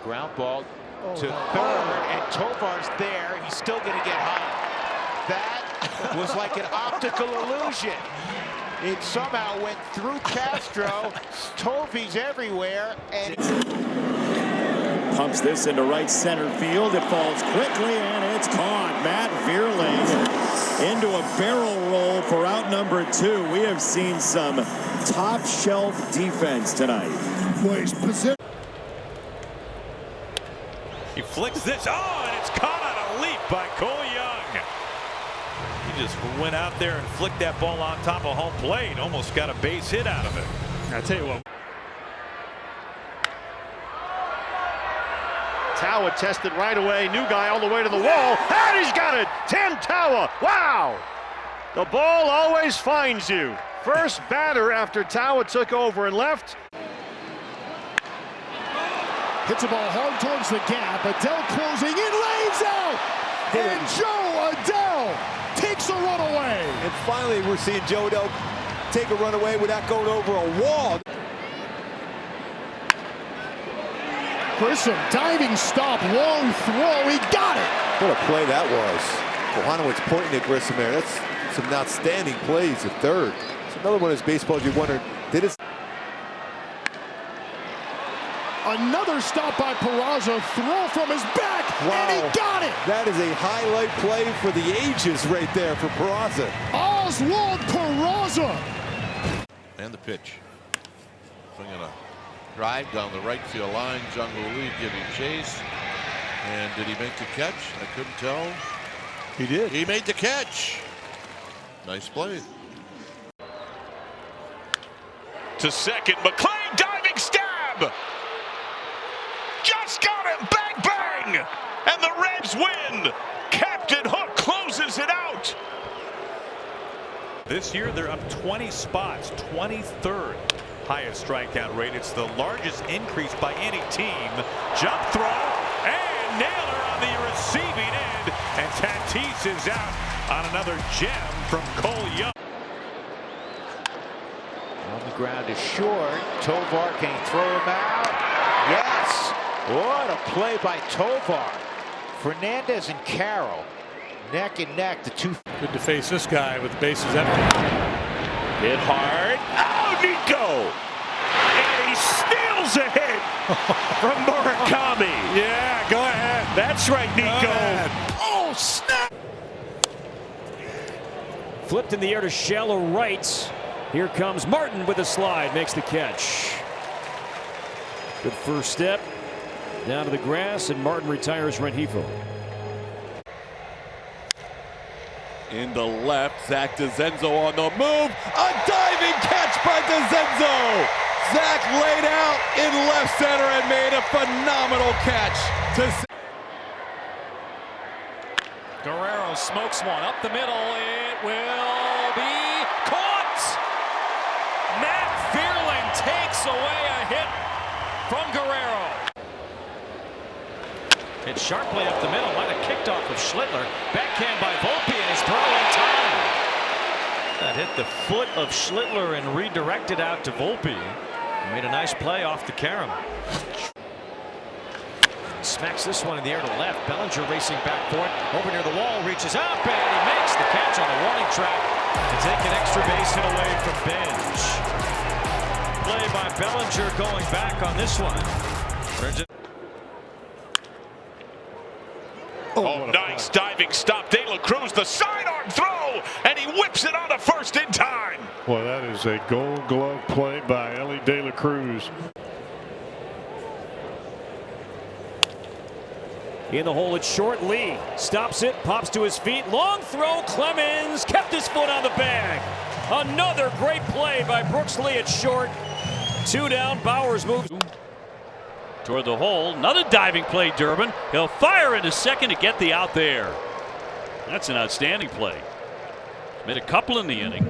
ground ball to third, and Tovar's there. He's still going to get home. That was like an optical illusion. It somehow went through Castro. Tovey's everywhere, and pumps this into right center field. It falls quickly, and it's caught. Matt Vierling into a barrel roll for out number 2. We have seen some top shelf defense tonight. He flicks this. Oh, and it's caught on a leap by Cole Young. He just went out there and flicked that ball on top of home plate. Almost got a base hit out of it. I tell you what. Tawa tested right away. New guy all the way to the wall. And he's got it. Tim Tawa. Wow. The ball always finds you. First batter after Tawa took over and left. Hits the ball hard towards the gap. Adele closing in, lays out. And Joe Adele takes a runaway. And finally, we're seeing Joe Adele take a runaway without going over a wall. Grissom, diving stop, long throw, he got it! What a play that was. Bohanowitz pointing at Grissom there. That's some outstanding plays at third. It's another one of those baseballs you wonder, did it? Another stop by Peraza, throw from his back, and he got it! That is a highlight play for the ages right there for Peraza. Oswald Peraza! And the pitch. Swinging a drive down the right field line. Jungle Lee giving chase. And did he make the catch? I couldn't tell. He did. He made the catch. Nice play. To second, McClain diving stab. Just got him. Bang, bang. And the Reds win. Captain Hook closes it out. This year they're up 20 spots, 23rd. Highest strikeout rate. It's the largest increase by any team. Jump throw and Naylor on the receiving end, and Tatis is out on another gem from Cole Young. on the ground is short. Tovar, can he throw him out? Yes. What a play by Tovar. Fernandez and Carroll neck and neck. The two. Good to face this guy with the bases empty. Hit hard. Oh, Nico! And he steals a hit from Murakami. Yeah, go ahead. That's right, Nico. Oh, snap! Flipped in the air to shallow right. Here comes Martin with a slide, makes the catch. Good first step. Down to the grass, and Martin retires Rengifo. In the left, Zach DeZenzo on the move. A diving catch by DeZenzo. Zach laid out in left center and made a phenomenal catch. Guerrero smokes one up the middle. It will be caught. Matt Vierling takes away a hit from Guerrero. It's sharply up the middle. Might have kicked off of Schlittler. Backhand by Volpe, and his throw in time. That hit the foot of Schlittler and redirected out to Volpe. Made a nice play off the carom. Smacks this one in the air to left. Bellinger racing back for it. Over near the wall, reaches up, and he makes the catch on the warning track to take an extra base hit away from Bench. Play by Bellinger going back on this one. Oh, nice diving stop. De La Cruz, the sidearm throw, and he whips it on to first in time. Well, that is a gold glove play by Ellie De La Cruz. In the hole, it's short. Lee stops it, pops to his feet. Long throw. Clemens kept his foot on the bag. Another great play by Brooks Lee at short. 2 down. Bowers moves toward the hole. Another diving play, Durbin. He'll fire into second to get the out there. That's an outstanding play. Made a couple in the inning.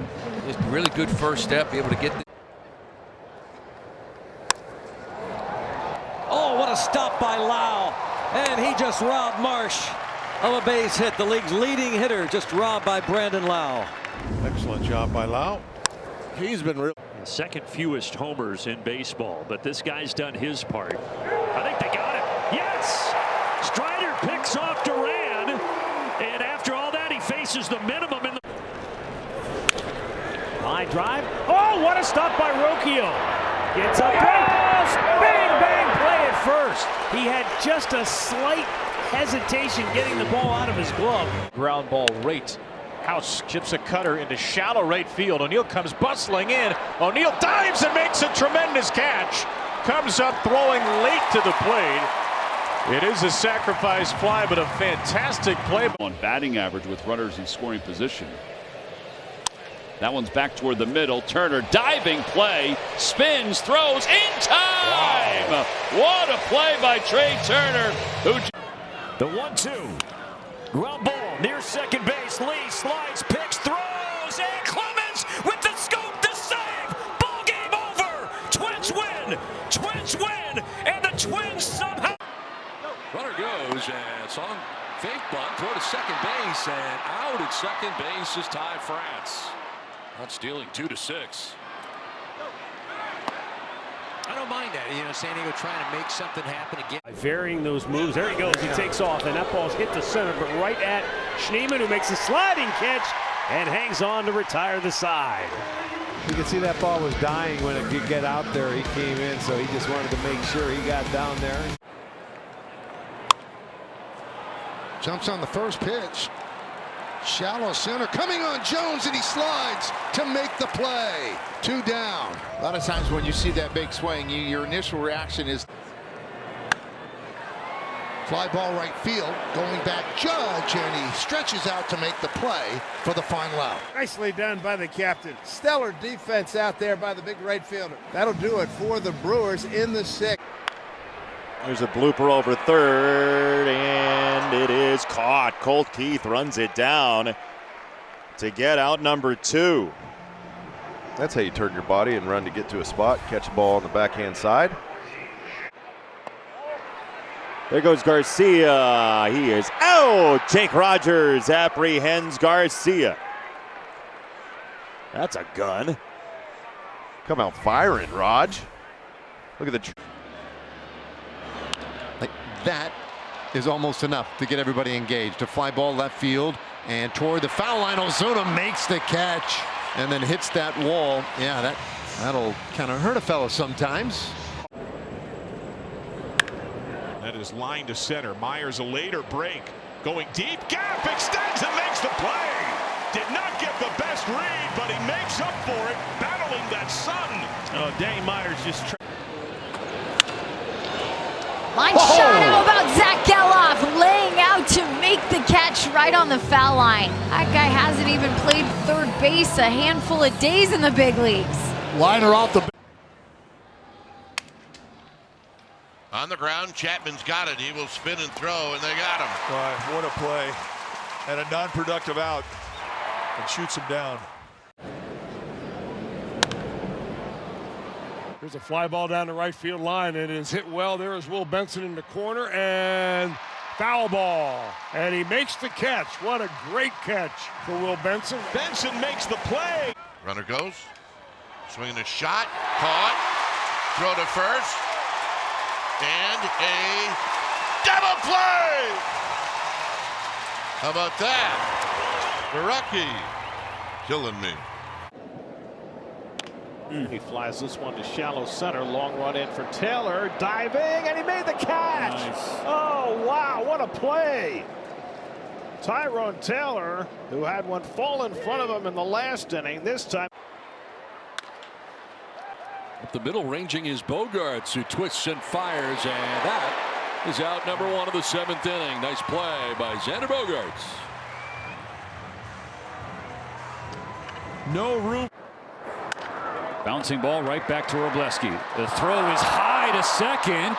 Just really good first step, be able to get the... Oh, what a stop by Lau. And he just robbed Marsh of a base hit. The league's leading hitter just robbed by Brandon Lau. Excellent job by Lau. He's been real. Second fewest homers in baseball, but this guy's done his part. I think they got it. Yes! Strider picks off Duran, and after all that, he faces the minimum in the high drive. Oh, what a stop by Rocchio! Gets up, throws, bang, bang, play at first. He had just a slight hesitation getting the ball out of his glove. Ground ball rate. House chips a cutter into shallow right field. O'Neill comes bustling in. O'Neill dives and makes a tremendous catch. Comes up throwing late to the plate. It is a sacrifice fly, but a fantastic play. On batting average with runners in scoring position. That one's back toward the middle. Turner diving play, spins, throws in time. Wow. What a play by Trey Turner. The 1-2. Ground ball near second base. Lee slides, picks, throws, and Clemens with the scoop to save. Ball game over. Twins win. Twins win. And the Twins somehow. Runner goes and it's on fake bunt toward second base, and out at second base is Ty France. Not stealing 2-6. I don't mind that. You know, San Diego trying to make something happen again. Varying those moves. There he goes. He takes off, and that ball's hit the center, but right at Schneemann, who makes a sliding catch and hangs on to retire the side. You can see that ball was dying when it could get out there. He came in, so he just wanted to make sure he got down there. Jumps on the first pitch. Shallow center coming on Jones, and he slides to make the play. 2 down. A lot of times when you see that big swing, your initial reaction is fly ball right field, going back Judge, and he stretches out to make the play for the final out. Nicely done by the captain. Stellar defense out there by the big right fielder. That'll do it for the Brewers in the 6th. There's a blooper over third, and it is caught. Colt Keith runs it down to get out number 2. That's how you turn your body and run to get to a spot, catch a ball on the backhand side. There goes Garcia. He is out. Jake Rogers apprehends Garcia. That's a gun. Come out firing, Raj. Look at the... That is almost enough to get everybody engaged. A fly ball left field and toward the foul line. Ozuna makes the catch and then hits that wall. Yeah, that'll kind of hurt a fellow sometimes. That is line to center. Myers a later break. Going deep. Gap extends and makes the play. Did not get the best read, but he makes up for it, battling that sun. Oh, Danny Myers just... Line shot. How about Zach Geloff laying out to make the catch right on the foul line? That guy hasn't even played third base a handful of days in the big leagues. Liner off the... On the ground, Chapman's got it. He will spin and throw, and they got him. What a play. And a non-productive out. And shoots him down. There's a fly ball down the right field line. It is hit well. There is Will Benson in the corner, and foul ball. And he makes the catch. What a great catch for Will Benson. Benson makes the play. Runner goes. Swinging a shot. Caught. Throw to first. And a double play. How about that? Baraki killing me. He flies this one to shallow center. Long run in for Taylor. Diving, and he made the catch. Nice. Oh, wow, what a play. Tyrone Taylor, who had one fall in front of him in the last inning, this time. Up the middle ranging is Bogarts, who twists and fires, and that is out number 1 of the 7th inning. Nice play by Xander Bogarts. No room. Bouncing ball right back to Wroblewski. The throw is high to second.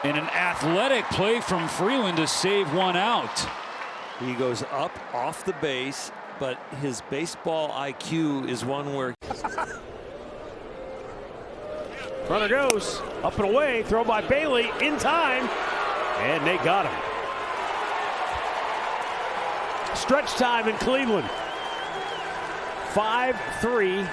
And an athletic play from Freeland to save one out. He goes up off the base, but his baseball IQ is one where... Runner goes up and away. Throw by Bailey in time. And they got him. Stretch time in Cleveland. 5-3.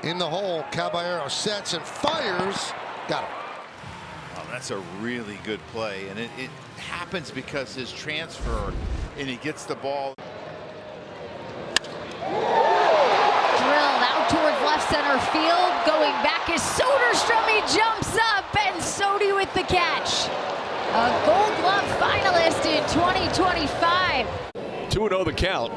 in the hole. Caballero sets and fires. Got him. Oh, that's a really good play, and it happens because his transfer, and he gets the ball. Drilled out towards left center field. Going back is Soderstrom. He jumps up, and Sodi with the catch. A Gold Glove finalist in 2025. 2-0 the count.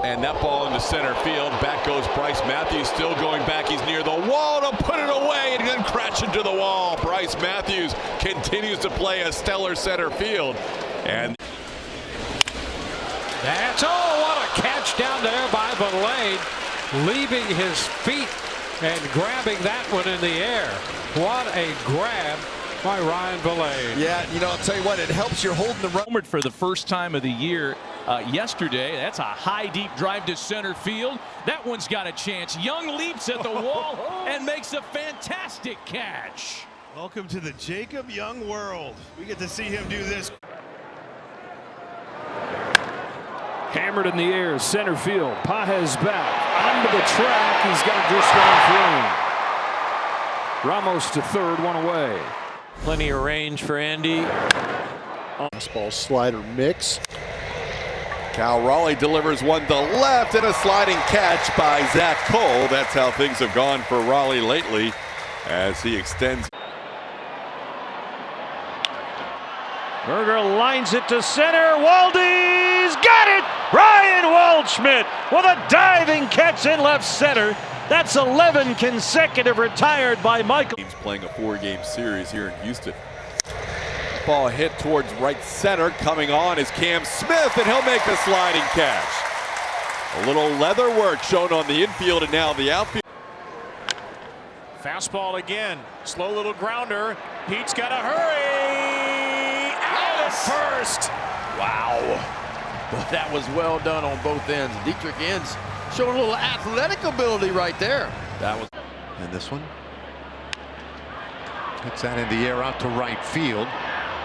And that ball into center field. Back goes Bryce Matthews, still going back. He's near the wall to put it away and then crash into the wall. Bryce Matthews continues to play a stellar center field. And that's, oh, what a catch down there by Valade, leaving his feet and grabbing that one in the air. What a grab by Ryan Valade. Yeah, you know, I'll tell you what, it helps you're holding the run. For the first time of the year yesterday. That's a high deep drive to center field. That one's got a chance. Young leaps at the wall and makes a fantastic catch. Welcome to the Jacob Young world. We get to see him do this. Hammered in the air, center field. Pages back onto the track. He's got just one through. Ramos to third, one away. Plenty of range for Andy. Fastball slider mix. Cal Raleigh delivers one to left and a sliding catch by Zach Cole. That's how things have gone for Raleigh lately as he extends. Berger lines it to center. Waldy's got it! Ryan Waldschmidt with a diving catch in left center. That's 11 consecutive retired by Michael. He's playing a 4-game series here in Houston. Ball hit towards right center. Coming on is Cam Smith, and he'll make the sliding catch. A little leather work shown on the infield and now the outfield. Fastball again. Slow little grounder. Pete's got to hurry. Out at first. Wow. Well, that was well done on both ends. Dietrich Inns showing a little athletic ability right there. That was. And this one hits that in the air out to right field.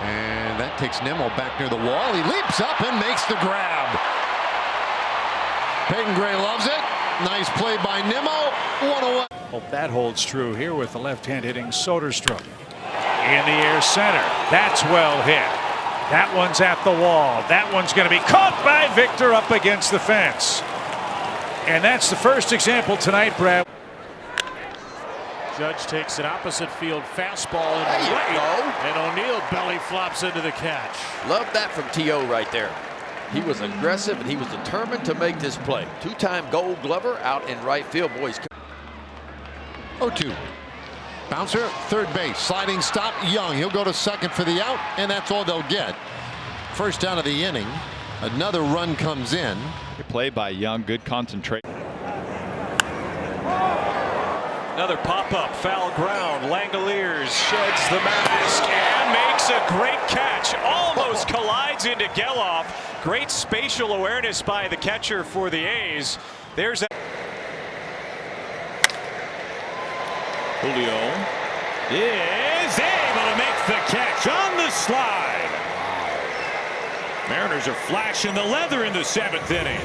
And that takes Nimmo back near the wall. He leaps up and makes the grab. Peyton Gray loves it. Nice play by Nimmo. 1 away. Hope that holds true here with the left hand hitting Soderstrom. In the air center. That's well hit. That one's at the wall. That one's going to be caught by Victor up against the fence. And that's the first example tonight, Brad. Judge takes an opposite field fastball in the right, and O'Neill belly flops into the catch. Love that from T.O. right there. He was aggressive and he was determined to make this play. Two-time Gold Glover out in right field. Boys. 0-2. Bouncer, third base. Sliding stop, Young. He'll go to second for the out, and that's all they'll get. First down of the inning. Another run comes in. Good play by Young. Good concentration. Another pop-up, foul ground. Langoliers sheds the mask and makes a great catch. Almost collides into Geloff. Great spatial awareness by the catcher for the A's. There's a Julio is able to make the catch on the slide. Mariners are flashing the leather in the 7th inning.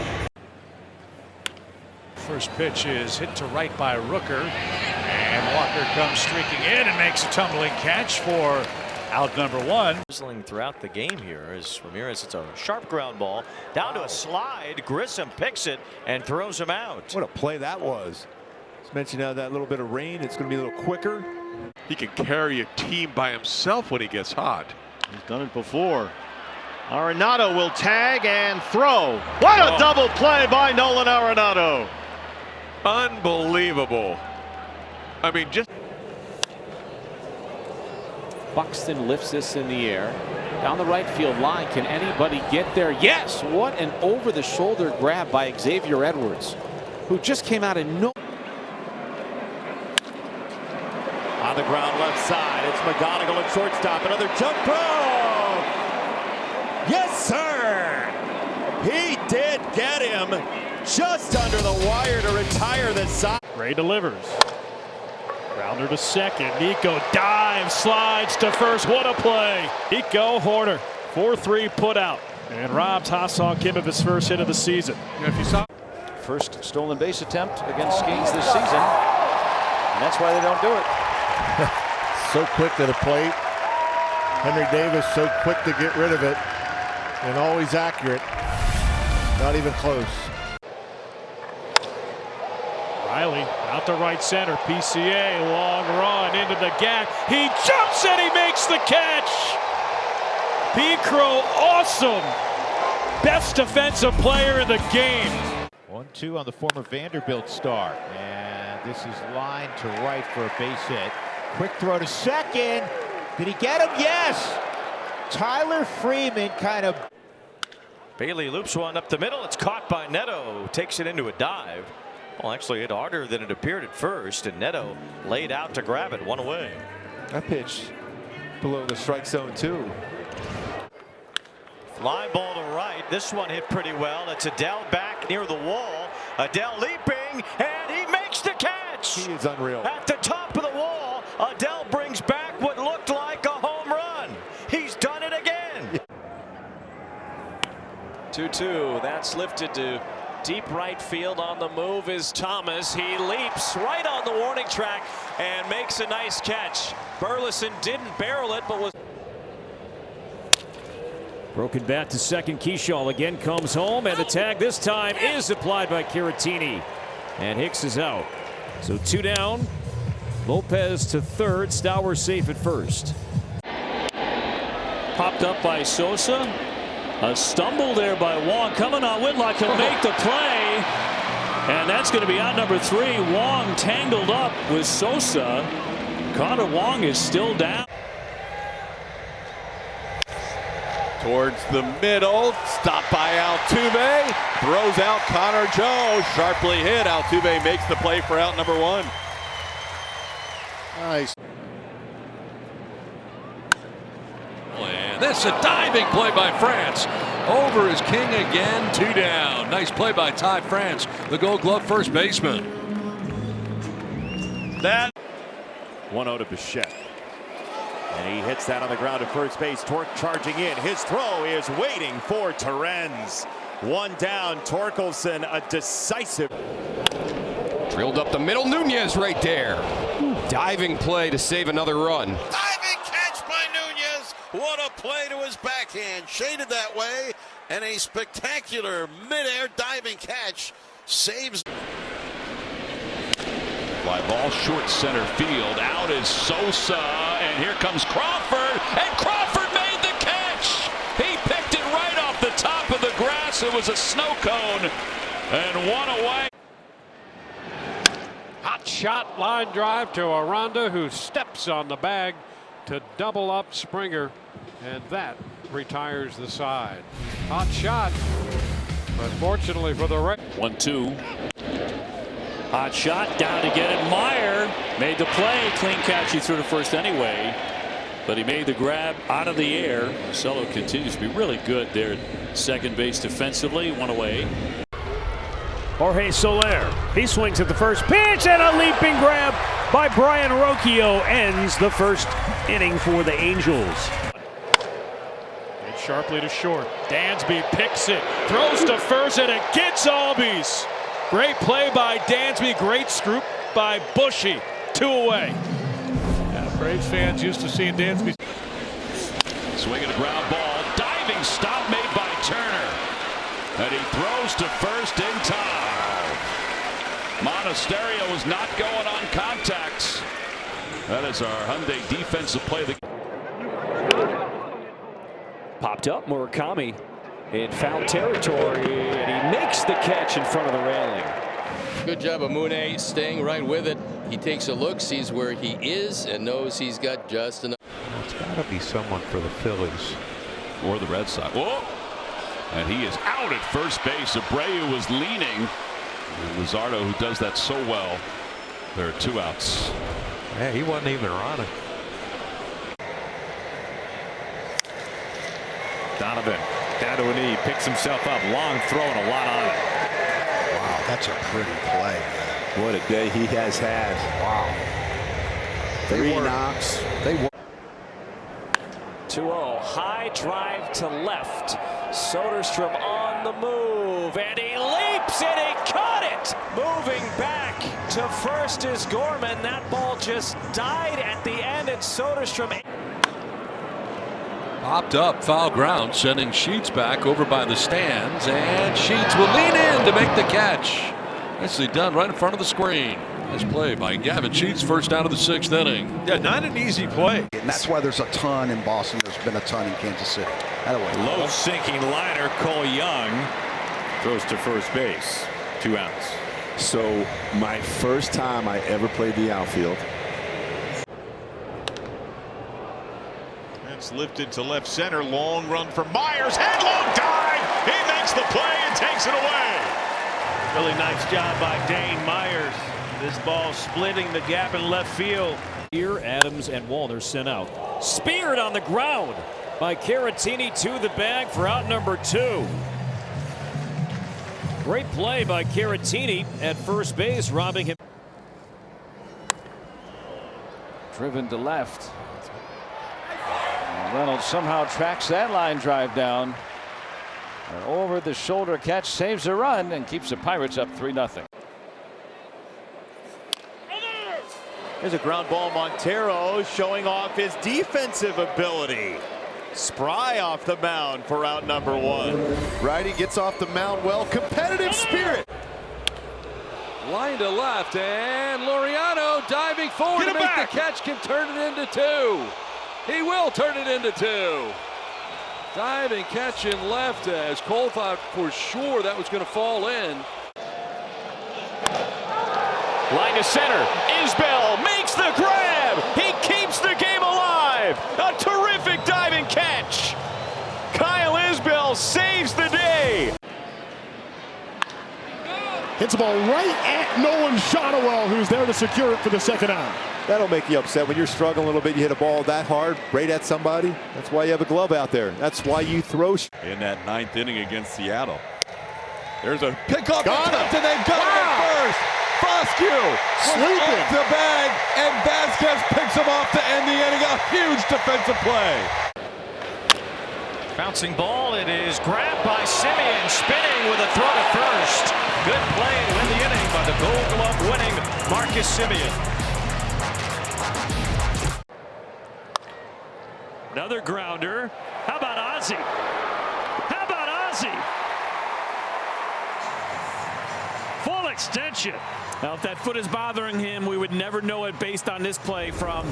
First pitch is hit to right by Rooker, and Walker comes streaking in and makes a tumbling catch for out number 1. Whistling throughout the game here as Ramirez hits a sharp ground ball down to a slide. Grissom picks it and throws him out. What a play that was. Just mentioned that little bit of rain, it's going to be a little quicker. He can carry a team by himself when he gets hot. He's done it before. Arenado will tag and throw. What a double play by Nolan Arenado. Unbelievable. I mean, just. Buxton lifts this in the air. Down the right field line. Can anybody get there? Yes! What an over-the-shoulder grab by Xavier Edwards, who just came out of no. On the ground left side, it's McGonigal at shortstop. Another jump throw. Yes, sir. He did get him just under the wire to retire the side. Gray delivers. Grounder to second. Nico dives, slides to first. What a play. Nico Horner, 4-3 put out. And robs Hassan Kim of his first hit of the season. If you saw first stolen base attempt against Kings this season. And that's why they don't do it. So quick to the plate. Henry Davis so quick to get rid of it. And always accurate. Not even close. Riley out to right center. PCA, long run into the gap. He jumps and he makes the catch. P-Crow, awesome. Best defensive player in the game. 1-2 on the former Vanderbilt star. And this is lined to right for a base hit. Quick throw to second. Did he get him? Yes. Tyler Freeman kind of. Bailey loops one up the middle. It's caught by Neto. Takes it into a dive. Well, actually hit harder than it appeared at first, and Neto laid out to grab it. One away. That pitch below the strike zone too. Fly ball to right. This one hit pretty well. It's Adele back near the wall. Adele leaping, and he makes the catch. He is unreal. At the top of the wall, Adele brings back what looked like a home run. He's done it again. 2-2. That's lifted to deep right field. On the move is Thomas. He leaps right on the warning track and makes a nice catch. Burleson didn't barrel it, but was. Broken bat to second. Keyshaw again comes home, and the tag this time is applied by Caratini. And Hicks is out. So 2 down. Lopez to third. Stauer safe at first. Popped up by Sosa. A stumble there by Wong. Coming on Whitlock. He'll make the play. And that's going to be out number 3. Wong tangled up with Sosa. Connor Wong is still down. Towards the middle, stopped by Altuve, throws out Connor Joe, sharply hit. Altuve makes the play for out number 1. Nice. And that's a diving play by France. Over is King again, 2 down. Nice play by Ty France, the Gold Glove first baseman. That 1-0 to Bichette. And he hits that on the ground at first base. Torque charging in. His throw is waiting for Terens. 1 down. Torkelson, a decisive. Drilled up the middle. Nunez right there. Diving play to save another run. Diving catch by Nunez. What a play to his backhand. Shaded that way. And a spectacular midair diving catch saves. Fly ball short center field. Out is Sosa, and here comes Crawford, and Crawford made the catch. He picked it right off the top of the grass. It was a snow cone, and 1 away. Hot shot, line drive to Aranda, who steps on the bag to double up Springer, and that retires the side. Hot shot, but fortunately for the Reds. 1-2. Hot shot down to get it. Meyer made the play. Clean catch. He threw to first anyway, but he made the grab out of the air. Solo continues to be really good there at second base defensively. 1 away. Jorge Soler. He swings at the first pitch, and a leaping grab by Brian Rocchio ends the first inning for the Angels. And sharply to short. Dansby picks it, throws to first, and it gets Albies. Great play by Dansby. Great scoop by Bushy. 2 away. Yeah, Braves fans used to seeing Dansby. Swinging a ground ball. Diving stop made by Turner. And he throws to first in time. Monasterio is not going on contacts. That is our Hyundai defensive play. Popped up Murakami in foul territory, and he makes the catch in front of the railing. Good job of Mune staying right with it. He takes a look, sees where he is, and knows he's got just enough. It's got to be someone for the Phillies. Or the Red Sox. Whoa! And he is out at first base. Abreu was leaning. And Luzardo, who does that so well. There are 2 outs. Yeah, he wasn't even running. Donovan down to a knee, picks himself up, long throw and a lot on it. Wow, that's a pretty play. What a day he has had. Wow. 3 knocks. They were. 2-0. High drive to left. Soderstrom on the move, and he leaps and he caught it. Moving back to first is Gorman. That ball just died at the end, and Soderstrom Popped up, foul ground, sending Sheets back over by the stands, and Sheets will lean in to make the catch. Nicely done right in front of the screen. Nice play by Gavin Sheets, first out of the 6th inning. Yeah, not an easy play. And that's why there's a ton in Boston. There's been a ton in Kansas City. Low sinking liner, Cole Young throws to first base. 2 outs. So my first time I ever played the outfield. It's lifted to left center. Long run for Myers. Headlong dive. He makes the play and takes it away. Really nice job by Dane Myers. This ball splitting the gap in left field. Here, Adams and Wallner sent out. Speared on the ground by Caratini to the bag for out number 2. Great play by Caratini at first base, robbing him. Driven to left. And Reynolds somehow tracks that line drive down. An over the shoulder catch saves a run and keeps the Pirates up 3-0. There's a ground ball. Montero showing off his defensive ability. Spry off the mound for out number 1. Righty gets off the mound well. Competitive spirit. Line to left, and Laureano diving forward to make the catch, can turn it into 2. He will turn it into 2. Diving catch in left as Cole thought for sure that was going to fall in. Line to center. Isbell makes the grab. He keeps the game alive. A terrific diving catch. Kyle Isbell saves the day. Hits the ball right at Nolan Shotwell, who's there to secure it for the 2nd out. That'll make you upset when you're struggling a little bit. You hit a ball that hard, right at somebody. That's why you have a glove out there. That's why you throw. In that 9th inning against Seattle. There's a pickoff Got and they got him at first. Foscue Sleeping. off the bag, and Vasquez picks him off to end the inning. A huge defensive play. Bouncing ball. It is grabbed by Simeon, spinning with a throw to first. Good play to win the inning by the Gold Glove winning Marcus Simeon. Another grounder. How about Ozzie? How about Ozzie? Full extension. Now, if that foot is bothering him, we would never know it based on this play from.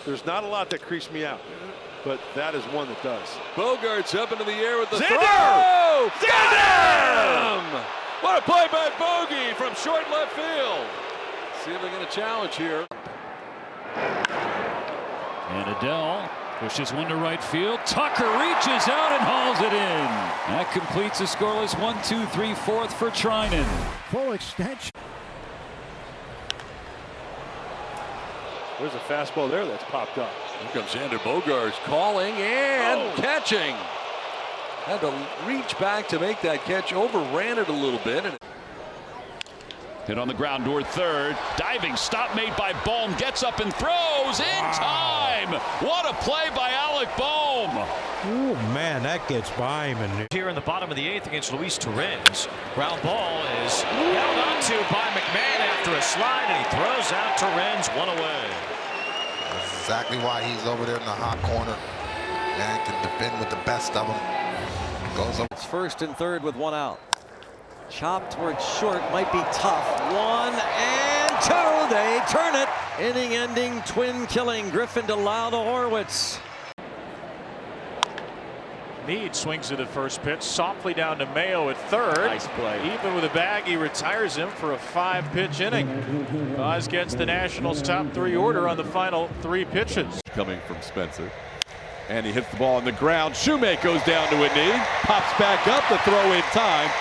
There's not a lot that creeps me out, but that is one that does. Bogart's up into the air with the Xander! throw. Xander! Got him! What a play by Bogey from short left field. See if they're going to challenge here. And Adele pushes one to right field. Tucker reaches out and hauls it in. That completes a scoreless 1-2-3 fourth for Trinan. Full extension. There's a fastball there that's popped up. Here comes Xander Bogaerts calling and catching. Had to reach back to make that catch, overran it a little bit. And hit on the ground toward third. Diving stop made by Bohm. Gets up and throws in time. What a play by Alec Bohm. Oh, man, that gets by him. And here in the bottom of the 8th against Luis Torrens. Ground ball is held onto by McMahon after a slide, and he throws out Torrens, one away. That's exactly why he's over there in the hot corner. Man can defend with the best of them. Goes up. It's 1st and 3rd with 1 out. Chop towards short, might be tough. 1 and 2, they turn it. Inning-ending, twin-killing Griffin to Lau to Horwitz. Meade swings at the first pitch, softly down to Mayo at 3rd. Nice play. Even with a bag, he retires him for a 5-pitch inning. Oz gets the Nationals' top 3 order on the final 3 pitches. Coming from Spencer. And he hits the ball on the ground. Shoemake goes down to a knee. Pops back up, the throw in time.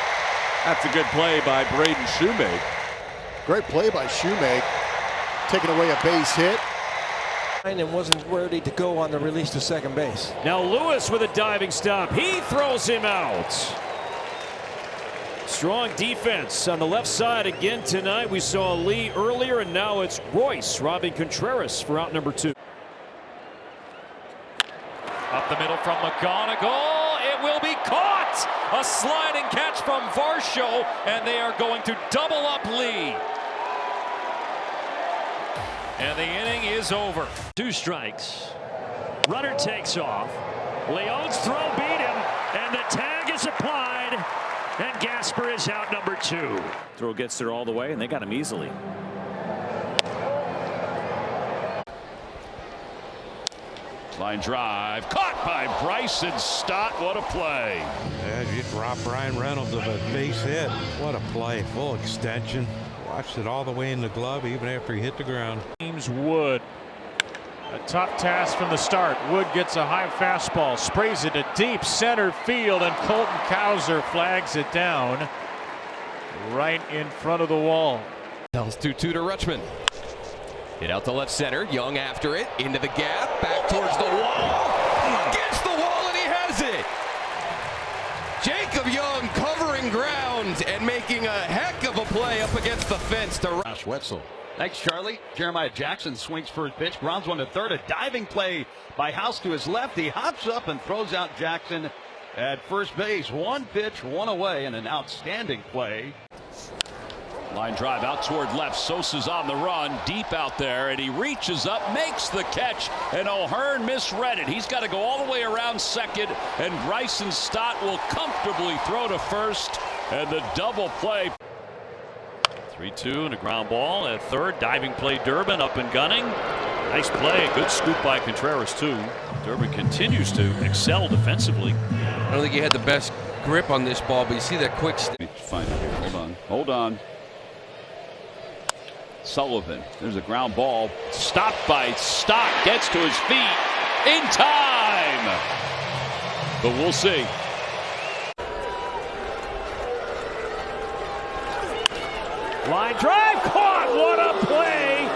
That's a good play by Braden Shoemake. Great play by Shoemake. Taking away a base hit. and wasn't ready to go on the release to second base. Now Lewis with a diving stop. He throws him out. Strong defense on the left side again tonight. We saw Lee earlier, and now it's Royce robbing Contreras for out number 2. Up the middle from McGonigal. It It will be caught. A sliding catch from Varsho, and they are going to double up Lee. And the inning is over. 2 strikes. Runner takes off. Leon's throw beat him, and the tag is applied, and Gasper is out, number 2. Throw gets there all the way, and they got him easily. Line drive, caught by Bryson Stott. What a play. Yeah, you robbed Brian Reynolds of a base hit. What a play, full extension. Watched it all the way in the glove, even after he hit the ground. James Wood. A tough task from the start. Wood gets a high fastball, sprays it to deep center field, and Colton Cowser flags it down right in front of the wall. Tells 2-2 to Rutschman. Hit out to left center. Young after it. Into the gap. Back towards the wall. Gets the wall, and he has it. Jacob Young covering ground and making a heck of a play up against the fence to Josh Wetzel. Thanks, Charlie. Jeremiah Jackson swings first pitch. Grounds one to third. A diving play by House to his left. He hops up and throws out Jackson at first base. 1 pitch, 1 away, and an outstanding play. Line drive out toward left. Sosa's on the run, deep out there, and he reaches up, makes the catch, and O'Hearn misread it. He's got to go all the way around second, and Bryson Stott will comfortably throw to first, and the double play. 3-2 and a ground ball at third. Diving play, Durbin up and gunning. Nice play. Good scoop by Contreras, too. Durbin continues to excel defensively. I don't think he had the best grip on this ball, but you see that quick Fine. Hold on. Hold on. Sullivan. There's a ground ball. Stopped by Stott. Gets to his feet in time. But we'll see. Line drive caught. What a play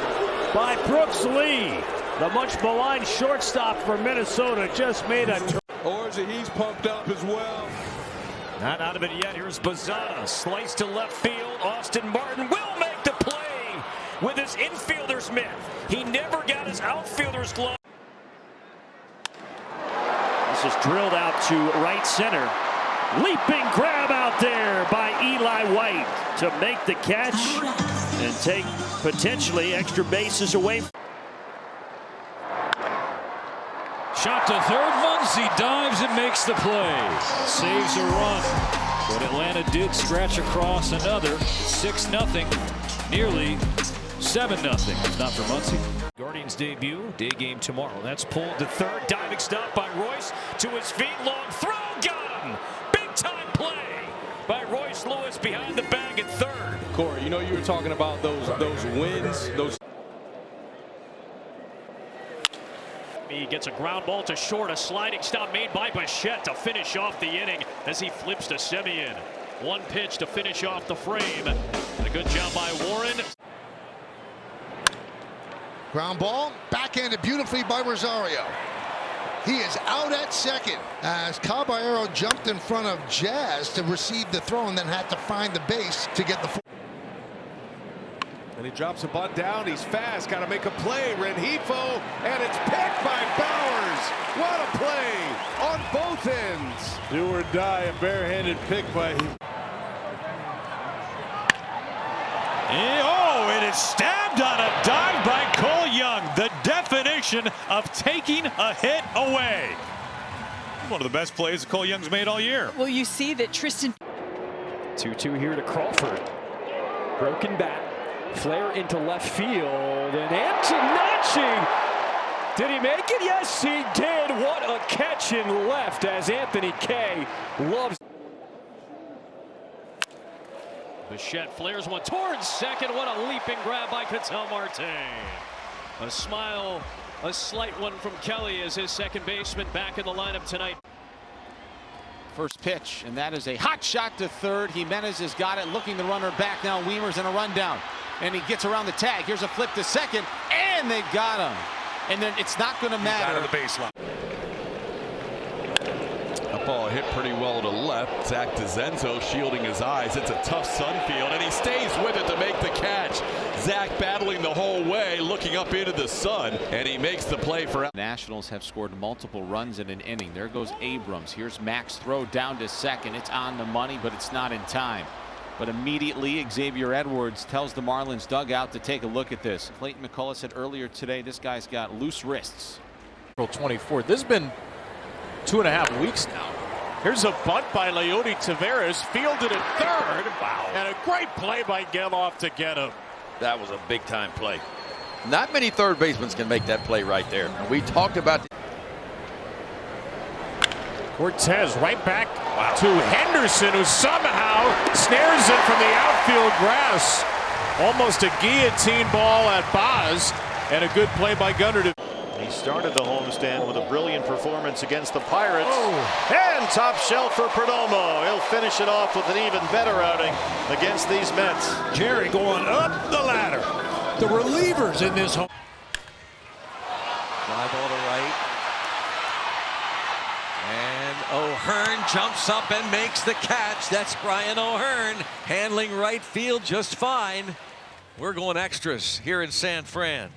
by Brooks Lee. The much maligned shortstop for Minnesota just made a. Orza, he's pumped up as well. Not out of it yet. Here's Bazana. Slice to left field. Austin Martin will make the play with his infielder's mitt. He never got his outfielder's glove. This is drilled out to right center. Leaping grab out there by Eli White to make the catch and take potentially extra bases away. Shot to third. Muncy dives and makes the play. Saves a run. But Atlanta did stretch across another. 6-0. Nearly 7-0. Not for Muncy. Guardians debut. Day game tomorrow. That's pulled to third. Diving stop by Royce. To his feet. Long throw. Got him. Big time play by Royce Lewis behind the bag at third. Corey, you know you were talking about those wins. He gets a ground ball to short. A sliding stop made by Bichette to finish off the inning as he flips to Semien. 1 pitch to finish off the frame. A good job by Warren. Ground ball, backhanded beautifully by Rosario. He is out at second as Caballero jumped in front of Jazz to receive the throw and then had to find the base to get the. And he drops a bunt down. He's fast. Got to make a play. Rengifo, and it's picked by Bowers. What a play on both ends. Do or die, a barehanded pick by. It is stabbed on a dive by Cole Young. The definition of taking a hit away. One of the best plays that Cole Young's made all year. Well, you see that Tristan. 2-2 here to Crawford. Broken bat. Flare into left field. And Antonacci. Did he make it? Yes, he did. What a catch in left as Anthony Kay loves. Bichette flares one towards second. What a leaping grab by Ketel Marte. A smile, a slight one from Kelly as his second baseman back in the lineup tonight. First pitch, and that is a hot shot to third. Jimenez has got it, looking the runner back now. Weimer's in a rundown, and he gets around the tag. Here's a flip to second, and they got him. And then it's not going to matter. Out of the baseline. Up ball hit pretty well to left. Zach DeZenzo shielding his eyes. It's a tough sun field, and he stays with it to make the catch. Zach battling the whole way, looking up into the sun, and he makes the play for. Nationals have scored multiple runs in an inning. There goes Abrams. Here's Max throw down to second. It's on the money, but it's not in time. But immediately Xavier Edwards tells the Marlins dugout to take a look at this. Clayton McCullough said earlier today this guy's got loose wrists. April 24th. This has been 2.5 weeks now. Here's a bunt by Leody Taveras, fielded at third. Wow. And a great play by Geloff to get him. That was a big time play. Not many third basemen can make that play right there. We talked about Cortez right back to Henderson, who somehow snares it from the outfield grass. Almost a guillotine ball at Baz, and a good play by Gunnar. He started the homestand with a brilliant performance against the Pirates. And top shelf for Perdomo. He'll finish it off with an even better outing against these Mets. Jerry going up the ladder. The relievers in this home. Fly ball to right. And O'Hearn jumps up and makes the catch. That's Brian O'Hearn handling right field just fine. We're going extras here in San Fran.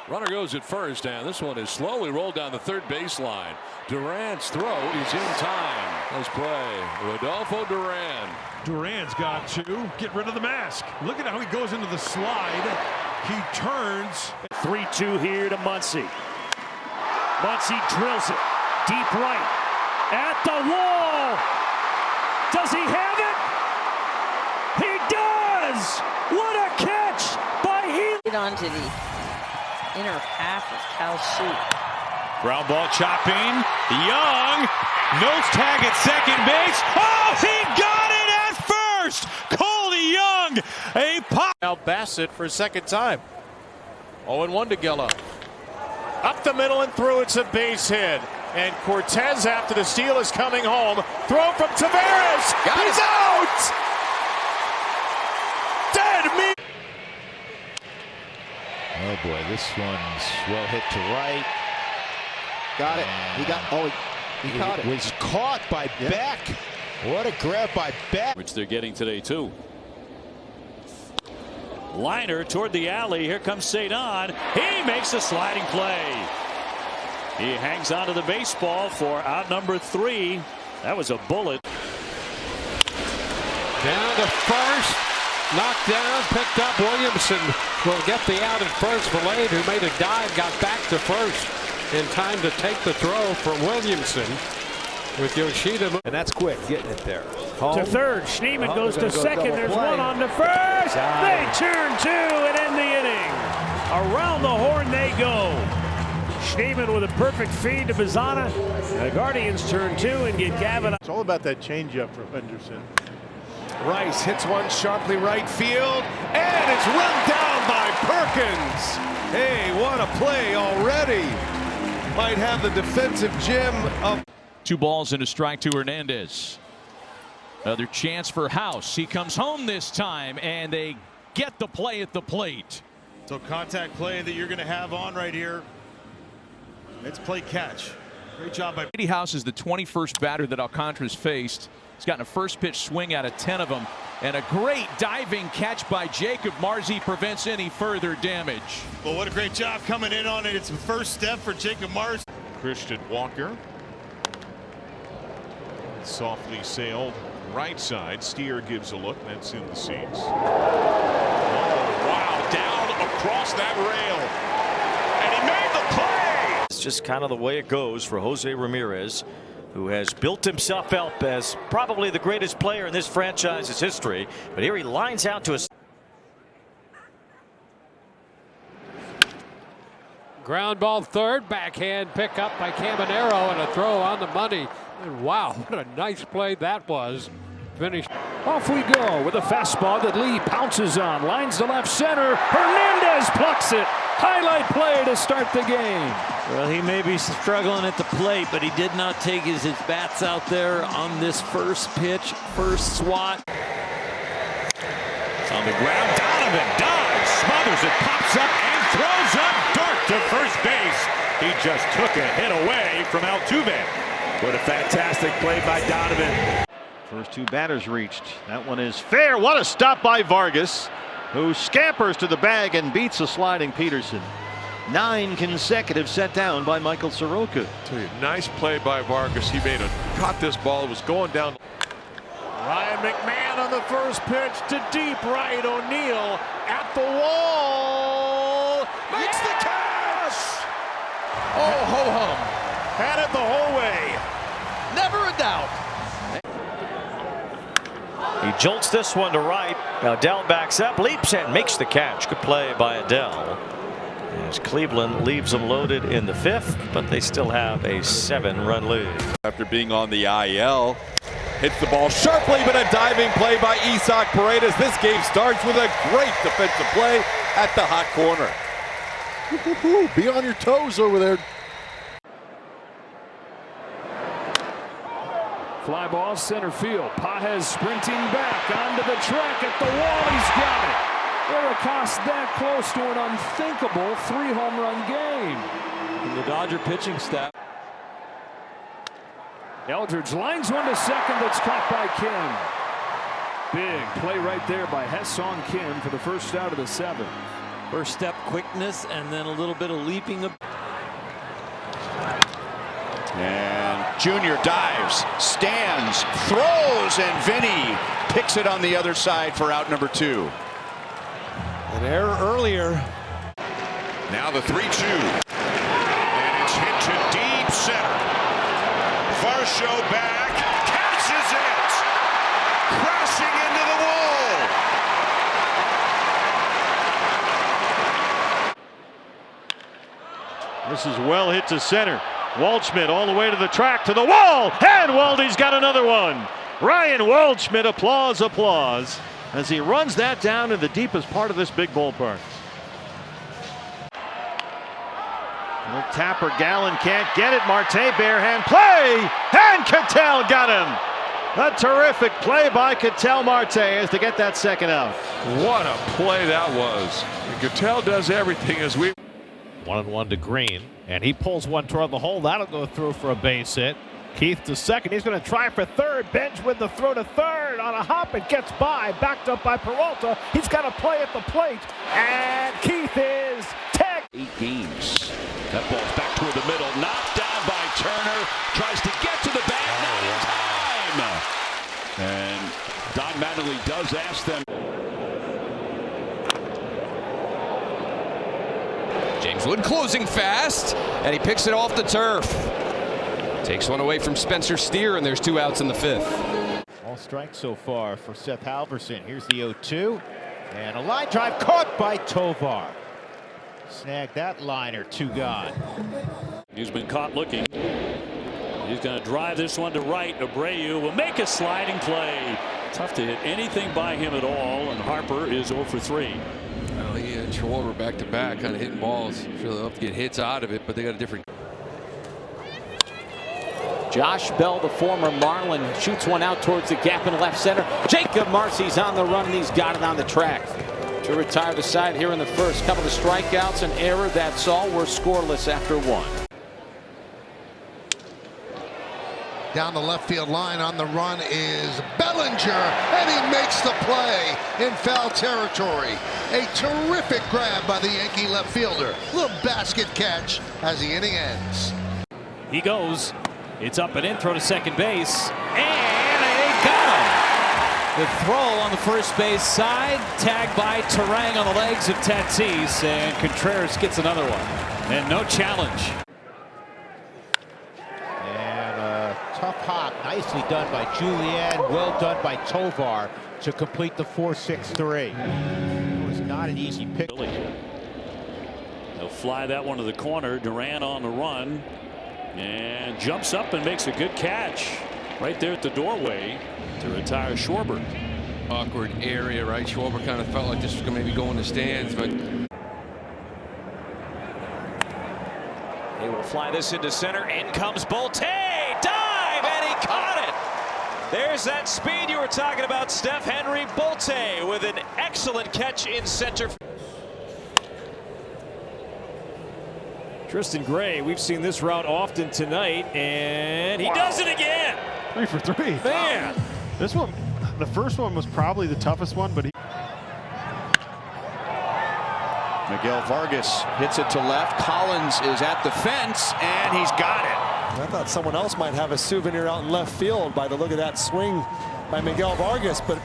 Runner goes at first, and this one is slowly rolled down the third baseline. Durant's throw is in time. Nice play, Rodolfo Duran. Duran's got to get rid of the mask. Look at how he goes into the slide. He turns. 3-2 here to Muncy. Muncy drills it. Deep right. At the wall. Does he have it? He does! What a catch by Healy. Onto the inner half of Cal's shoot. Ground ball chopping. Young. Nose tag at second base. Oh, he got it at first! Cody Young. A pop. Now Bassett for a second time. 0-1 to Geloff. Up the middle and through. It's a base hit. And Cortez, after the steal, is coming home. Throw from Taveras. He's out! Dead meat. Oh boy, this one's well hit to right. Got it. He got. Oh, he caught it. Was caught by Beck. What a grab by Beck. Which they're getting today too. Liner toward the alley. Here comes Cedon. He makes a sliding play. He hangs onto the baseball for out number 3. That was a bullet. Down to first. Knocked down, picked up. Williamson will get the out at first. Valade, who made a dive, got back to first in time to take the throw from Williamson with Yoshida. And that's quick, getting it there. To third. Schneemann goes to second. There's one on to first. They turn 2 and end the inning. Around the horn they go. Schneemann with a perfect feed to Bazzana. The Guardians turn 2 and get Gavin. It's all about that changeup for Henderson. Rice hits one sharply right field, and it's run down by Perkins. Hey, what a play already. Might have the defensive gem of. 2 balls and a strike to Hernandez. Another chance for House. He comes home this time, and they get the play at the plate. So contact play that you're going to have on right here. It's play catch. Great job by Brady House is the 21st batter that Alcantara's faced. He's gotten a first pitch swing out of 10 of them, and a great diving catch by Jacob Marzi prevents any further damage. Well, what a great job coming in on it. It's the first step for Jacob Marzi. Christian Walker. Softly sailed right side. Steer gives a look. That's in the seats. Oh, wow. Down across that rail. And he made the play. It's just kind of the way it goes for Jose Ramirez, who has built himself up as probably the greatest player in this franchise's history. But here he lines out to a Ground ball third, backhand pickup by Caminero, and a throw on the money. And wow, what a nice play that was. Finish. Off we go with a fastball that Lee pounces on. Lines to left center. Hernandez plucks it. Highlight play to start the game. Well, he may be struggling at the plate, but he did not take his bats out there on this first pitch, first swat. On the ground, Donovan dives, smothers it, pops up, and throws up dirt to first base. He just took a hit away from Altuve. What a fantastic play by Donovan. First two batters reached. That one is fair. What a stop by Vargas, who scampers to the bag and beats a sliding Peterson. 9 consecutive set down by Michael Soroka. Nice play by Vargas. He caught this ball. It was going down. Ryan McMahon on the first pitch to deep right. O'Neill at the wall. Makes the catch. Oh, ho-hum. Had it the whole way. Never a doubt. He jolts this one to right. Now Adele backs up, leaps and makes the catch. Good play by Adele. As Cleveland leaves them loaded in the 5th, but they still have a 7-run lead. After being on the IL, hits the ball sharply, but a diving play by Isaac Paredes. This game starts with a great defensive play at the hot corner. Be on your toes over there. Fly ball center field. Pages sprinting back onto the track at the wall. He's got it. Eric that close to an unthinkable 3-home-run game. And the Dodger pitching staff. Eldridge lines one to second. That's caught by Kim. Big play right there by Ha-Seong Kim for the first out of the 7th. First step quickness and then a little bit of leaping. And Junior dives, stands, throws, and Vinny picks it on the other side for out number 2. An error earlier. Now the 3-2. And it's hit to deep center. Varsho back. Catches it. Crashing into the wall. This is well hit to center. Waldschmidt all the way to the track, to the wall, and Waldy's got another one. Ryan Waldschmidt, applause, as he runs that down in the deepest part of this big ballpark. Tapper, Gallen can't get it. Marte, barehand play, and Ketel got him. A terrific play by Ketel Marte as to get that second out. What a play that was. And Ketel does everything as we. 1-1 to Green, and he pulls one toward the hole. That'll go through for a base hit. Keith to second. He's going to try for third. Bench with the throw to third on a hop. It gets by. Backed up by Peralta. He's got to play at the plate. And Keith is tagged. 8 games. That ball's back toward the middle. Knocked down by Turner. Tries to get to the bag. Not in time. And Don Mattingly does ask them. James Wood closing fast, and he picks it off the turf. Takes one away from Spencer Steer, and there's 2 outs in the 5th. All strikes so far for Seth Halverson. Here's the 0-2, and a line drive caught by Tovar. Snagged that liner, 2 gone. He's been caught looking. He's going to drive this one to right. Abreu will make a sliding play. Tough to hit anything by him at all, and Harper is 0 for 3. Well, he and Schwarber back-to-back kind of hitting balls. I'm sure they'll have to get hits out of it, but they got a different. Josh Bell, the former Marlin, shoots one out towards the gap in left center. Jacob Marcy's on the run, and he's got it on the track. To retire the side here in the first. Couple of strikeouts, an error, that's all. We're scoreless after 1. Down the left field line on the run is Bellinger, and he makes the play in foul territory. A terrific grab by the Yankee left fielder. Little basket catch as the inning ends. He goes. It's up and in, throw to second base, and they got him. The throw on the first base side, tagged by Terang on the legs of Tatis, and Contreras gets another one. And no challenge. Tough hop, nicely done by Julian, well done by Tovar to complete the 4-6-3. It was not an easy pick. He'll fly that one to the corner. Duran on the run and jumps up and makes a good catch right there at the doorway to retire Schwarber. Awkward area, right? Schwarber kind of felt like this was going to maybe go in the stands, but They will fly this into center. In comes Bolte. And he caught it. There's that speed you were talking about, Steph. Henry Bolte with an excellent catch in center. Tristan Gray, we've seen this route often tonight, and he does it again. 3 for 3. Man. This one, the first one was probably the toughest one, but Miguel Vargas hits it to left. Collins is at the fence, and he's got it. I thought someone else might have a souvenir out in left field by the look of that swing by Miguel Vargas, but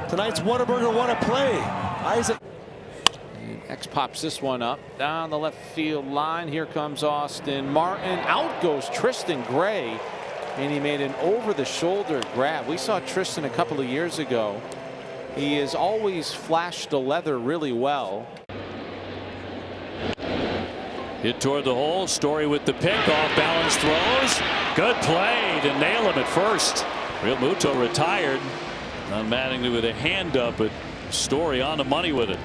tonight's Whataburger won a play. Isaac. X pops this one up down the left field line. Here comes Austin Martin. Out goes Tristan Gray, and he made an over-the-shoulder grab. We saw Tristan a couple of years ago. He has always flashed the leather really well. Hit toward the hole. Story with the pick. Off balance throws. Good play to nail him at first. Real Muto retired. Not Mattingly with a hand up, but Story on the money with it.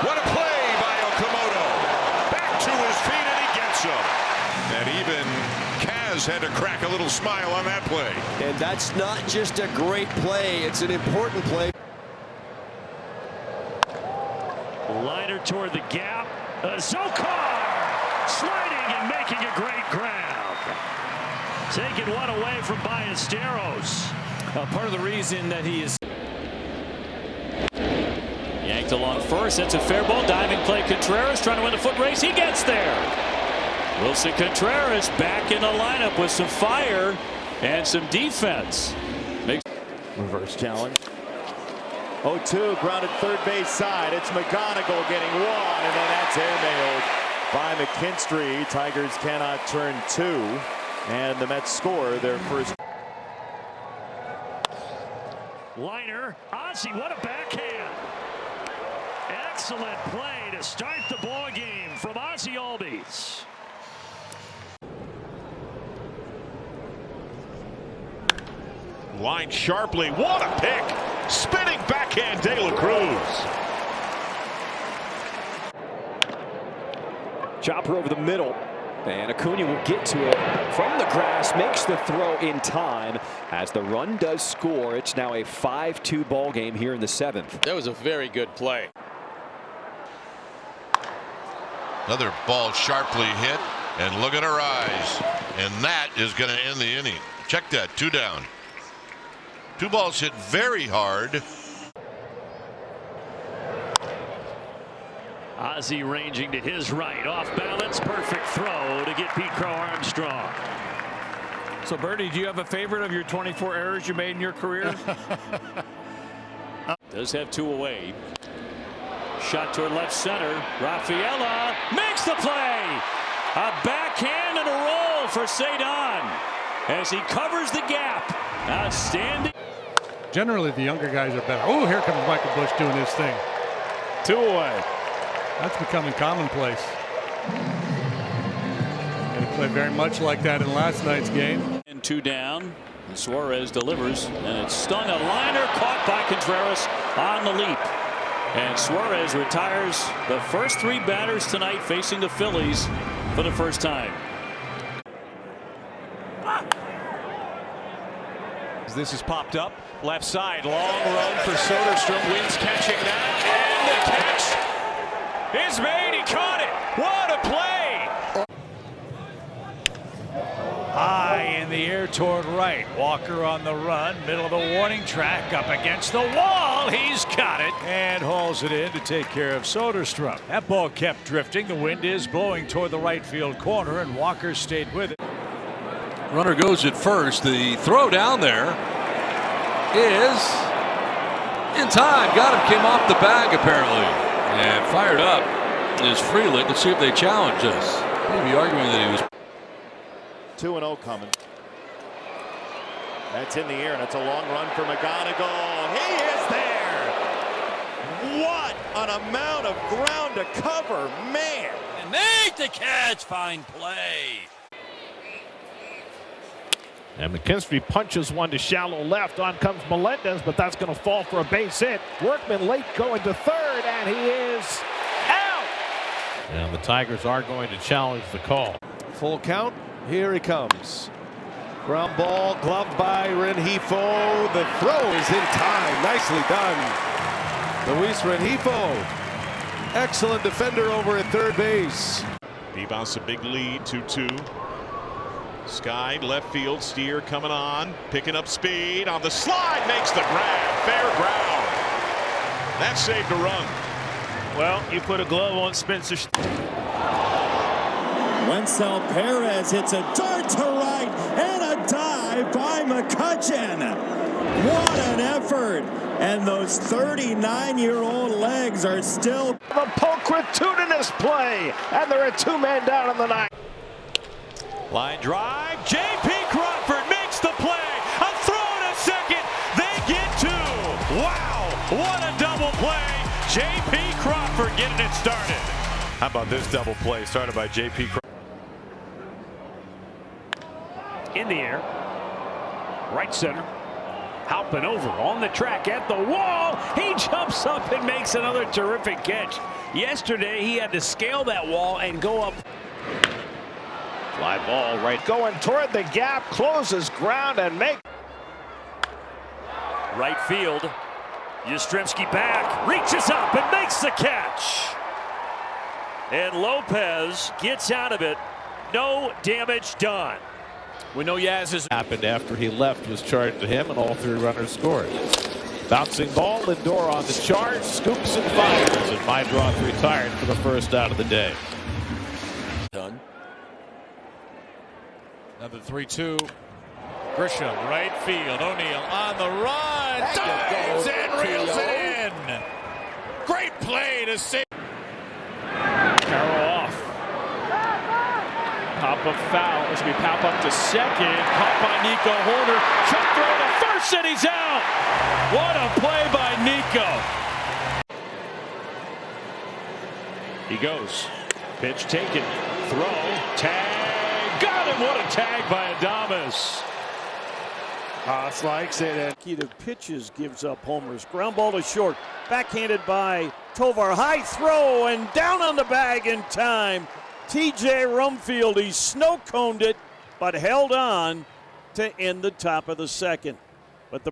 What a play by Okamoto. Back to his feet, and he gets him. And even Kaz had to crack a little smile on that play. And that's not just a great play. It's an important play. Liner toward the gap. Zokar sliding and making a great grab. Taking one away from Ballesteros. Part of the reason that he is yanked along first. That's a fair ball. Diving play. Contreras trying to win the foot race. He gets there. Wilson Contreras back in the lineup with some fire and some defense. Reverse challenge. 0-2, grounded third base side. It's McGonigal getting one, and then that's airmailed by McKinstry. Tigers cannot turn 2, and the Mets score their first. Liner, Ozzie, what a backhand. Excellent play to start the ball game from Ozzie Albies. Line sharply. What a pick. Spinning backhand De La Cruz. Chopper over the middle. And Acuna will get to it from the grass, makes the throw in time. As the run does score, it's now a 5-2 ball game here in the 7th. That was a very good play. Another ball sharply hit, and look at her eyes. And that is going to end the inning. Check that, 2 down. 2 balls hit very hard. Ozzie ranging to his right, off balance, perfect throw to get Pete Crow Armstrong. So, Bertie, do you have a favorite of your 24 errors you made in your career? Does have 2 away. Shot toward left center. Rafaela makes the play. A backhand and a roll for Cedon as he covers the gap. Outstanding. generally the younger guys are better. Oh, here comes Michael Busch doing his thing. 2 away. That's becoming commonplace. And he played very much like that in last night's game. And 2 down. And Suarez delivers, and it's stung a liner caught by Contreras on the leap. And Suarez retires the first 3 batters tonight facing the Phillies for the first time. This is popped up left side, long run for Soderstrom. Wins catching that, and the catch is made. He caught it. What a play! High in the air toward right. Walker on the run, middle of the warning track, up against the wall. He's got it and hauls it in to take care of Soderstrom. That ball kept drifting. The wind is blowing toward the right field corner, and Walker stayed with it. Runner goes at first. The throw down there is in time. Got him. Came off the bag apparently. And fired up is Frelick. Let's see if they challenge us. Maybe arguing that he was. 2-0 coming. That's in the air, and it's a long run for McGonigal. He is there. What an amount of ground to cover, man. And make the catch. Fine play. And McKinstry punches one to shallow left. On comes Melendez, but that's going to fall for a base hit. Workman late going to third, and he is out. And the Tigers are going to challenge the call. Full count. Here he comes. Ground ball, gloved by Rengifo. The throw is in time. Nicely done. Luis Rengifo Excellent defender over at third base. Vivas a big lead, 2-2. Sky left field, Steer coming on, picking up speed on the slide, makes the grab, fair ground. That saved a run. Well, you put a glove on Spencer. Wencel Perez hits a dart to right and a dive by McCutchen. What an effort. And those 39-year-old legs are still a pulchritudinous play, and there are 2 men down in the ninth. Line drive, J.P. Crawford makes the play. A throw to second. They get 2. Wow, what a double play. J.P. Crawford getting it started. How about this double play started by J.P. Crawford? In the air, right center. Halpin over on the track at the wall. He jumps up and makes another terrific catch. Yesterday, he had to scale that wall and go up. Fly ball right. Going toward the gap, closes ground and make. Right field. Yastrzemski back, reaches up and makes the catch. And Lopez gets out of it. No damage done. We know Yaz has happened after he left was charged to him, and all 3 runners scored. Bouncing ball, Lindor on the charge, scoops and fires, and Meidroth retired for the first out of the day. Done. Another 3-2. Grisham, right field. O'Neill on the run. Dives and reels it in. Great play to save. Carroll off. Pop up foul as we pop up to second. Caught by Nico Hoerner. Chuck throw to first and he's out. What a play by Nico. He goes. Pitch taken. Throw. Tag. Got him. What a tag by Adames. Haas likes it. And key to pitches gives up homers. Ground ball to short. Backhanded by Tovar. High throw and down on the bag in time. TJ Rumfield, he snow-coned it, but held on to end the top of the second. But the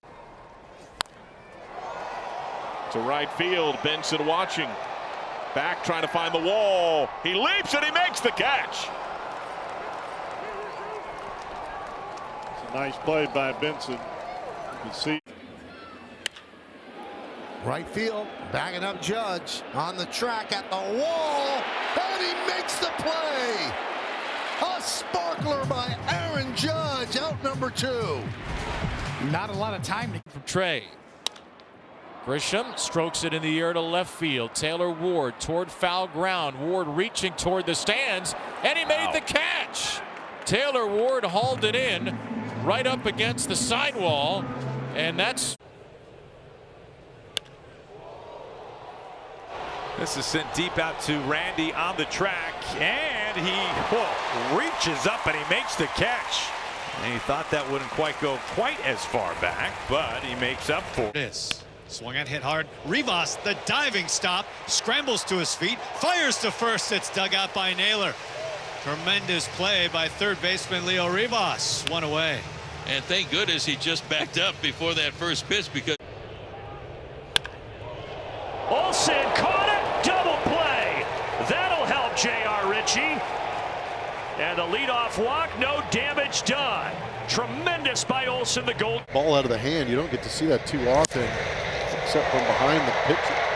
to right field, Benson watching. Back trying to find the wall. He leaps and he makes the catch. It's a nice play by Benson. You can see. Right field, backing up Judge on the track at the wall, and he makes the play. A sparkler by Aaron Judge, out number 2. Not a lot of time from Trey. Grisham strokes it in the air to left field. Taylor Ward toward foul ground. Ward reaching toward the stands, and he made the catch. Taylor Ward hauled it in right up against the sidewall, and that's. This is sent deep out to Randy on the track, and he reaches up and he makes the catch. And he thought that wouldn't quite go quite as far back, but he makes up for it. Swung and hit hard. Rivas, the diving stop, scrambles to his feet, fires to first. It's dug out by Naylor. Tremendous play by third baseman Leo Rivas. 1 away. And thank goodness he just backed up before that first pitch because Olsen caught it. Double play. That'll help J.R. Ritchie. And the leadoff walk, no damage done. Tremendous by Olsen, the goal. Ball out of the hand, you don't get to see that too often, except from behind the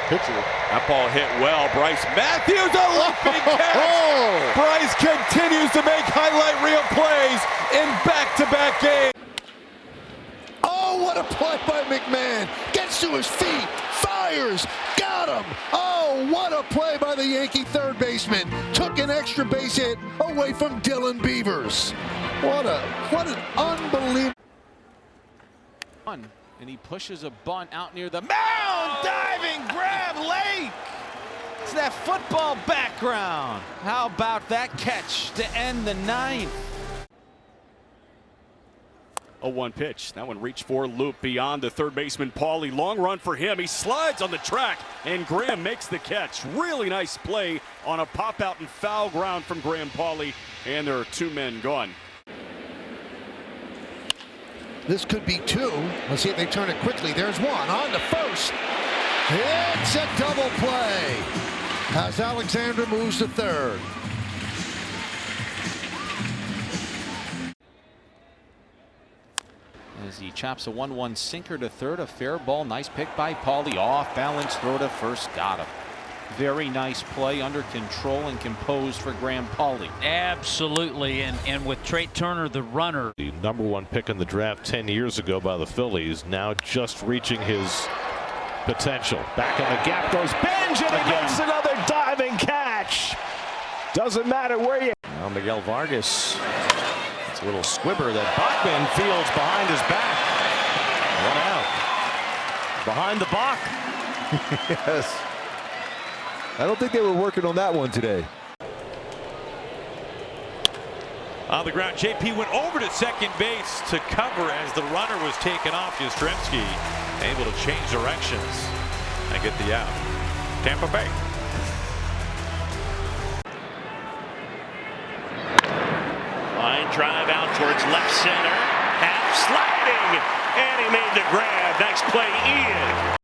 pitcher. That ball hit well. Bryce Matthews, a leaping catch. Bryce continues to make highlight reel plays in back-to-back games. Oh, what a play by McMahon. Gets to his feet, fires, got him. Oh, what a play by the Yankee third baseman. Took an extra base hit away from Dylan Beavers. What an unbelievable. And he pushes a bunt out near the mound. Diving grab late. It's that football background. How about that catch to end the 9th? 0-1 pitch. That one reached for, loop beyond the third baseman Paulie. Long run for him. He slides on the track, and Graham makes the catch. Really nice play on a pop out and foul ground from Graham Paulie, and there are 2 men gone. This could be 2. Let's see if they turn it quickly. There's one on to first. It's a double play. as Alexander moves to third. As he chops a 1-1 sinker to third, a fair ball. Nice pick by Paulie. Off balance throw to first. Got him. Very nice play, under control and composed for Graham Paulie. Absolutely, and with Trey Turner, the runner. The #1 pick in the draft 10 years ago by the Phillies, now just reaching his potential. Back in the gap goes Benj, and he makes another diving catch. Doesn't matter where you. Now Miguel Vargas. It's a little squibber that Bachman fields behind his back. 1 out. Behind the Bach. Yes. I don't think they were working on that one today. On the ground, JP went over to second base to cover as the runner was taken off. Yastrzemski able to change directions and get the out. Tampa Bay. Line drive out towards left center. Half sliding, and he made the grab. Nice play, Ian.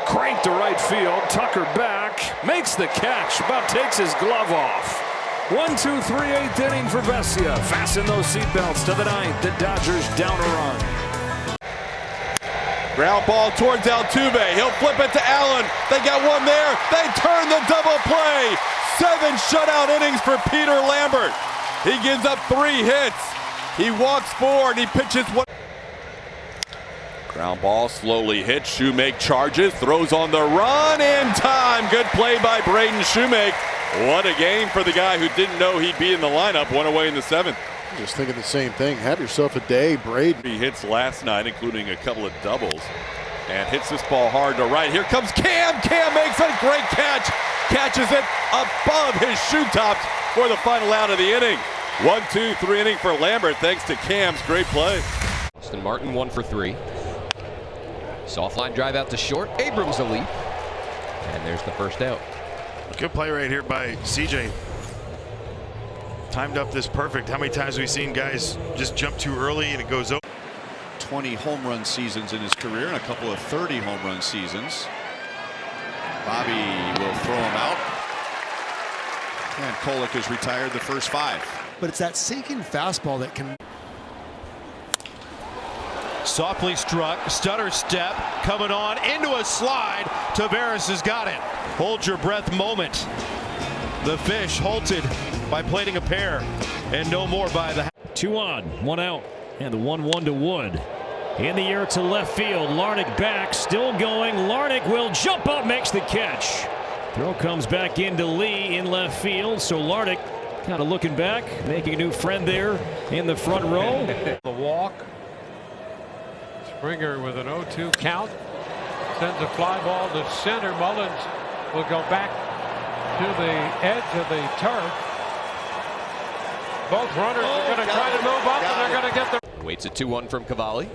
Crank to right field. Tucker back. Makes the catch. About takes his glove off. 1-2-3 8th inning for Vesia. Fasten those seatbelts to the 9th. The Dodgers down a run. Ground ball towards Altuve. He'll flip it to Allen. They got one there. They turn the double play. 7 shutout innings for Peter Lambert. He gives up 3 hits. He walks forward. He pitches one. Ground ball slowly hit. Shoemake charges, throws on the run in time. Good play by Braden Shoemake. What a game for the guy who didn't know he'd be in the lineup. One away in the 7th. Just thinking the same thing. Have yourself a day, Braden. He hits last night, including a couple of doubles, and hits this ball hard to right. Here comes Cam. Cam makes a great catch. Catches it above his shoe tops for the final out of the inning. 1-2-3 inning for Lambert thanks to Cam's great play. Austin Martin 1 for 3. Soft line drive out to short. Abrams a leap. And there's the first out. Good play right here by CJ. Timed up this perfect. How many times have we seen guys just jump too early and it goes over? 20 home run seasons in his career and a couple of 30 home run seasons. Bobby will throw him out. And Kolek has retired the first 5. But it's that sinking fastball that can. Softly struck, stutter step, coming on into a slide. Tavares has got it. Hold your breath moment. The fish halted by plating a pair, and no more by the. 2 on, 1 out, and the 1-1 to Wood. In the air to left field. Larnach back, still going. Larnach will jump up, makes the catch. Throw comes back into Lee in left field. So Larnach kind of looking back, making a new friend there in the front row. The walk. Springer with an 0-2 count. Sends a fly ball to center. Mullins will go back to the edge of the turf. Both runners are going to try to move up, and they're going to get the. Waits a 2-1 from Cavalli.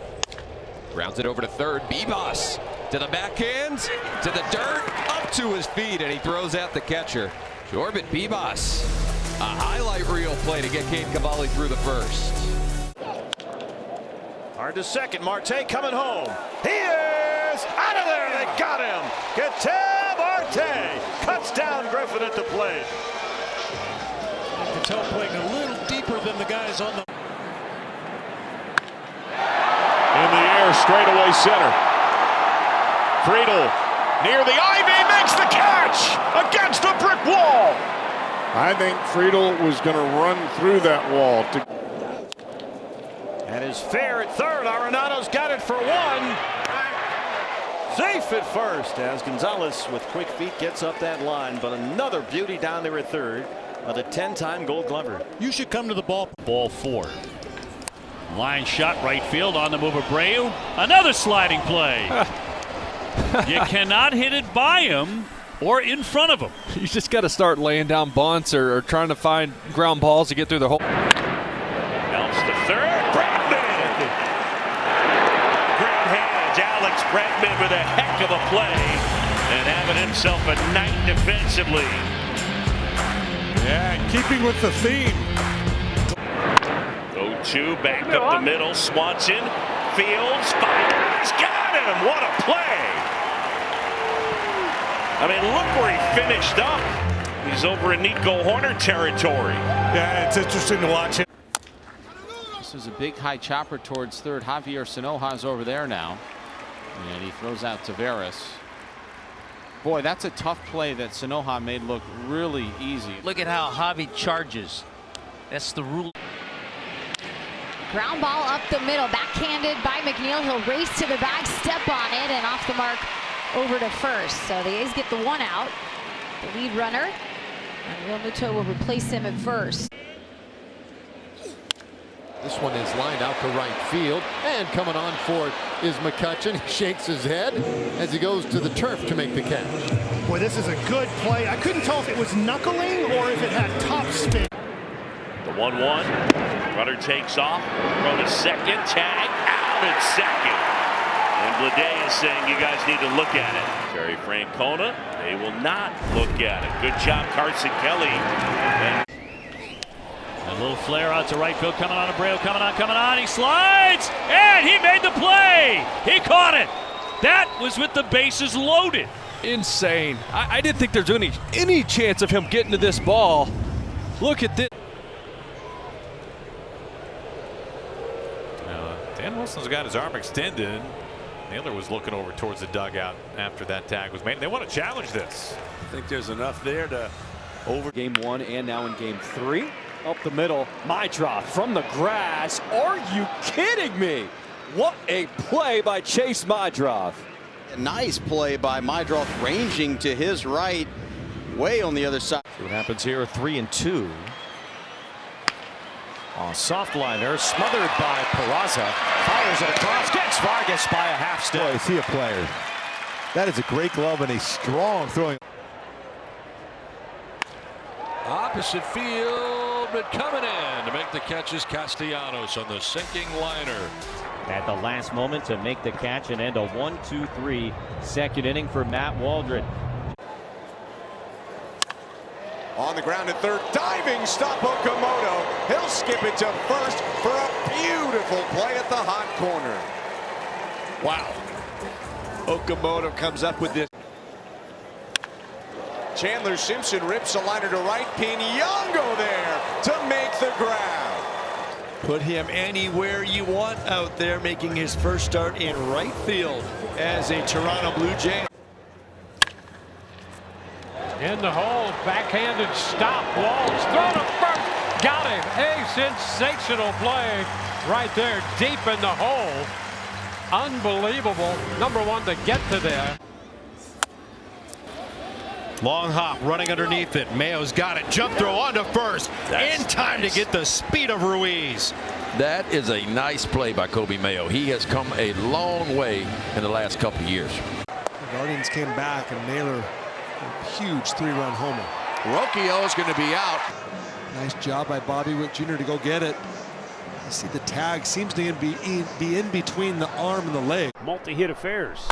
Grounds it over to third. Bibas to the backhand, to the dirt, up to his feet, and he throws out the catcher. Corbin Bibas. A highlight reel play to get Cade Cavalli through the first. Hard to second. Marte coming home. He is out of there. They got him. Ketel Marte cuts down Griffin at the plate. Ketel playing a little deeper than the guys on the. In the air, straightaway center. Friedel near the ivy makes the catch against the brick wall. I think Friedel was going to run through that wall. That is fair at third. Arenado's got it for 1. Safe at first as Gonzalez with quick feet gets up that line, but another beauty down there at third of the 10-time Gold Glover. You should come to the ball. Ball 4. Line shot right field on the move of Abreu. Another sliding play. You cannot hit it by him or in front of him. You just got to start laying down bunts or trying to find ground balls to get through the hole. Bounce to third. Bregman. Great hands. Alex Bregman with a heck of a play and having himself a night defensively. Yeah, keeping with the theme. 0-2 back up the middle. Swanson. Fields. Fires. Got him. What a play. I mean, look where he finished up. He's over in Nico Horner territory. Yeah, it's interesting to watch him. This is a big high chopper towards third. Javier Sanoja's over there now. And he throws out Taveras. Boy, that's a tough play that Sanoja made look really easy. Look at how Javi charges. That's the rule. Ground ball up the middle, backhanded by McNeil. He'll race to the bag, step on it, and off the mark over to first. So the A's get the one out. The lead runner, and Real Muto will replace him at first. This one is lined out to right field, and coming on for it is McCutchen. He shakes his head as he goes to the turf to make the catch. Boy, this is a good play. I couldn't tell if it was knuckling or if it had top spin. The 1-1. Runner takes off. Throw to second. Tag out at second. And Bleday is saying you guys need to look at it. Terry Francona, they will not look at it. Good job, Carson Kelly. And a little flare out to right field. Coming on, Abreu. Coming on. He slides. And he made the play. He caught it. That was with the bases loaded. Insane. I didn't think there's any chance of him getting to this ball. Look at this. Dan Wilson's got his arm extended. Naylor was looking over towards the dugout after that tag was made. They want to challenge this. I think there's enough there to over. Game 1 and now in game 3. Up the middle, Maedroff from the grass. Are you kidding me? What a play by Chase Maedroff. A nice play by Maedroff, ranging to his right, way on the other side. See what happens here, 3-2. Soft liner, smothered by Peraza. Fires it across, gets Vargas by a half step. Boy, is he a player. That is a great glove and a strong throwing. Opposite field, but coming in to make the catch is Castellanos on the sinking liner. At the last moment to make the catch and end a 1-2-3 second inning for Matt Waldron. On the ground at third, diving stop Okamoto. He'll skip it to first for a beautiful play at the hot corner. Wow. Okamoto comes up with this. Chandler Simpson rips a liner to right. Piñongo there to make the grab. Put him anywhere you want out there, making his first start in right field as a Toronto Blue Jay. In the hole, backhanded stop. Walls throw to first. Got him. A sensational play right there, deep in the hole. Unbelievable. Number one to get to there. Long hop, running underneath it. Mayo's got it. Jump throw onto first. In time to get the speed of Ruiz. That is a nice play by Kobe Mayo. He has come a long way in the last couple of years. The Guardians came back and Naylor, a huge 3-run homer. Rocchio is going to be out. Nice job by Bobby Witt Jr. to go get it. You see the tag seems to be in between the arm and the leg. Multi-hit affairs.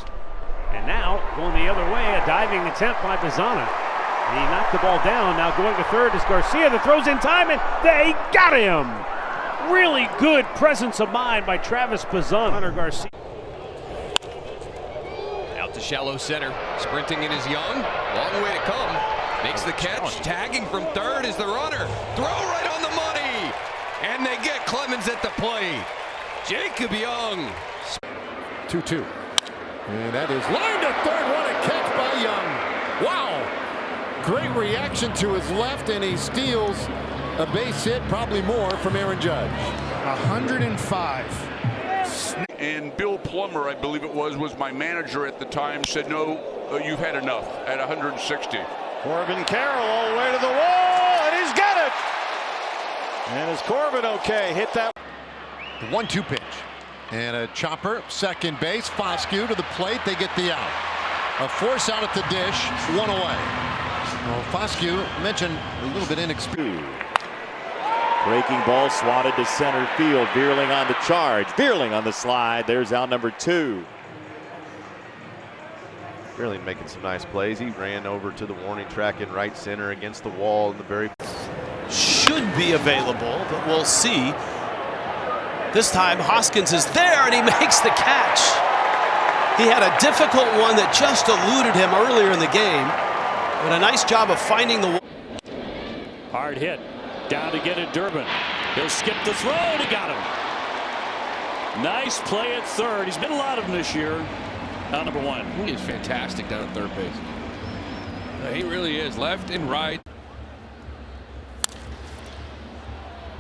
And now going the other way, a diving attempt by Pizzana. He knocked the ball down. Now going to third is Garcia that throws in time, and they got him. Really good presence of mind by Travis Pizzana. Hunter Garcia. Out to shallow center. Sprinting in is Young. Long way to come. Makes the catch. Tagging from third is the runner. Throw right on the money. And they get Clemens at the plate. Jacob Young. 2-2. And that is line to third. What a catch by Young. Wow. Great reaction to his left, and he steals a base hit, probably more, from Aaron Judge. 105. And Bill Plummer, I believe it was my manager at the time, said, no, you've had enough at 160. Corbin Carroll all the way to the wall, and he's got it. And is Corbin okay? Hit that. The 1-2 pitch. And a chopper, second base. Foscue to the plate. They get the out. A force out at the dish. One away. Well, Foscue mentioned a little bit inexperienced. Breaking ball swatted to center field. Veerling on the charge. Veerling on the slide. There's out number 2. Veerling making some nice plays. He ran over to the warning track in right center against the wall in the very. Should be available, but we'll see. This time Hoskins is there and he makes the catch. He had a difficult one that just eluded him earlier in the game, but a nice job of finding the. Hard hit. Down to get it, Durbin. He'll skip the throw, and he got him. Nice play at third. He's been a lot of them this year. Now number one. He is fantastic down at third base. He really is, left and right.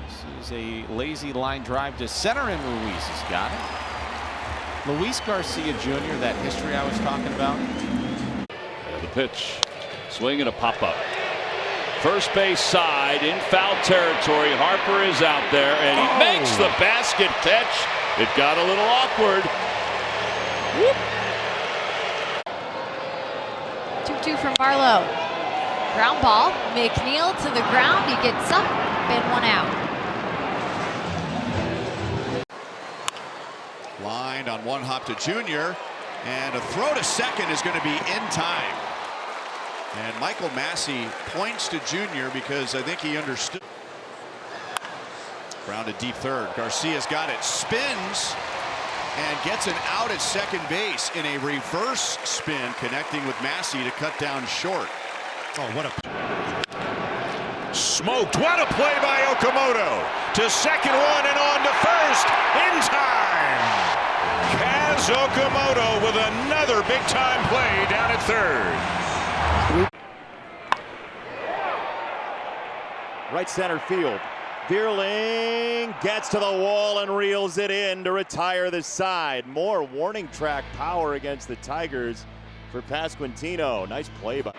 This is a lazy line drive to center, and Luis has got it. Luis Garcia Jr., that history I was talking about. The pitch. Swing and a pop-up. First base side in foul territory. Harper is out there, and he makes the basket catch. It got a little awkward. Whoop. 2-2 from Barlow. Ground ball. McNeil to the ground. He gets up and one out. Lined on one hop to Junior, and a throw to second is going to be in time. And Michael Massey points to Junior because I think he understood. Ground to deep third. Garcia's got it. Spins and gets an out at second base in a reverse spin, connecting with Massey to cut down short. Oh, what a smoked. What a play by Okamoto. To second one and on to first in time. Kaz Okamoto with another big time play down at third. Right center field. Vierling gets to the wall and reels it in to retire the side. More warning track power against the Tigers for Pasquantino. Nice play by.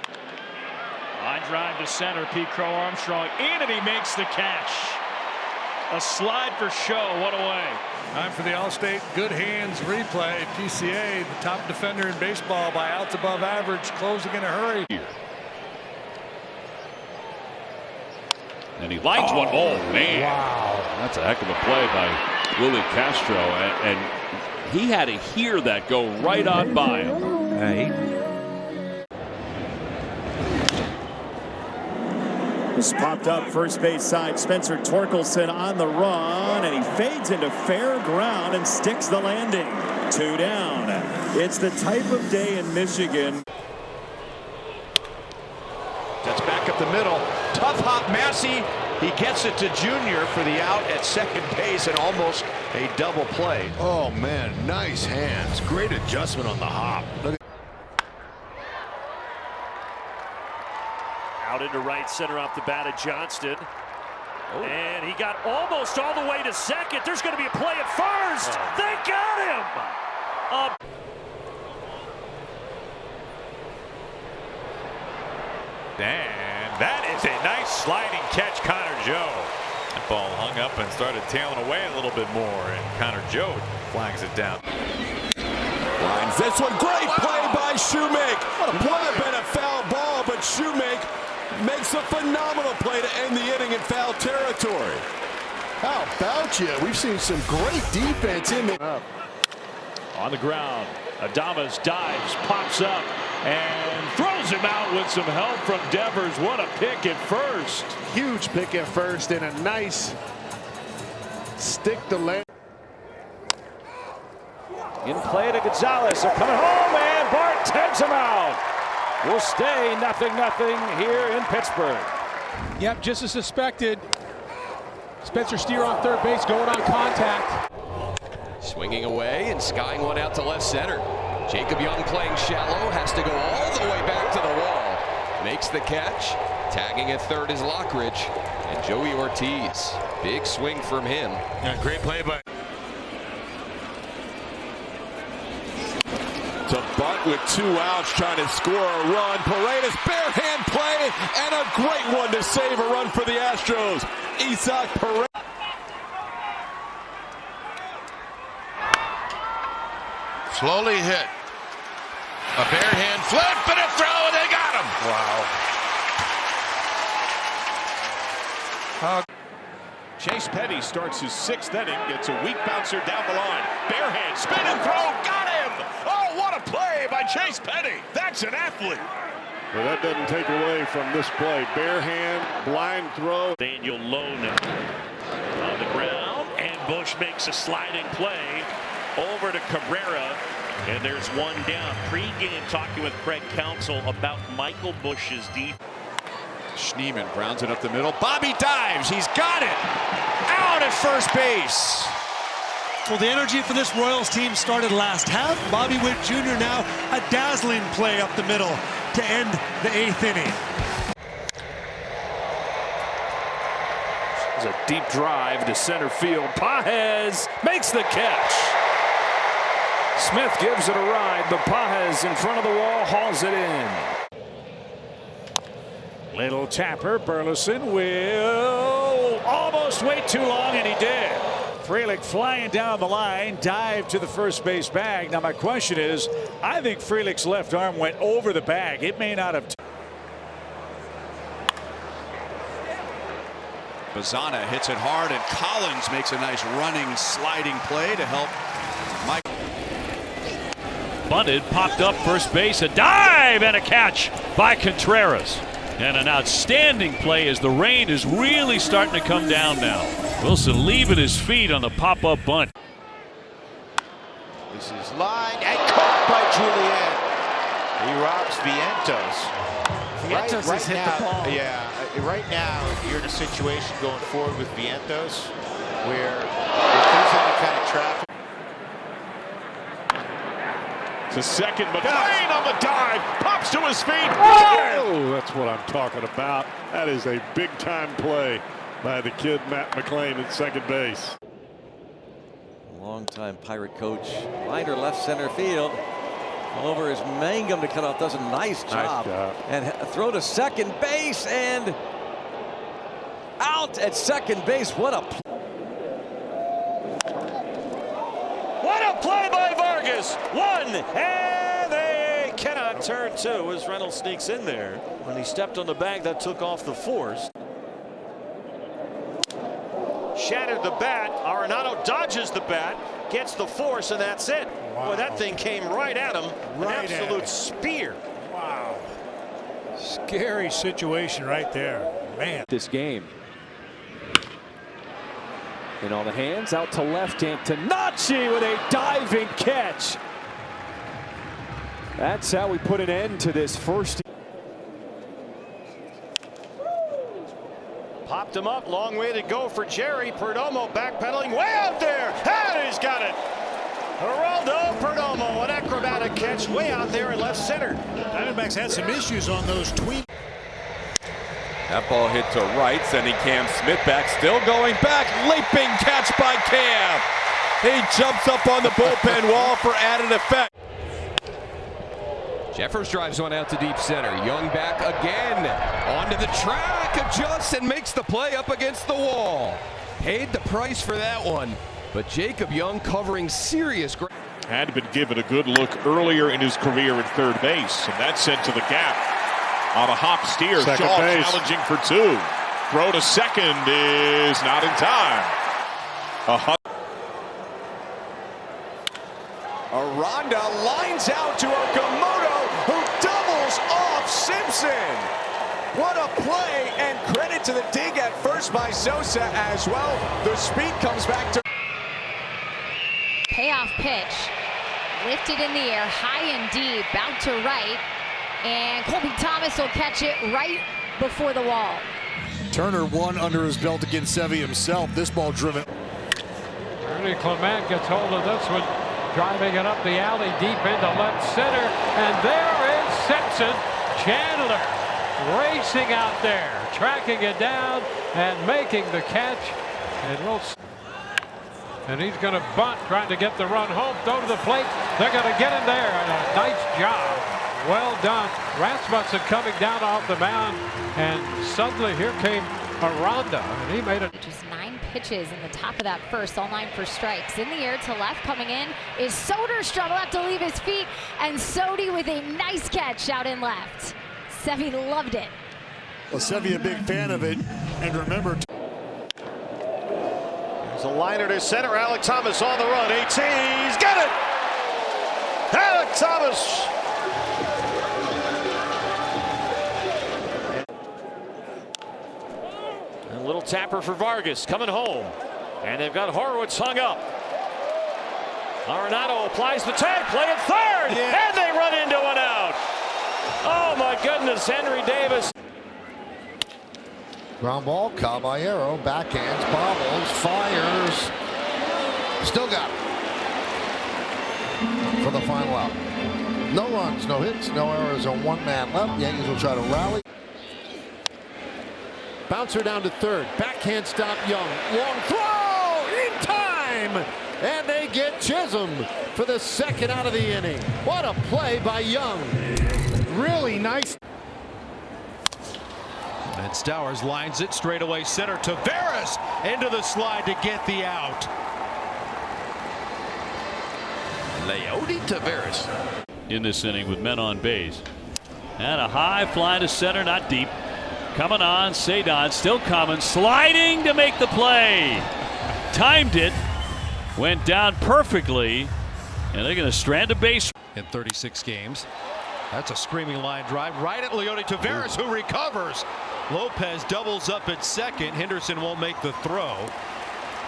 Line drive to center. Pete Crow Armstrong in, and he makes the catch. A slide for show. What away. Time for the Allstate Good Hands replay. PCA, the top defender in baseball by outs above average, closing in a hurry. And he lines one. Oh, man. Wow. That's a heck of a play by Willie Castro. And he had to hear that go right on by him. This popped up first base side. Spencer Torkelson on the run, and he fades into fair ground and sticks the landing. 2 down. It's the type of day in Michigan. That's back up the middle. Tough hop Massey. He gets it to Junior for the out at second base and almost a double play. Oh, man, nice hands. Great adjustment on the hop. Look at Out into right center off the bat of Johnston. And he got almost all the way to second. There's going to be a play at first. They got him. And that is a nice sliding catch, Connor Joe. That ball hung up and started tailing away a little bit more, and Connor Joe flags it down. lines. This one, great play by Shoemake. Would have been a foul ball, but Shoemake makes a phenomenal play to end the inning in foul territory. How about you? We've seen some great defense in the. On the ground, Adames dives, pops up, and throws him out with some help from Devers. What a pick at first. Huge pick at first and a nice stick to land. In play to Gonzalez. They're coming home, and Bart tags him out. We'll stay 0-0 here in Pittsburgh. Yep, just as suspected. Spencer Steer on third base, going on contact. Swinging away and skying one out to left center. Jacob Young playing shallow, has to go all the way back to the wall. Makes the catch. Tagging at third is Lockridge. And Joey Ortiz. Big swing from him. Yeah, great play by. To Butt with 2 outs, trying to score a run. Paredes, bare hand play, and a great one to save a run for the Astros. Isaac Paredes. Slowly hit. A bare hand flip and a throw, and they got him. Wow. Chase Petty starts his 6th inning, gets a weak bouncer down the line. Bare hand, spin and throw, got him! Oh, what a play by Chase Petty. That's an athlete. Well, that doesn't take away from this play. Bare hand, blind throw. Daniel Lone on the ground, and Bush makes a sliding play over to Cabrera. And there's one down. Pre-game talking with Craig Counsell about Michael Bush's defense. Schneemann grounds it up the middle. Bobby dives. He's got it. Out at first base. Well, the energy for this Royals team started last half. Bobby Witt Jr. now a dazzling play up the middle to end the 8th inning. There's a deep drive to center field. Pages makes the catch. Smith gives it a ride, but Pages in front of the wall hauls it in. Little tapper. Burleson will almost wait too long, and he did. Frelick flying down the line, dive to the first base bag. Now my question is, I think Frelick's left arm went over the bag. It may not have. Bazana hits it hard, and Collins makes a nice running, sliding play to help Mike. Bunted, popped up first base, a dive and a catch by Contreras. And an outstanding play as the rain is really starting to come down now. Wilson leaving his feet on the pop-up bunt. This is line and caught by Julian. He robs Vientos. Vientos has hit the ball. Yeah, right now you're in a situation going forward with Vientos where if there's any kind of traffic. To second, McLean on the dive, pops to his feet. Oh, that's what I'm talking about. That is a big-time play by the kid Matt McLean at second base. Longtime Pirate coach, liner left center field. Over is Mangum to cut off, does a nice job. And a throw to second base and out at second base. What a play. What a play by Vargas. One, and they cannot turn two as Reynolds sneaks in there. When he stepped on the bag, that took off the force. Shattered the bat. Arenado dodges the bat, gets the force, and that's it. Wow. Boy, that thing came right at him. Right, an absolute spear. Wow. Scary situation right there, man. This game. In all the hands, out to left, Antonacci with a diving catch. That's how we put an end to this first. Popped him up, long way to go for Jerry. Perdomo backpedaling way out there, and he's got it. Geraldo Perdomo, an acrobatic catch way out there in left center. Diamondbacks had some issues on those tweets. That ball hit to right, sending Cam Smith back, still going back, leaping catch by Cam. He jumps up on the bullpen wall for added effect. Jeffers drives one out to deep center. Young back again, onto the track, adjusts and makes the play up against the wall. Paid the price for that one, but Jacob Young covering serious ground. Had been given a good look earlier in his career at third base, and that's sent to the gap. On a hop steer, Shaw challenging for two. Throw to second is not in time. Aranda lines out to Okamoto, who doubles off Simpson. What a play, and credit to the dig at first by Sosa as well. The speed comes back to. Payoff pitch. Lifted in the air, high and deep, out to right. And Colby Thomas will catch it right before the wall. Turner one under his belt against Sevy himself. This ball driven. Ernie Clement gets hold of this one, driving it up the alley deep into left center. And there is Simpson. Chandler racing out there, tracking it down and making the catch. And he's going to bunt, trying to get the run home. Throw to the plate. They're going to get in there. And a nice job. Well done. Rasmussen coming down off the mound, and suddenly here came Aranda, and he made it. Just 9 pitches in the top of that first, all 9 for strikes. In the air to left, coming in is Soderstrom. Will have to leave his feet, and Sodi with a nice catch out in left. Sevy loved it. Well, Sevy a big fan of it, and remember. There's a liner to center. Alec Thomas on the run. 18. He's got it. Alec Thomas. A little tapper for Vargas coming home. And they've got Horowitz hung up. Arenado applies the tag, play at third, and they run into an out. Oh my goodness, Henry Davis. Ground ball, Caballero, backhands, bobbles, fires. Still got it for the final out. No runs, no hits, no errors, on one man left. Yankees will try to rally. Bouncer down to third. Backhand stop Young. Long throw in time. And they get Chisholm for the second out of the inning. What a play by Young. Really nice. And Stowers lines it straight away center. Taveras into the slide to get the out. Leody Taveras in this inning with men on base. And a high fly to center, not deep. Coming on, Cedon still coming, sliding to make the play. Timed it, went down perfectly, and they're going to strand a base. In 36 games. That's a screaming line drive right at Leody Taveras, who recovers. Lopez doubles up at second. Henderson won't make the throw.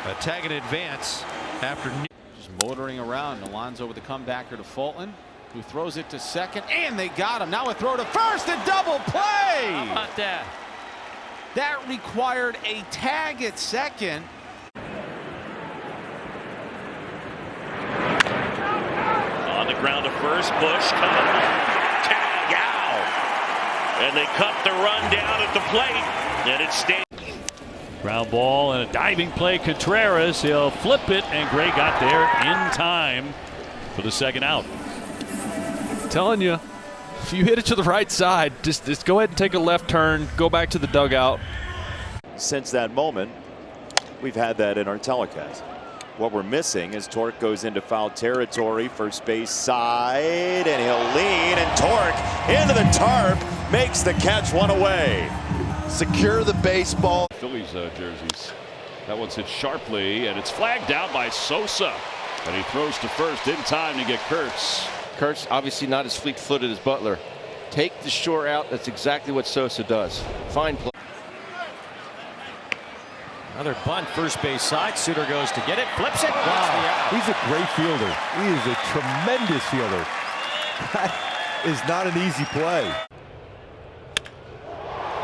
A tag in advance after. Just motoring around. Alonso with the comebacker to Fulton, who throws it to second, and they got him. Now a throw to first, a double play. How about that? That required a tag at second. On the ground to first, Bush coming up. Tag out. And they cut the run down at the plate. And it stays. Ground ball and a diving play. Contreras, he'll flip it, and Gray got there in time for the second out. Telling you, if you hit it to the right side, just go ahead and take a left turn, go back to the dugout. Since that moment, we've had that in our telecast. What we're missing is Torque goes into foul territory, first base side, and he'll lean, and Torque into the tarp makes the catch, one away. Secure the baseball. Phillies jerseys. That one's hit sharply, and it's flagged out by Sosa. And he throws to first in time to get Kurtz. Kurtz obviously not as fleet-footed as Butler. Take the shore out. That's exactly what Sosa does. Fine play. Another bunt, first base side. Suter goes to get it, flips it. Wow. He's a great fielder. He is a tremendous fielder. That is not an easy play.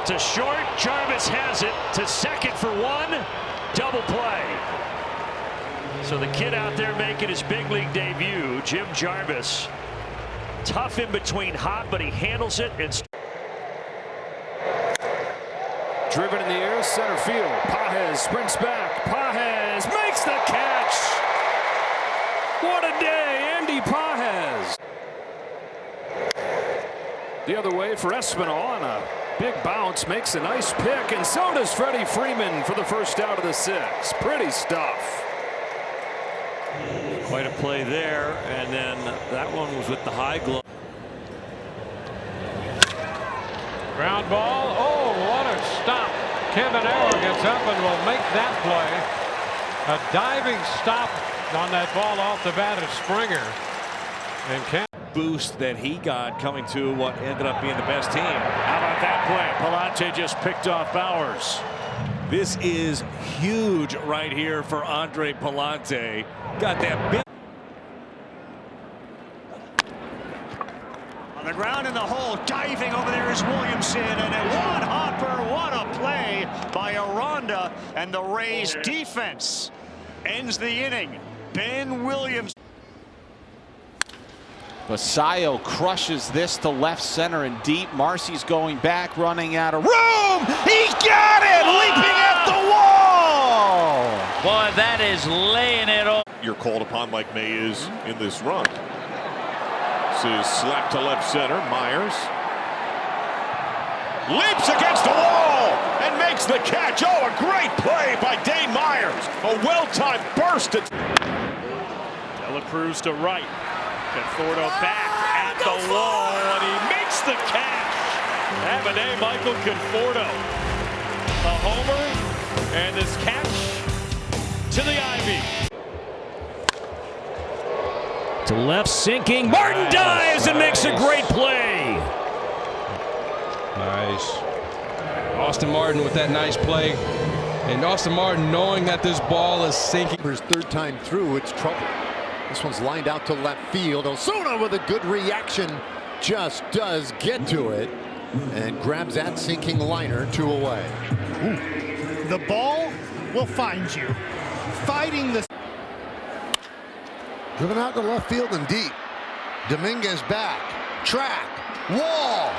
To short, Jarvis has it to second for one. Double play. So the kid out there making his big league debut, Jim Jarvis. Tough in between hot, but he handles it. It's driven in the air, center field. Pages sprints back. Pages makes the catch. What a day, Andy Pages. The other way for Espinal on a big bounce, makes a nice pick, and so does Freddie Freeman for the first out of the sixth. Pretty stuff. quite a play there, and then that one was with the high glove. Ground ball. Oh, what a stop. Cabanero gets up and will make that play. A diving stop on that ball off the bat of Springer. And boost that he got coming to what ended up being the best team. How about that play? Palante just picked off Bowers. This is huge right here for Andre Palante. Got that big. On the ground in the hole, diving over there is Williamson, and a one-hopper. What a play by Aranda, and the Rays defense ends the inning. Ben Williams. Basayo crushes this to left center and deep. Marcy's going back, running out of room. He got it, leaping at the wall. Boy, that is laying it off. You're called upon like May is in this run. This is slapped to left center. Myers leaps against the wall and makes the catch. Oh, a great play by Dane Myers. A well-timed burst. De La Cruz to right. Conforto back at the wall, and he makes the catch. Have a day, Michael Conforto. A homer, and this catch to the ivy. To left, sinking. Martin dives and makes a great play. Nice. Austin Martin with that nice play. And Austin Martin knowing that this ball is sinking. For his third time through, it's trouble. This one's lined out to left field. Osuna with a good reaction, just does get to it and grabs that sinking liner, 2 away. Ooh. The ball will find you. Fighting the... Driven out to left field and deep. Dominguez back, track, wall,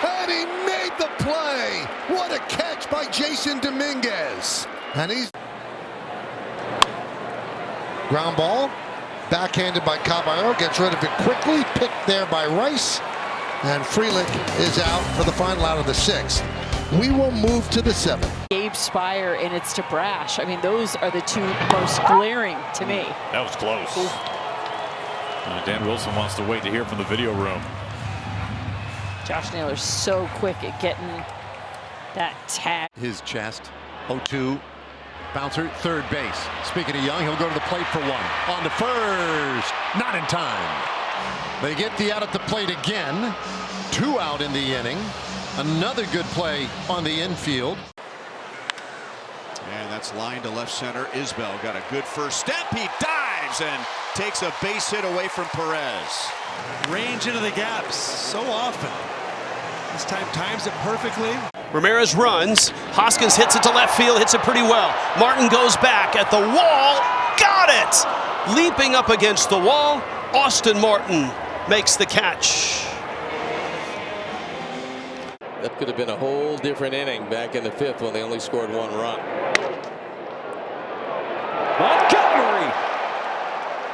and he made the play. What a catch by Jason Dominguez. And he's ground ball, backhanded by Caballero, gets rid of it quickly, picked there by Rice, and Frelick is out for the final out of the 6th. We will move to the 7th. Gabe Spire and it's to Brash. I mean, those are the 2 most glaring to me. That was close. Dan Wilson wants to wait to hear from the video room. Josh Naylor's so quick at getting that tag. His chest, 0-2. Bouncer, third base. Speaking of Young, he'll go to the plate for 1. On to first. Not in time. They get the out at the plate again. 2 out in the inning. Another good play on the infield. And that's line to left center. Isbell got a good first step. He dives and takes a base hit away from Perez. Range into the gaps so often. This time times it perfectly. Ramirez runs. Hoskins hits it to left field, hits it pretty well. Martin goes back at the wall. Got it! Leaping up against the wall, Austin Martin makes the catch. That could have been a whole different inning back in the 5th when they only scored 1 run. Montgomery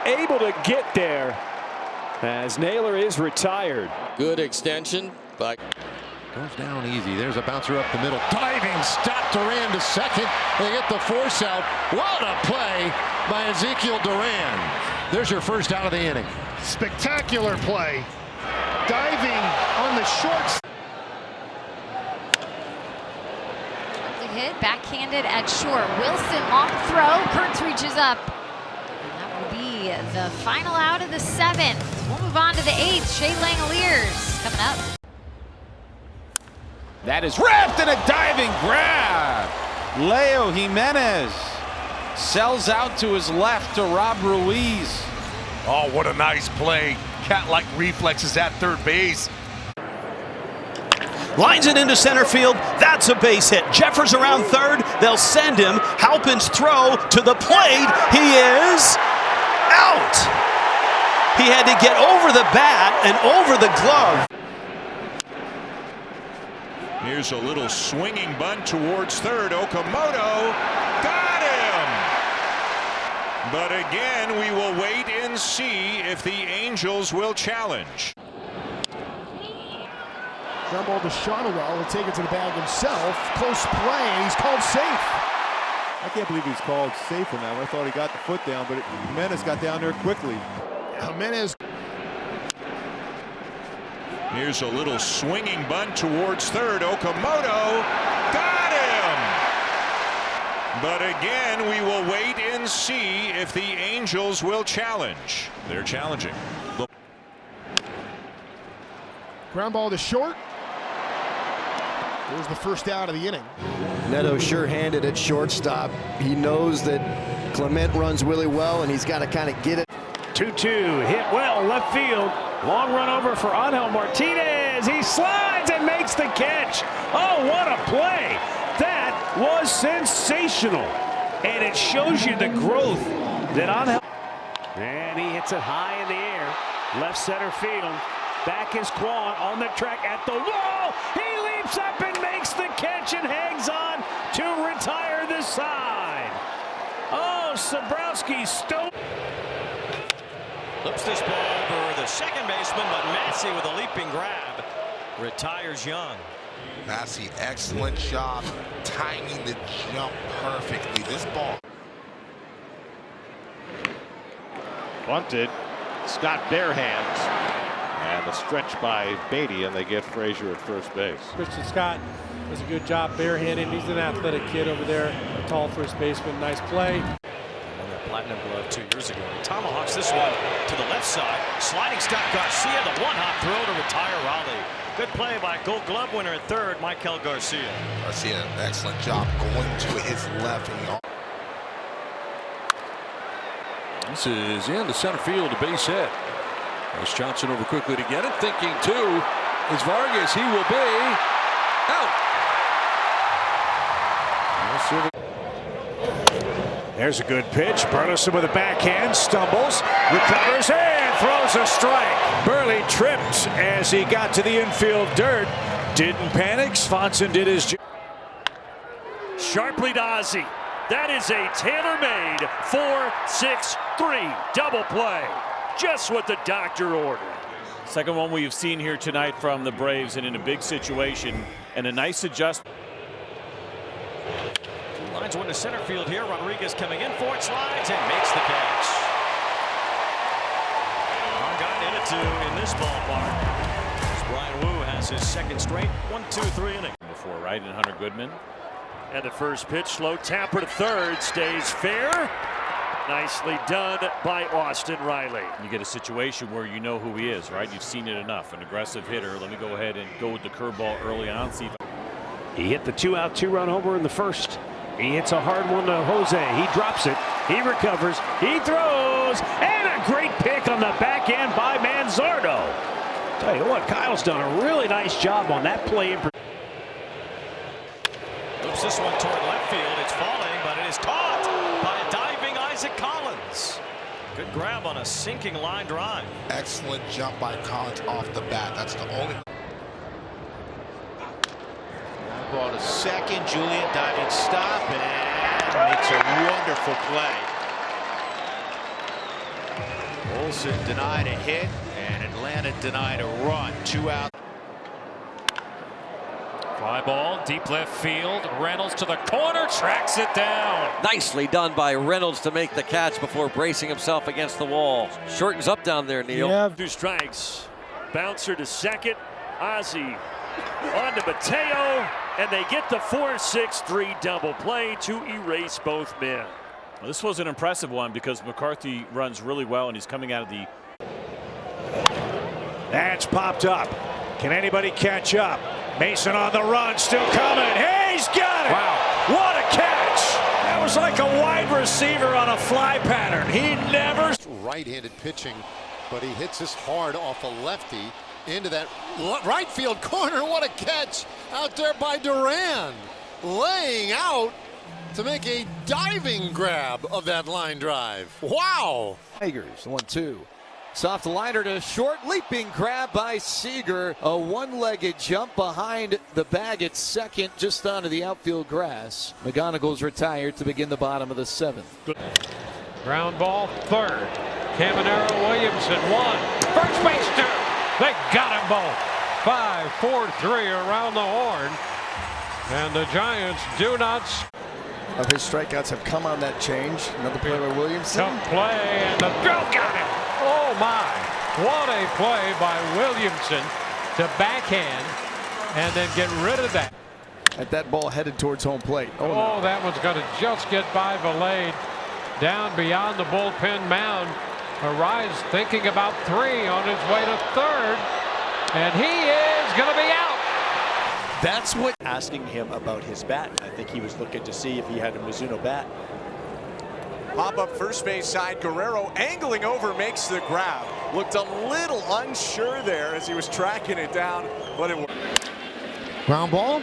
able to get there as Naylor is retired. Good extension by... Goes down easy. There's a bouncer up the middle. Diving stop. Duran to second. They get the force out. What a play by Ezekiel Duran. There's your first out of the inning. Spectacular play. Diving on the shorts. Hit, backhanded at short. Wilson, long throw. Kurtz reaches up. And that will be the final out of the 7th. We'll move on to the 8th. Shea Langoliers coming up. That is ripped and a diving grab. Leo Jimenez sells out to his left to Rob Ruiz. Oh, what a nice play. Cat-like reflexes at third base. Lines it into center field. That's a base hit. Jeffers around third. They'll send him. Halpin's throw to the plate. He is out. He had to get over the bat and over the glove. Here's a little swinging bunt towards third. Okamoto got him. But again, we will wait and see if the Angels will challenge. Ground ball to Shonowell. He'll take it to the bag himself. Close play. He's called safe. I can't believe he's called safe on that one. I thought he got the foot down, but Jimenez got down there quickly. Jimenez. Here's a little swinging bunt towards third. Okamoto got him. But again, we will wait and see if the Angels will challenge. They're challenging. Ground ball to short. There's the first out of the inning. Neto sure-handed at shortstop. He knows that Clement runs really well, and he's got to kind of get it. 2-2, hit well, left field. Long run over for Angel Martinez. He slides and makes the catch. Oh, what a play. That was sensational. And it shows you the growth that Angel. And he hits it high in the air. Left center field. Back is Quan on the track at the wall. He leaps up and makes the catch and hangs on to retire the side. Oh, Sobrowski stole. Flips this ball over the second baseman, but Massey with a leaping grab retires Young. Massey, excellent job timing the jump perfectly. This ball. Bunted. Scott bare hands. And the stretch by Beatty, and they get Frazier at first base. Christian Scott does a good job barehanded. He's an athletic kid over there, a tall first baseman. Nice play. Won that platinum glove 2 years ago. He tomahawks this one to the left side. Sliding stop Garcia, the one-hop throw to retire Raleigh. Good play by Gold Glove winner at third, Michael Garcia. Garcia, excellent job going to his left. This is in the center field, a base hit. As Johnson over quickly to get it, thinking two is Vargas. He will be out. There's a good pitch. Burleson with a backhand, stumbles, recovers, and throws a strike. Burley tripped as he got to the infield dirt. Didn't panic. Swanson did his job. Sharply to Ozzie. That is a tailor-made 4-6-3 double play. Just what the doctor ordered. Second one we've seen here tonight from the Braves, and in a big situation, and a nice adjustment. Lines one to center field here. Rodriguez coming in for it, slides and makes the catch. One guy in it two in this ballpark. As Brian Wu has his second straight 1-2-3 inning. Before, right, and Hunter Goodman. And the first pitch, slow tapper to third, stays fair. Nicely done by Austin Riley. You get a situation where you know who he is, right? You've seen it enough. An aggressive hitter. Let me go ahead and go with the curveball early on. See if he hit the 2-out, 2-run homer in the first. He hits a hard one to Jose. He drops it. He recovers. He throws. And a great pick on the backhand by Manzardo. Tell you what, Kyle's done a really nice job on that play. Loops this one toward left field. It's falling, but it is caught by a diving Isaac Collins. Good grab on a sinking line drive. Excellent jump by Collins off the bat. That's the only. Ball to second. Julian diving stop and makes a wonderful play. Olsen denied a hit and Atlanta denied a run. 2 out. Fly ball, deep left field. Reynolds to the corner, tracks it down. Nicely done by Reynolds to make the catch before bracing himself against the wall. Shortens up down there, Neil. Yeah. 2 strikes. Bouncer to second. Ozzie on to Mateo. And they get the 4-6-3 double play to erase both men. Well, this was an impressive one because McCarthy runs really well and he's coming out of the. That's popped up. Can anybody catch up? Mason on the run, still coming. Hey, he's got it! Wow. What a catch! That was like a wide receiver on a fly pattern. He never. Right-handed pitching, but he hits this hard off a lefty into that right field corner. What a catch out there by Duran, laying out to make a diving grab of that line drive. Wow. Tigers 1-2. Soft liner to short, leaping grab by Seager. A one-legged jump behind the bag at second, just onto the outfield grass. McGonagall's retired to begin the bottom of the 7th. Ground ball, third. Caminero, Williamson, 1. First base, 2. They got them both. 5-4-3 around the horn. And the Giants do not. Of his strikeouts have come on that change. Another play by Williamson. Tough play, and the throw got him. Oh my. What a play by Williamson to backhand and then get rid of that. At that ball headed towards home plate. Oh, no. That one's going to just get by Valade. Down beyond the bullpen mound. Arise thinking about 3 on his way to third. And he is going to be out. That's what asking him about his bat. I think he was looking to see if he had a Mizuno bat. Pop up first base side. Guerrero angling over, makes the grab. Looked a little unsure there as he was tracking it down, but it worked. Ground ball.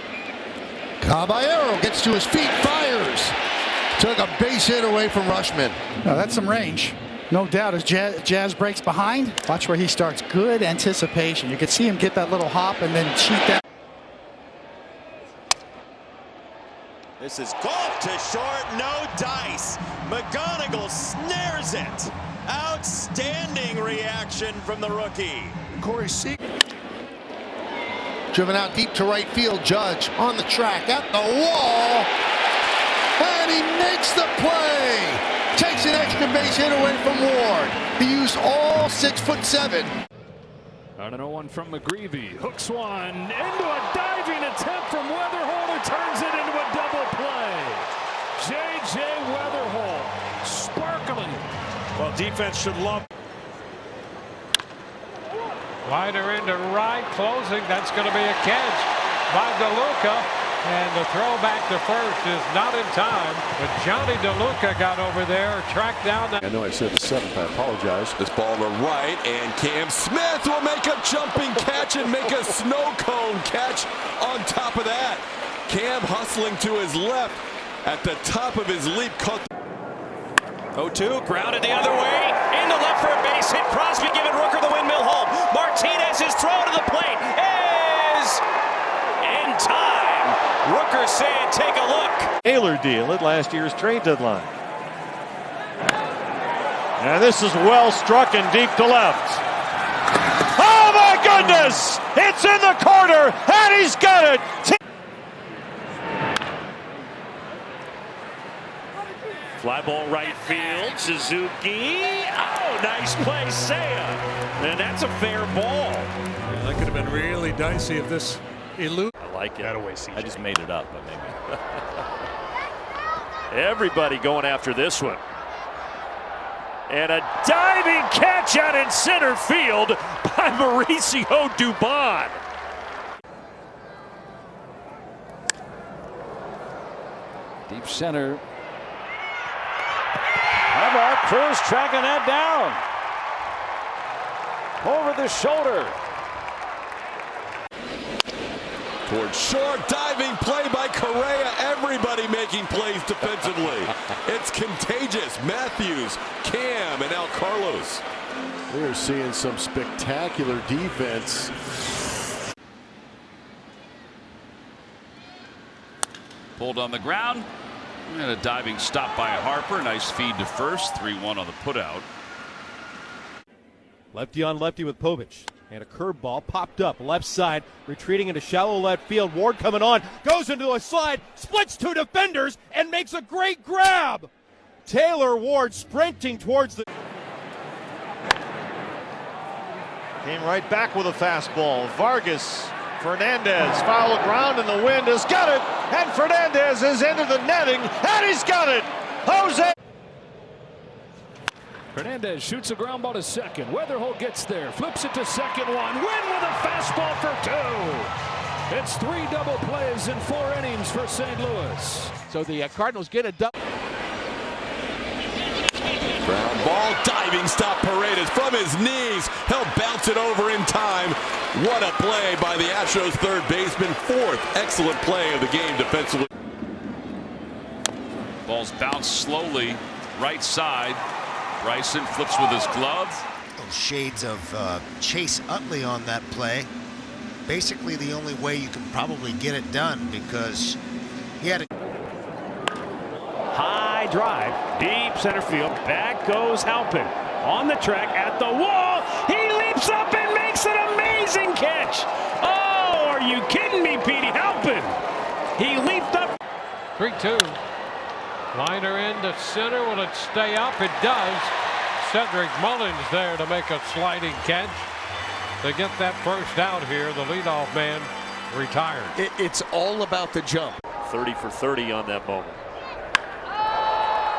Caballero gets to his feet, fires. Took a base hit away from Rushman. No, that's some range. No doubt as Jazz breaks behind. Watch where he starts. Good anticipation. You could see him get that little hop and then cheat that. This is golf to short, no dice. McGonagall snares it. Outstanding reaction from the rookie. Corey Seager. Driven out deep to right field. Judge on the track at the wall. And he makes the play. Takes an extra base hit away from Ward. He used all 6'7". On an 0-1 from McGreevy. Hooks one into a diving attempt from Weatherhall, who turns it into a double play. J.J. Weatherhall sparkling. Well, defense should love. Liner into right, closing. That's going to be a catch by DeLuca. And the throw back to first is not in time, but Johnny DeLuca got over there, tracked down that. I know I said the 7th. I apologize. This ball to right, and Cam Smith will make a jumping catch and make a snow cone catch on top of that. Cam hustling to his left at the top of his leap. 0-2, grounded the other way, into left for a base hit. Crosby giving Rooker the windmill home. Martinez's throw to the plate is in time. Rooker saying, take a look. Taylor deal at last year's trade deadline. And this is well struck and deep to left. Oh my goodness! It's in the corner, and he's got it. Fly ball right field. Suzuki. Oh, nice play, Seiya. And that's a fair ball. Yeah, that could have been really dicey if this eluded. I like it. I just made it up, but maybe. Everybody going after this one. And a diving catch out in center field by Mauricio Dubon. Deep center. How about Cruz tracking that down? Over the shoulder. Towards short, diving play by Correa. Everybody making plays defensively. It's contagious. Matthews, Cam, and now Carlos. We're seeing some spectacular defense. Pulled on the ground. And a diving stop by Harper. Nice feed to first. 3-1 on the putout. Lefty on lefty with Povich. And a curveball popped up left side, retreating into shallow left field. Ward coming on, goes into a slide, splits two defenders, and makes a great grab. Taylor Ward sprinting towards the. Came right back with a fastball. Vargas, Fernandez, foul ground in the wind, has got it, and Fernandez is into the netting, and he's got it. Jose. Fernandez shoots a ground ball to second. Weatherholt gets there, flips it to second one. Win with a fastball for 2. It's 3 double plays in 4 innings for St. Louis. So the Cardinals get a double. Ground ball, diving stop. Paredes from his knees. He'll bounce it over in time. What a play by the Astros third baseman. 4th excellent play of the game defensively. Ball's bounced slowly right side. Bryson flips with his glove. Shades of Chase Utley on that play. Basically the only way you can probably get it done, because he had a high drive, deep center field. Back goes Halpin on the track at the wall. He leaps up and makes an amazing catch. Oh, are you kidding me, Petey? Halpin. He leaped up. 3-2. Liner into center. Will it stay up? It does. Cedric Mullins there to make a sliding catch to get that first out here. The leadoff man retired. It's all about the jump. 30 for 30 on that moment.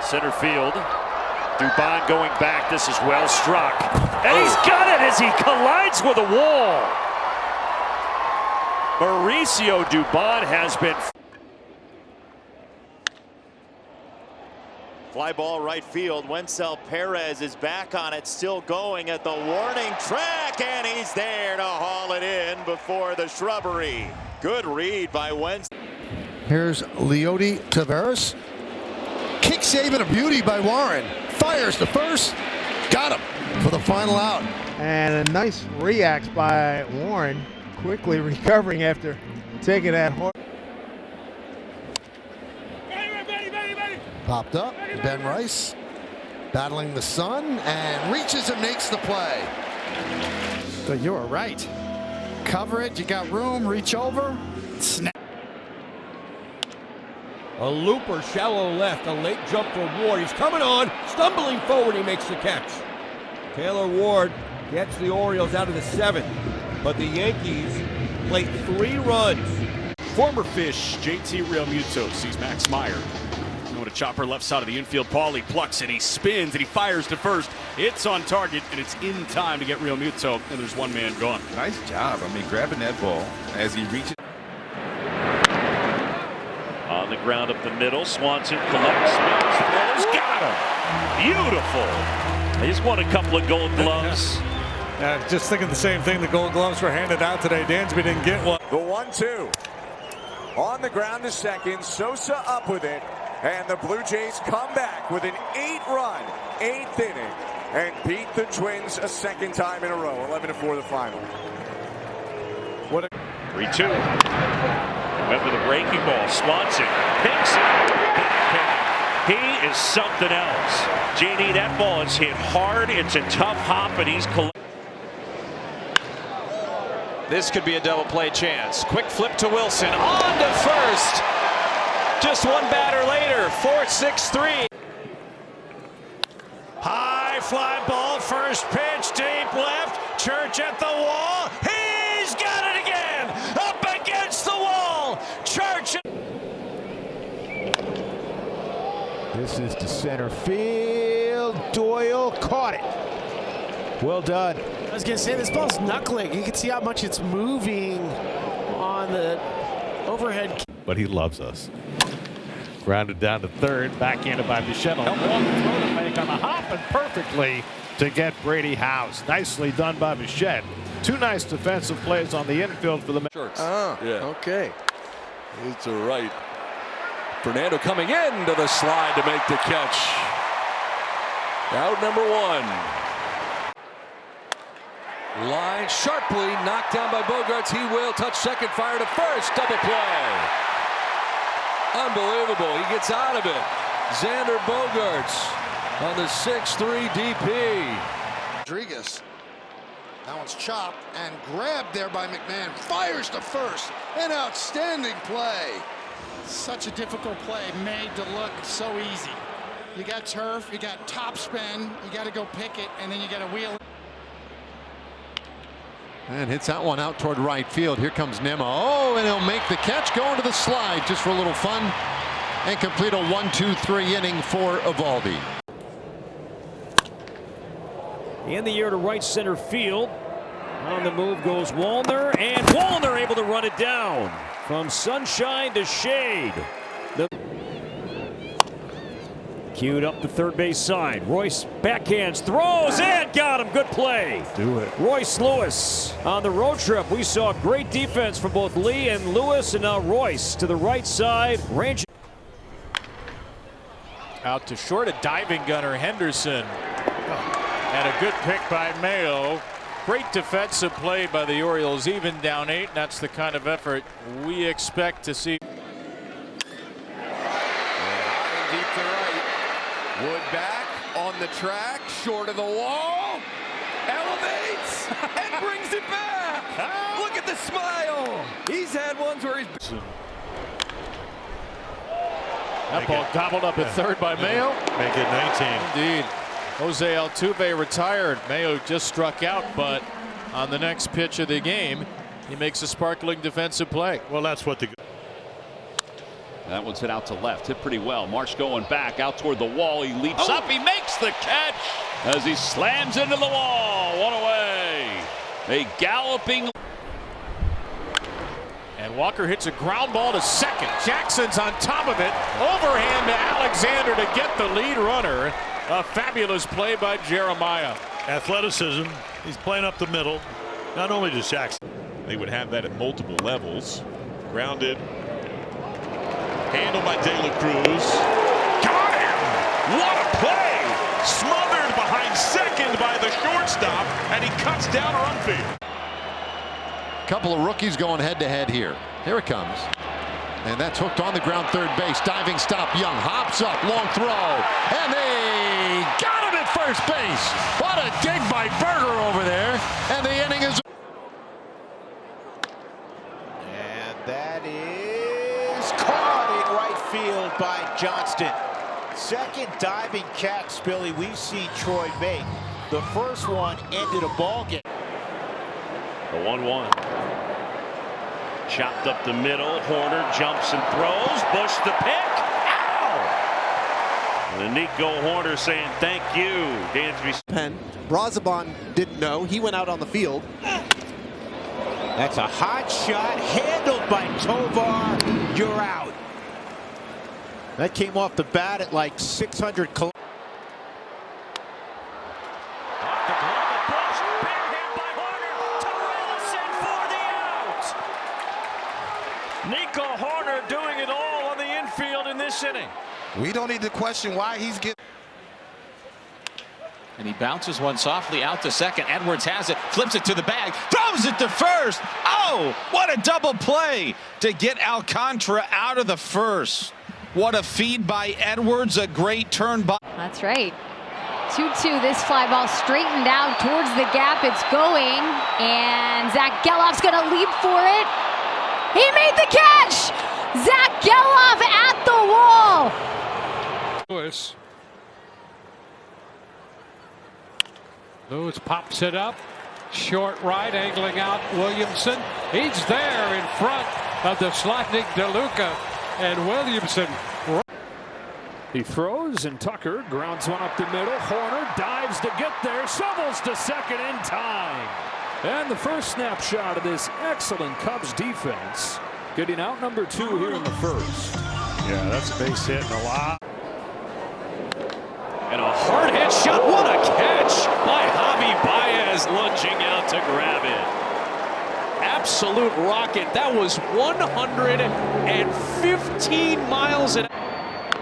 Center field. Dubon going back. This is well struck. And he's got it as he collides with a wall. Mauricio Dubon has been. Fly ball right field. Wencel Perez is back on it, still going at the warning track, and he's there to haul it in before the shrubbery. Good read by Wencel. Here's Leody Taveras. Kick save and a beauty by Warren. Fires to first. Got him for the final out. And a nice react by Warren, quickly recovering after taking that hard. Popped up. Ben Rice battling the sun and reaches and makes the play. So you were right. Cover it. You got room. Reach over. Snap. A looper, shallow left, a late jump for Ward. He's coming on, stumbling forward, he makes the catch. Taylor Ward gets the Orioles out of the 7th, but the Yankees play 3 runs. Former Fish, JT Realmuto sees Max Meyer. Going to chopper left side of the infield. Paulie plucks and he spins and he fires to first. It's on target and it's in time to get Realmuto, and there's one man gone. Nice job. I mean, grabbing that ball as he reaches. ground up the middle. Swanson collects, spins, throws, got him. Beautiful. He's won a couple of Gold Gloves. Just thinking the same thing. The Gold Gloves were handed out today. Dansby didn't get one. The 1-2. On the ground to second. Sosa up with it. And the Blue Jays come back with an 8-run, 8th inning. And beat the Twins a second time in a row. 11-4 the final. What a 3-2. Remember the breaking ball. Swanson picks it. He is something else. JD, that ball is hit hard. It's a tough hop, and he's This could be a double play chance. Quick flip to Wilson. On to first. Just one batter later. 4-6-3. high fly ball. First pitch deep left. Church at the wall. He's got it again. Up against the wall. Church. This is to center field. Doyle caught it. Well done. I was going to say, this ball's knuckling. You can see how much it's moving on the overhead. But he loves us. Grounded down to third. Backhanded by Bichette. One throw to make on the hop and perfectly to get Brady House. Nicely done by Bichette. Two nice defensive plays on the infield for the Mets. Okay. It's a right. Fernando coming into the slide to make the catch. Out number one. Line sharply knocked down by Bogarts. He will touch second, fire to first. Double play. Unbelievable. He gets out of it. Xander Bogarts on the 6'3 DP. Rodriguez. That one's chopped and grabbed there by McMahon. Fires to first. An outstanding play. Such a difficult play made to look so easy. You got turf, you got top spin, you got to go pick it, and then you got to wheel it. And hits that one out toward right field. Here comes Nimmo. Oh, and he'll make the catch, going to the slide just for a little fun, and complete a 1-2-3 inning for Eovaldi. In the air to right center field. On the move goes Wallner, and Wallner able to run it down. From sunshine to shade. Queued up the third base side. Royce backhands, throws, and got him. Good play. Do it. Royce Lewis on the road trip. We saw great defense from both Lee and Lewis, and now Royce to the right side. Range. Out to short, a diving gunner, Henderson. And a good pick by Mayo. Great defensive play by the Orioles, even down 8. That's the kind of effort we expect to see. Deep to right. Wood back on the track, short of the wall. Elevates and brings it back. Look at the smile. He's had ones where he's. That ball gobbled up at third by Mayo. Make it 19. Indeed. Jose Altuve retired. Mayo just struck out, but on the next pitch of the game, he makes a sparkling defensive play. Well, that's what the. That one's hit out to left, hit pretty well. Marsh going back out toward the wall. He leaps up, he makes the catch as he slams into the wall. One away. A galloping. And Walker hits a ground ball to second. Jackson's on top of it. Overhand to Alexander to get the lead runner. A fabulous play by Jeremiah. Athleticism. He's playing up the middle. Not only does Jackson. They would have that at multiple levels. Grounded. Handled by De La Cruz. Got him! What a play! Smothered behind second by the shortstop, and he cuts down run field. Couple of rookies going head-to-head here. Here it comes. And that's hooked on the ground, third base. Diving stop, Young hops up, long throw. And they got him at first base. What a dig by Berger over there. And the inning is. And that is caught in right field by Johnston. Second diving catch, Billy, we've seen Troy make. The first one ended a ball game. The 1-1. Chopped up the middle. Horner jumps and throws. Bush the pick. Ow! And Nico Horner saying thank you. Dansby. Pen. Brazaban didn't know. He went out on the field. That's a hot shot handled by Tovar. You're out. That came off the bat at like 600 kilometers. Nico Horner doing it all on the infield in this inning. We don't need to question why he's getting. And he bounces one softly out to second. Edwards has it, flips it to the bag, throws it to first. Oh, what a double play to get Alcantara out of the first. What a feed by Edwards, a great turn by. That's right. 2-2, this fly ball straightened out towards the gap. It's going, and Zach Gelof's going to leap for it. He made the catch! Zach Gelof at the wall! Lewis pops it up. Short right, angling out Williamson. He's there in front of the sliding DeLuca, and Williamson. He throws, and Tucker grounds one up the middle. Horner dives to get there, shovels to second in time. And the first snapshot of this excellent Cubs defense, getting out number 2 here in the first. Yeah, that's a base hit and a lot. And a hard hit shot. What a catch by Javi Baez, lunging out to grab it. Absolute rocket. That was 115 miles an hour.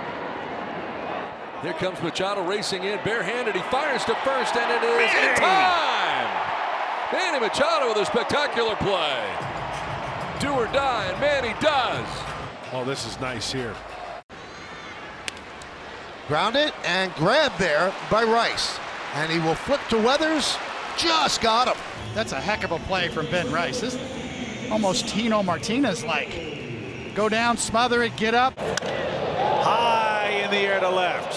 Here comes Machado racing in, barehanded. He fires to first, and it is in time. Manny Machado with a spectacular play. Do or die, and Manny does. Oh, this is nice here. Grounded and grabbed there by Rice. And he will flip to Weathers. Just got him. That's a heck of a play from Ben Rice. This is almost Tino Martinez-like. Go down, smother it, get up. High in the air to left.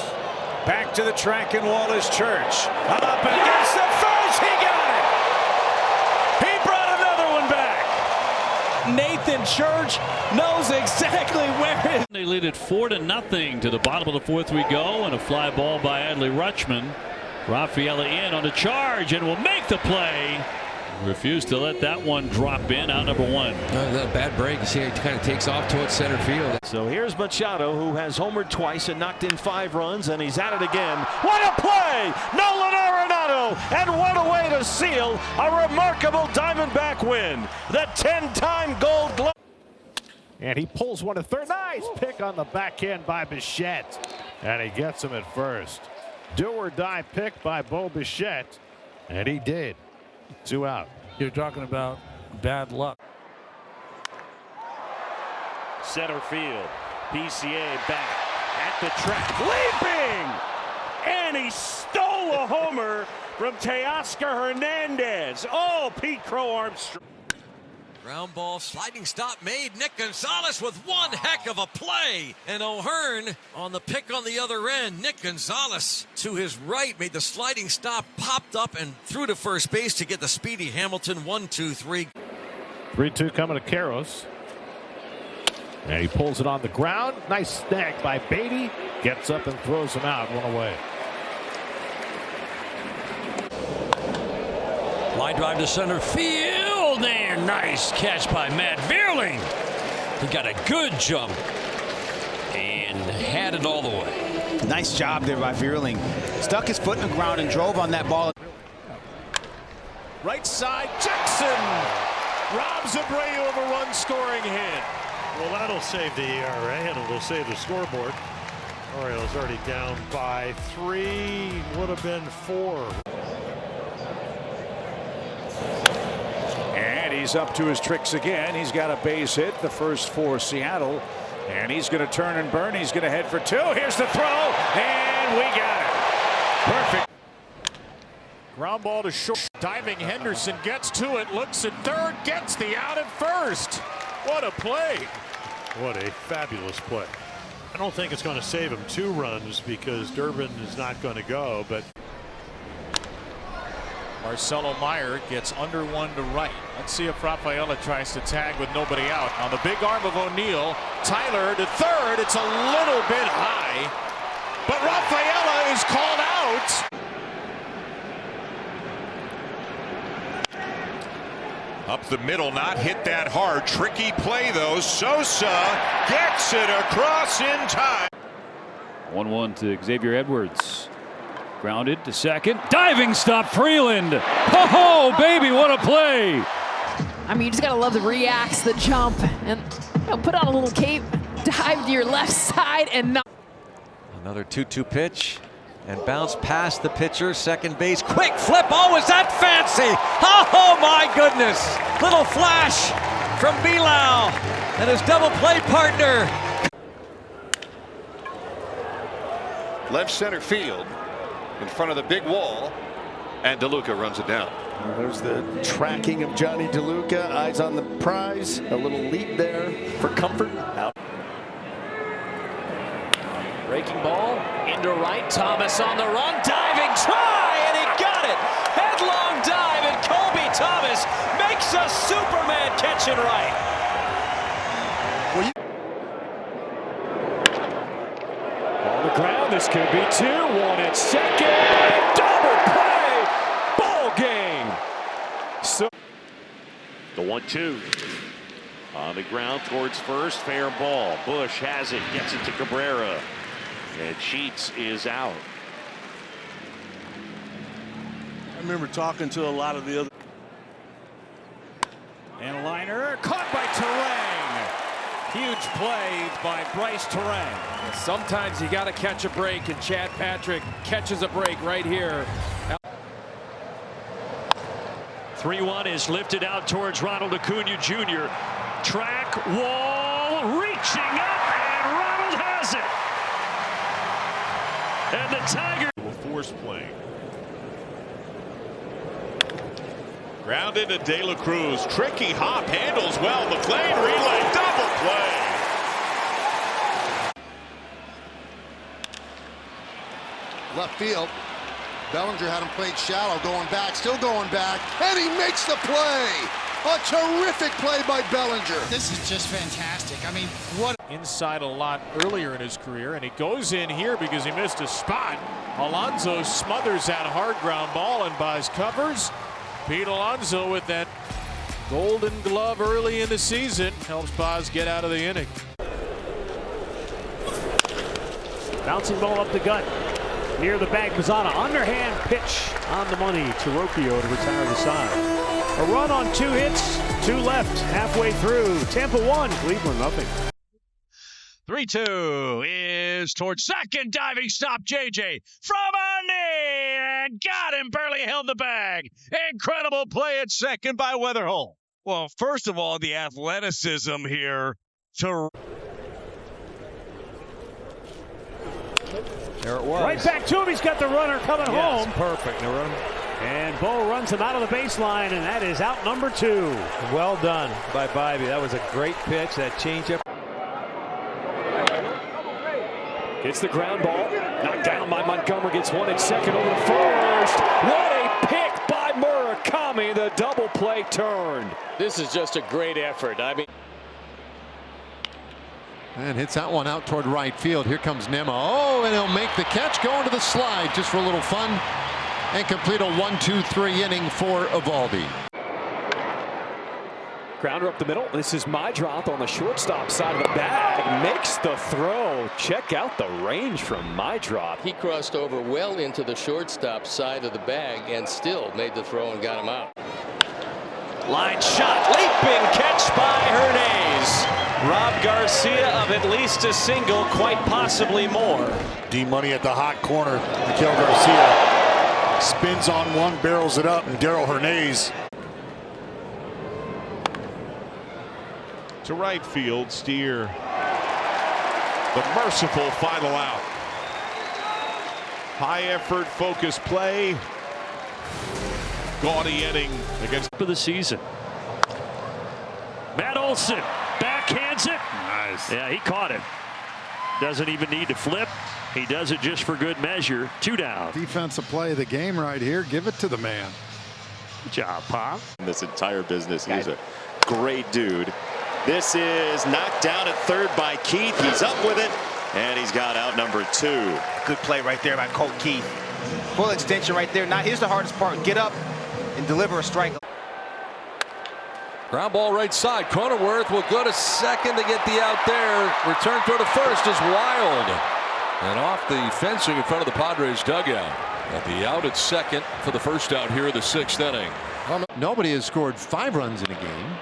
Back to the track in Wallace Church. Up against the first. He got it. He brought another one back. Nathan Church knows exactly where it is. They lead it 4-0 to the bottom of the fourth we go, and a fly ball by Adley Rutschman. Rafaela in on the charge and will make the play. Refused to let that one drop in, out number 1. That bad break. You see he kind of takes off towards center field. So here's Machado, who has homered twice and knocked in 5 runs, and he's at it again. What a play! Nolan Arenado, and what a way to seal a remarkable Diamondback win. The 10-time Gold Glove. And he pulls one to third. Nice pick on the backhand by Bichette. And he gets him at first. Do or die pick by Bo Bichette. And he did. 2 out. You're talking about bad luck. Center field. PCA back at the track. Leaping! And he stole a homer from Teoscar Hernandez. Oh, Pete Crow Armstrong. Ground ball, sliding stop made. Nick Gonzalez with one heck of a play. And O'Hearn on the pick on the other end. Nick Gonzalez to his right made the sliding stop, popped up and threw to first base to get the speedy Hamilton. 1-2-3. 3-2 coming to Karros. And he pulls it on the ground. Nice snag by Beatty. Gets up and throws him out. 1 away. Line drive to center field there. Nice catch by Matt Vierling. He got a good jump and had it all the way. Nice job there by Vierling. Stuck his foot in the ground and drove on that ball. Right side, Jackson robs Abreu of a run-scoring hit. Well, that'll save the ERA, and it'll save the scoreboard. Orioles already down by 3. Would have been 4. And he's up to his tricks again. He's got a base hit, the first for Seattle. And he's going to turn and burn. He's going to head for 2. Here's the throw, and we got it. Perfect. Ground ball to short. Diving Henderson gets to it, looks at third, gets the out at first. What a play. What a fabulous play. I don't think it's going to save him 2 runs because Durbin is not going to go, but Marcelo Meyer gets under 1 to right. Let's see if Rafaela tries to tag with nobody out. On the big arm of O'Neill, Tyler to third. It's a little bit high, but Rafaela is called out. Up the middle, not hit that hard. Tricky play, though. Sosa gets it across in time. 1-1 to Xavier Edwards. Grounded to second. Diving stop, Freeland. Oh, baby, what a play. I mean, you just got to love the reacts, the jump, and put on a little cape, dive to your left side, and not. Another 2-2 pitch and bounce past the pitcher. Second base. Quick flip. Oh, is that fancy? Oh, my goodness. Little flash from Bilal and his double play partner. Left center field in front of the big wall, and DeLuca runs it down. There's the tracking of Johnny DeLuca. Eyes on the prize. A little leap there for comfort. Out. Breaking ball into right. Thomas on the run. Diving try, and he got it. Headlong dive, and Kobe Thomas makes a Superman catch and right. On the ground, this could be 2-1 at second. Double play. Ball game. So the 1-2 on the ground towards first. Fair ball. Bush has it. Gets it to Cabrera. And Sheets is out. I remember talking to a lot of the other. And a liner caught by Terang. Huge play by Bryce Terang. Sometimes you got to catch a break, and Chad Patrick catches a break right here. 3-1 is lifted out towards Ronald Acuna Jr. Track, wall, reaching up, and Ronald has it. And the Tigers will force play. Grounded to De La Cruz. Tricky hop, handles well. McLean relay, double play. Left field. Bellinger had him played shallow, going back, still going back, and he makes the play. A terrific play by Bellinger. This is just fantastic. I mean, what? Inside a lot earlier in his career, and he goes in here because he missed a spot. Alonso smothers that hard ground ball, and Baz covers. Pete Alonso with that golden glove early in the season helps Baz get out of the inning. Bouncing ball up the gut. Near the bag, Mazzana. Underhand pitch on the money to Rocchio to retire the side. A run on 2 hits, 2 left, halfway through. Tampa 1, Cleveland nothing. 3-2 is towards second. Diving stop, JJ from a knee, and got him. Barely held the bag. Incredible play at second by Weatherhole. Well, first of all, the athleticism here to. There it was. Right back to him. He's got the runner coming home. Perfect. The run. And Bo runs him out of the baseline, and that is out number 2. Well done by Bobby. That was a great pitch. That changeup. It's the ground ball. Knocked down by Montgomery. Gets one at second over to first. What a pick by Murakami. The double play turned. This is just a great effort. I mean. And hits that one out toward right field. Here comes Nemo. Oh, and he'll make the catch, going to the slide just for a little fun, and complete a 1-2-3 inning for Eovaldi. Grounder up the middle. This is Maedroth on the shortstop side of the bag. Makes the throw. Check out the range from Maedroth. He crossed over well into the shortstop side of the bag and still made the throw and got him out. Line shot. Leaping catch by Hernandez. Rob Garcia of at least a single, quite possibly more. D-Money at the hot corner. Miguel Garcia spins on one, barrels it up, and Darrell Hernandez. To right field, Steer. The merciful final out. High effort, focused play. Gaudy inning against for the season. Matt Olson backhands it. Nice. Yeah, he caught it. Doesn't even need to flip. He does it just for good measure. 2 down. Defensive play of the game right here. Give it to the man. Good job, Pop. In this entire business, he's a great dude. This is knocked down at third by Keith. He's up with it, and he's got out number 2. Good play right there by Colt Keith. Full extension right there. Now here's the hardest part. Get up and deliver a strike. Ground ball right side. Cronenworth will go to second to get the out there. Return throw to first is Wild. And off the fencing in front of the Padres dugout. At the out at second for the first out here in the 6th inning. Nobody has scored 5 runs in a game.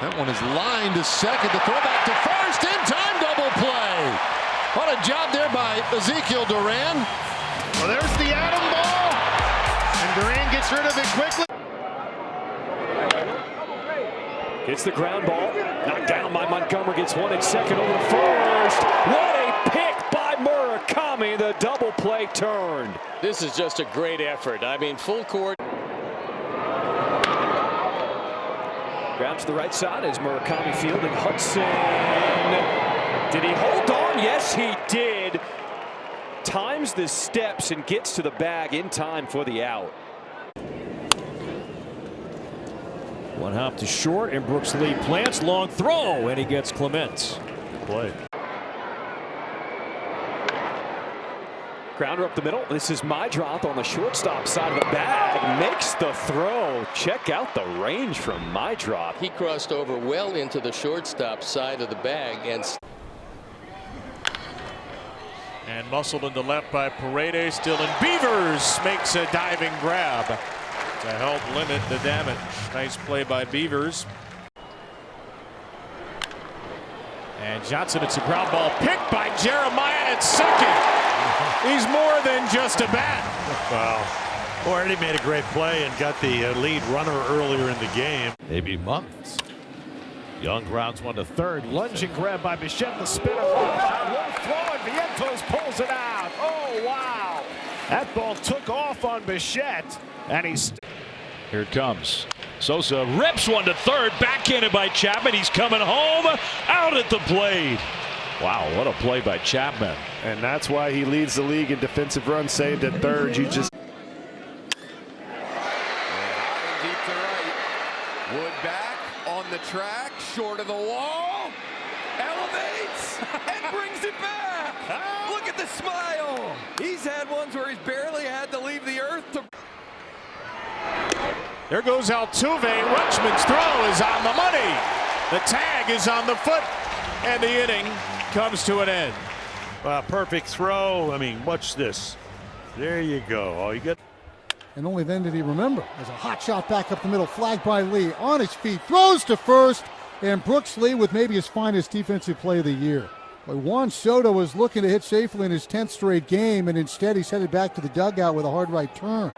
That one is lined to second. The throw back to first. In time double play. What a job there by Ezekiel Duran. Well, there's the Adam ball. And Duran gets rid of it quickly. Gets the ground ball. Knocked down by Montgomery. Gets one at second over to first. What a pick by Murakami. The double play turned. This is just a great effort. I mean, full court. Ground to the right side as Murakami fielding. Hudson. Did he hold on? Yes, he did. Times the steps and gets to the bag in time for the out. One hop to short, and Brooks Lee plants. Long throw, and he gets Clement. Good play. Grounder up the middle. This is Maidroth on the shortstop side of the bag. Makes the throw. Check out the range from Maidroth. He crossed over well into the shortstop side of the bag and muscled into left by Paredes. Dylan Beavers makes a diving grab to help limit the damage. Nice play by Beavers. And Johnson, it's a ground ball picked by Jeremiah at second. He's more than just a bat. Wow. Already made a great play and got the lead runner earlier in the game. Maybe months. Young grounds one to third. Lunging grab by Bichette. The spinner. One throw and Vientos pulls it out. Oh, wow. That ball took off on Bichette. And he's. Here it comes. Sosa rips one to third. Backhanded by Chapman. He's coming home. Out at the plate. Wow, what a play by Chapman. And that's why he leads the league in defensive runs saved at third. You just. Deep to right. Wood back on the track, short of the wall. Elevates and brings it back. Look at the smile. He's had ones where he's barely had to leave the earth to. There goes Altuve. Rutschman's throw is on the money. The tag is on the foot. And the inning comes to an end. Perfect throw. I mean, watch this. There you go. All you get. And only then did he remember. There's a hot shot back up the middle, flagged by Lee. On his feet, throws to first, and Brooks Lee with maybe his finest defensive play of the year. But Juan Soto was looking to hit safely in his 10th straight game, and instead he's headed back to the dugout with a hard right turn.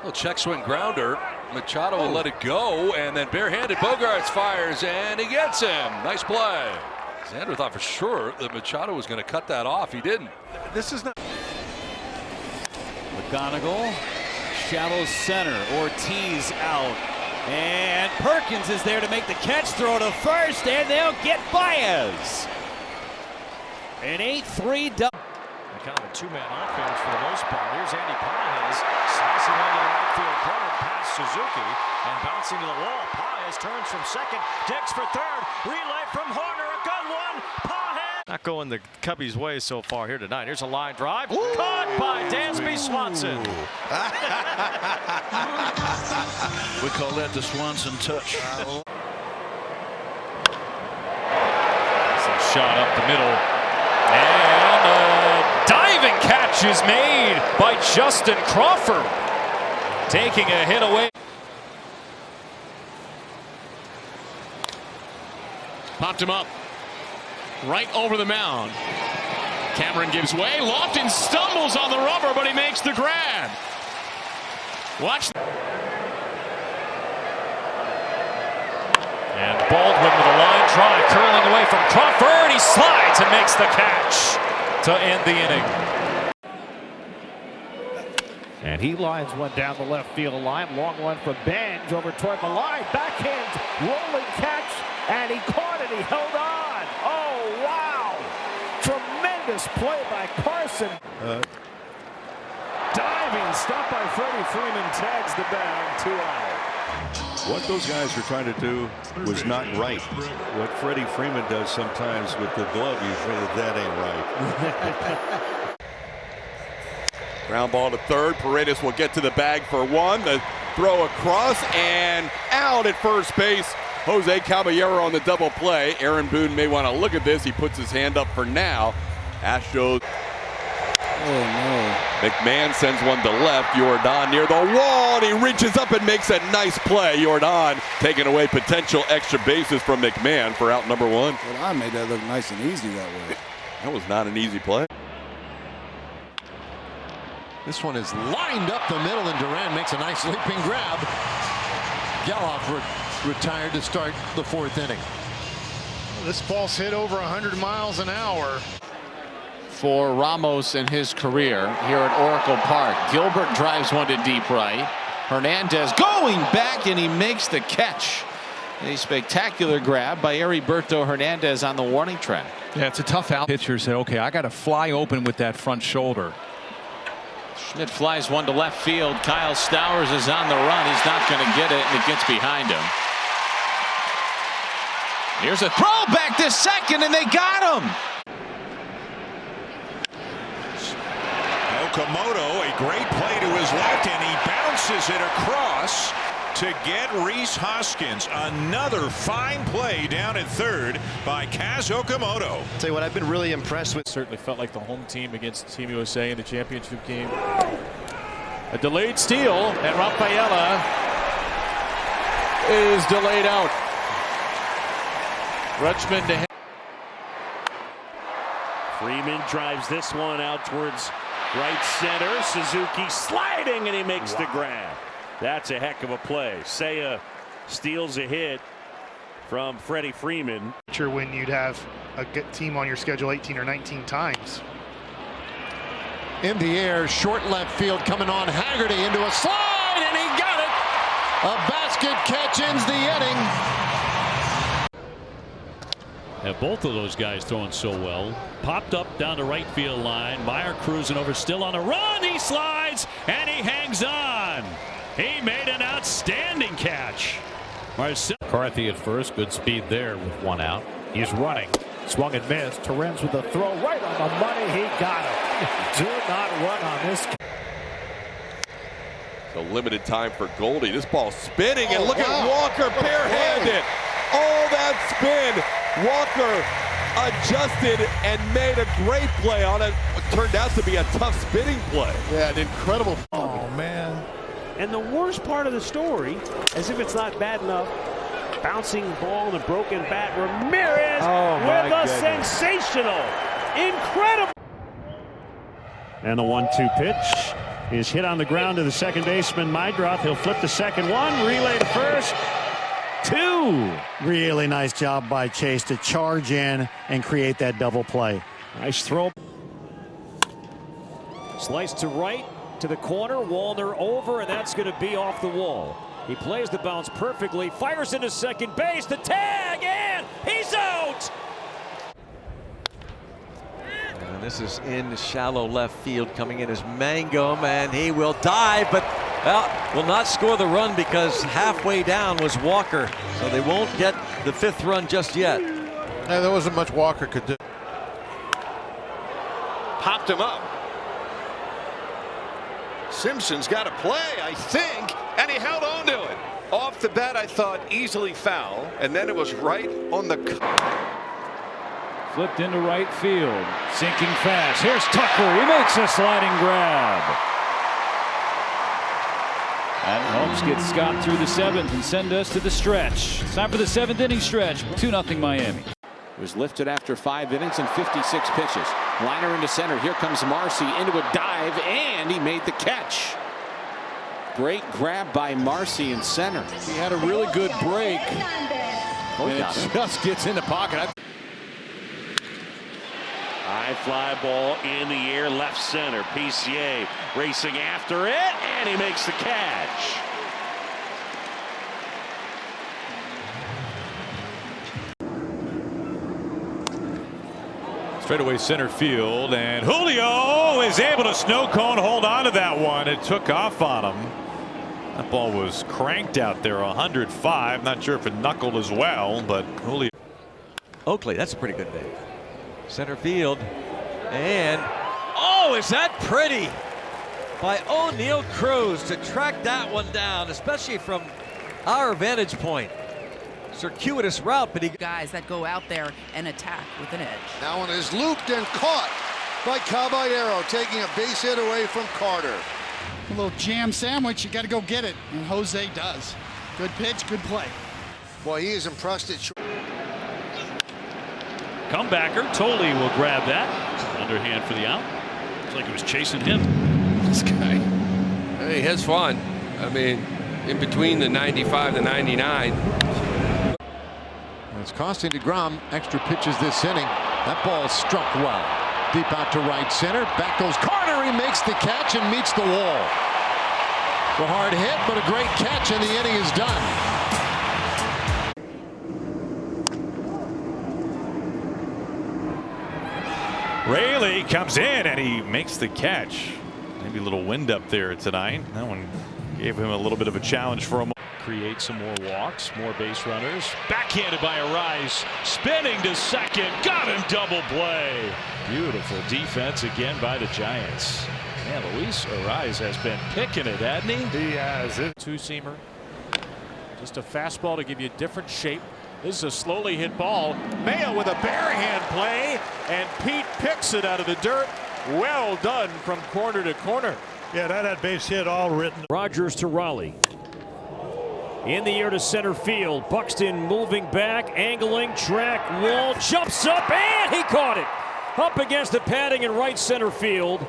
Well, check swing grounder. Machado will let it go, and then barehanded Bogaerts fires, and he gets him. Nice play. Xander thought for sure that Machado was going to cut that off. He didn't. This is not. McGonigal, shallow center. Ortiz out. And Perkins is there to make the catch. Throw to first, and they'll get Baez. An 8-3 double. Kind of a two-man offense for the most part. Here's Andy Paez slicing into the right field corner past Suzuki and bouncing to the wall. Paez turns from second, digs for third. Relay from Horner, a good one. Paez not going the Cubbies' way so far here tonight. Here's a line drive. Ooh. Caught by Dansby Swanson. We call that the Swanson touch. Some shot up the middle. And a diving catch is made by Justin Crawford. Taking a hit away. Popped him up. Right over the mound. Cameron gives way. Lofton stumbles on the rubber, but he makes the grab. Watch. And Baldwin with a line drive curling away from Crawford. He slides and makes the catch to end the inning. And he lines one down the left field line. Long one from Benj over toward the line. Backhand rolling catch. And he caught it. He held on. Oh, wow. Tremendous play by Carson. Diving stop by Freddie Freeman. Tags the bag. 2 out. What those guys were trying to do was not right. What Freddie Freeman does sometimes with the glove, you think that ain't right. Ground ball to third. Paredes will get to the bag for one. The throw across and out at first base. Jose Caballero on the double play. Aaron Boone may want to look at this. He puts his hand up for now. Astros. Oh, no. McMahon sends one to left. Jordan near the wall, and he reaches up and makes a nice play. Jordan taking away potential extra bases from McMahon for out number one. Well, I made that look nice and easy that way. That was not an easy play. This one is lined up the middle, and Duran makes a nice leaping grab. Geloff retired to start the fourth inning. This ball's hit over 100 miles an hour. For Ramos in his career here at Oracle Park. Gilbert drives one to deep right. Hernandez going back, and he makes the catch. A spectacular grab by Heriberto Hernandez on the warning track. Yeah, it's a tough out. Pitcher say, okay, I got to fly open with that front shoulder. Schmidt flies one to left field. Kyle Stowers is on the run. He's not going to get it, and it gets behind him. Here's a throw back to second, and they got him. Okamoto, a great play to his left, and he bounces it across to get Rhys Hoskins. Another fine play down at third by Kaz Okamoto. Tell you what, I've been really impressed with. Certainly felt like the home team against Team USA in the championship game. A delayed steal, and Rafaela is delayed out. Rutschman to Freeman drives this one out towards right center. Suzuki sliding, and he makes the grab. That's a heck of a play. Seiya steals a hit from Freddie Freeman. When you'd have a good team on your schedule 18 or 19 times. In the air, short left field coming on. Haggerty into a slide, and he got it. A basket catch ends the inning. And both of those guys throwing so well. Popped up down the right field line. Meyer cruising over, still on the run. He slides, and he hangs on. He made an outstanding catch. McCarthy at first, good speed there with one out. He's running, swung and missed. Torrens with a throw right on the money. He got it. Do not run on this. So limited time for Goldie. This ball spinning, and look at Walker barehanded. All that spin. Walker adjusted and made a great play on it. It turned out to be a tough spinning play. Yeah, an incredible. Oh, man. And the worst part of the story, as if it's not bad enough, bouncing ball and a broken bat. Ramirez with a sensational, incredible. And the 1-2 pitch is hit on the ground to the second baseman, Meidroth. He'll flip the second one, relay to first. 2. Really nice job by Chase to charge in and create that double play. Nice throw. Slice to right, to the corner. Wallner over, and that's going to be off the wall. He plays the bounce perfectly, fires into second base, the tag, and he's out! And this is in shallow left field. Coming in is Mangum, and he will dive, but will not score the run because halfway down was Walker. So they won't get the 5th run just yet. Yeah, there wasn't much Walker could do. Popped him up. Simpson's got a play, I think, and he held on to it. Off the bat, I thought easily foul, and then it was right on the. Flipped into right field. Sinking fast. Here's Tucker. He makes a sliding grab. And Holmes gets Scott through the 7th and send us to the stretch. It's time for the 7th inning stretch. 2-0 Miami. It was lifted after 5 innings and 56 pitches. Liner into center. Here comes Marcy into a dive, and he made the catch. Great grab by Marcy in center. He had a really good break. And it just gets in the pocket. High fly ball in the air, left center. PCA racing after it, and he makes the catch. Straightaway center field, and Julio is able to snow cone hold on to that one. It took off on him. That ball was cranked out there, 105. Not sure if it knuckled as well, but Julio. Oakley, that's a pretty good day. Center field, and oh, is that pretty by O'Neal Cruz to track that one down, especially from our vantage point. circuitous route, but he guys that go out there and attack with an edge. That one is looped and caught by Caballero, taking a base hit away from Carter. A little jam sandwich, you got to go get it, and Jose does. Good pitch, good play. Boy, he is impressed at short. Comebacker, Tolle will grab that. Underhand for the out. Looks like he was chasing him. This guy, he has fun. I mean, in between the 95 to 99. It's costing DeGrom extra pitches this inning. That ball struck well. Deep out to right center. Back goes Carter. He makes the catch and meets the wall. A hard hit, but a great catch, and the inning is done. Raley comes in and he makes the catch. Maybe a little wind up there tonight. That one gave him a little bit of a challenge for him. Create some more walks, more base runners. Backhanded by Arise, spinning to second, got him, double play. Beautiful defense again by the Giants. Man, Luis Arise has been picking it, hasn't he? He has it. Two-seamer. Just a fastball to give you a different shape. This is a slowly hit ball. Mayo with a bare hand play, and Pete picks it out of the dirt. Well done from corner to corner. Yeah, that had base hit all written. Rogers to Raleigh. In the air to center field. Buxton moving back, angling, track, wall, jumps up, and he caught it. Up against the padding in right center field.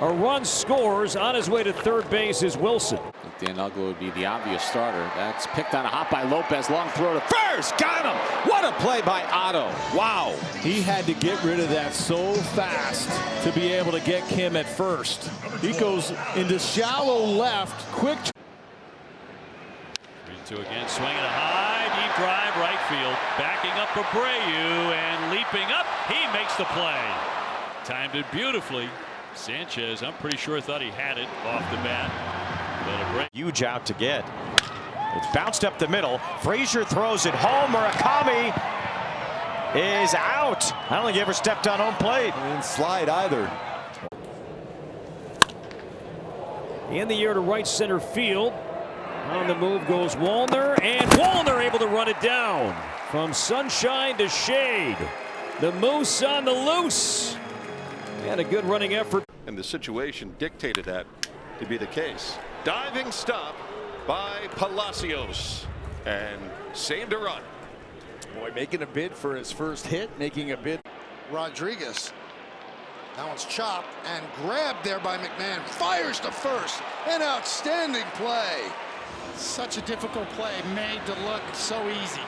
A run scores. On his way to third base is Wilson. Dan Uggla would be the obvious starter. That's picked on a hop by Lopez. Long throw to first. Got him. What a play by Otto. Wow. He had to get rid of that so fast to be able to get Kim at first. He goes into shallow left, quick. 3-2 again, swinging a high, deep drive, right field. Backing up Abreu and leaping up. He makes the play. Timed it beautifully. Sanchez, I'm pretty sure, thought he had it off the bat. Huge out to get. It's bounced up the middle. Frazier throws it home. Murakami is out. I don't think he ever stepped on home plate. He didn't slide either. In the air to right center field. On the move goes Wallner, and Wallner able to run it down. From sunshine to shade. The Moose on the loose. And a good running effort. And the situation dictated that to be the case. Diving stop by Palacios and saved a run. Boy, making a bid for his first hit, making a bid. Rodriguez. That one's chopped and grabbed there by McMahon. Fires to first. An outstanding play. Such a difficult play, made to look so easy.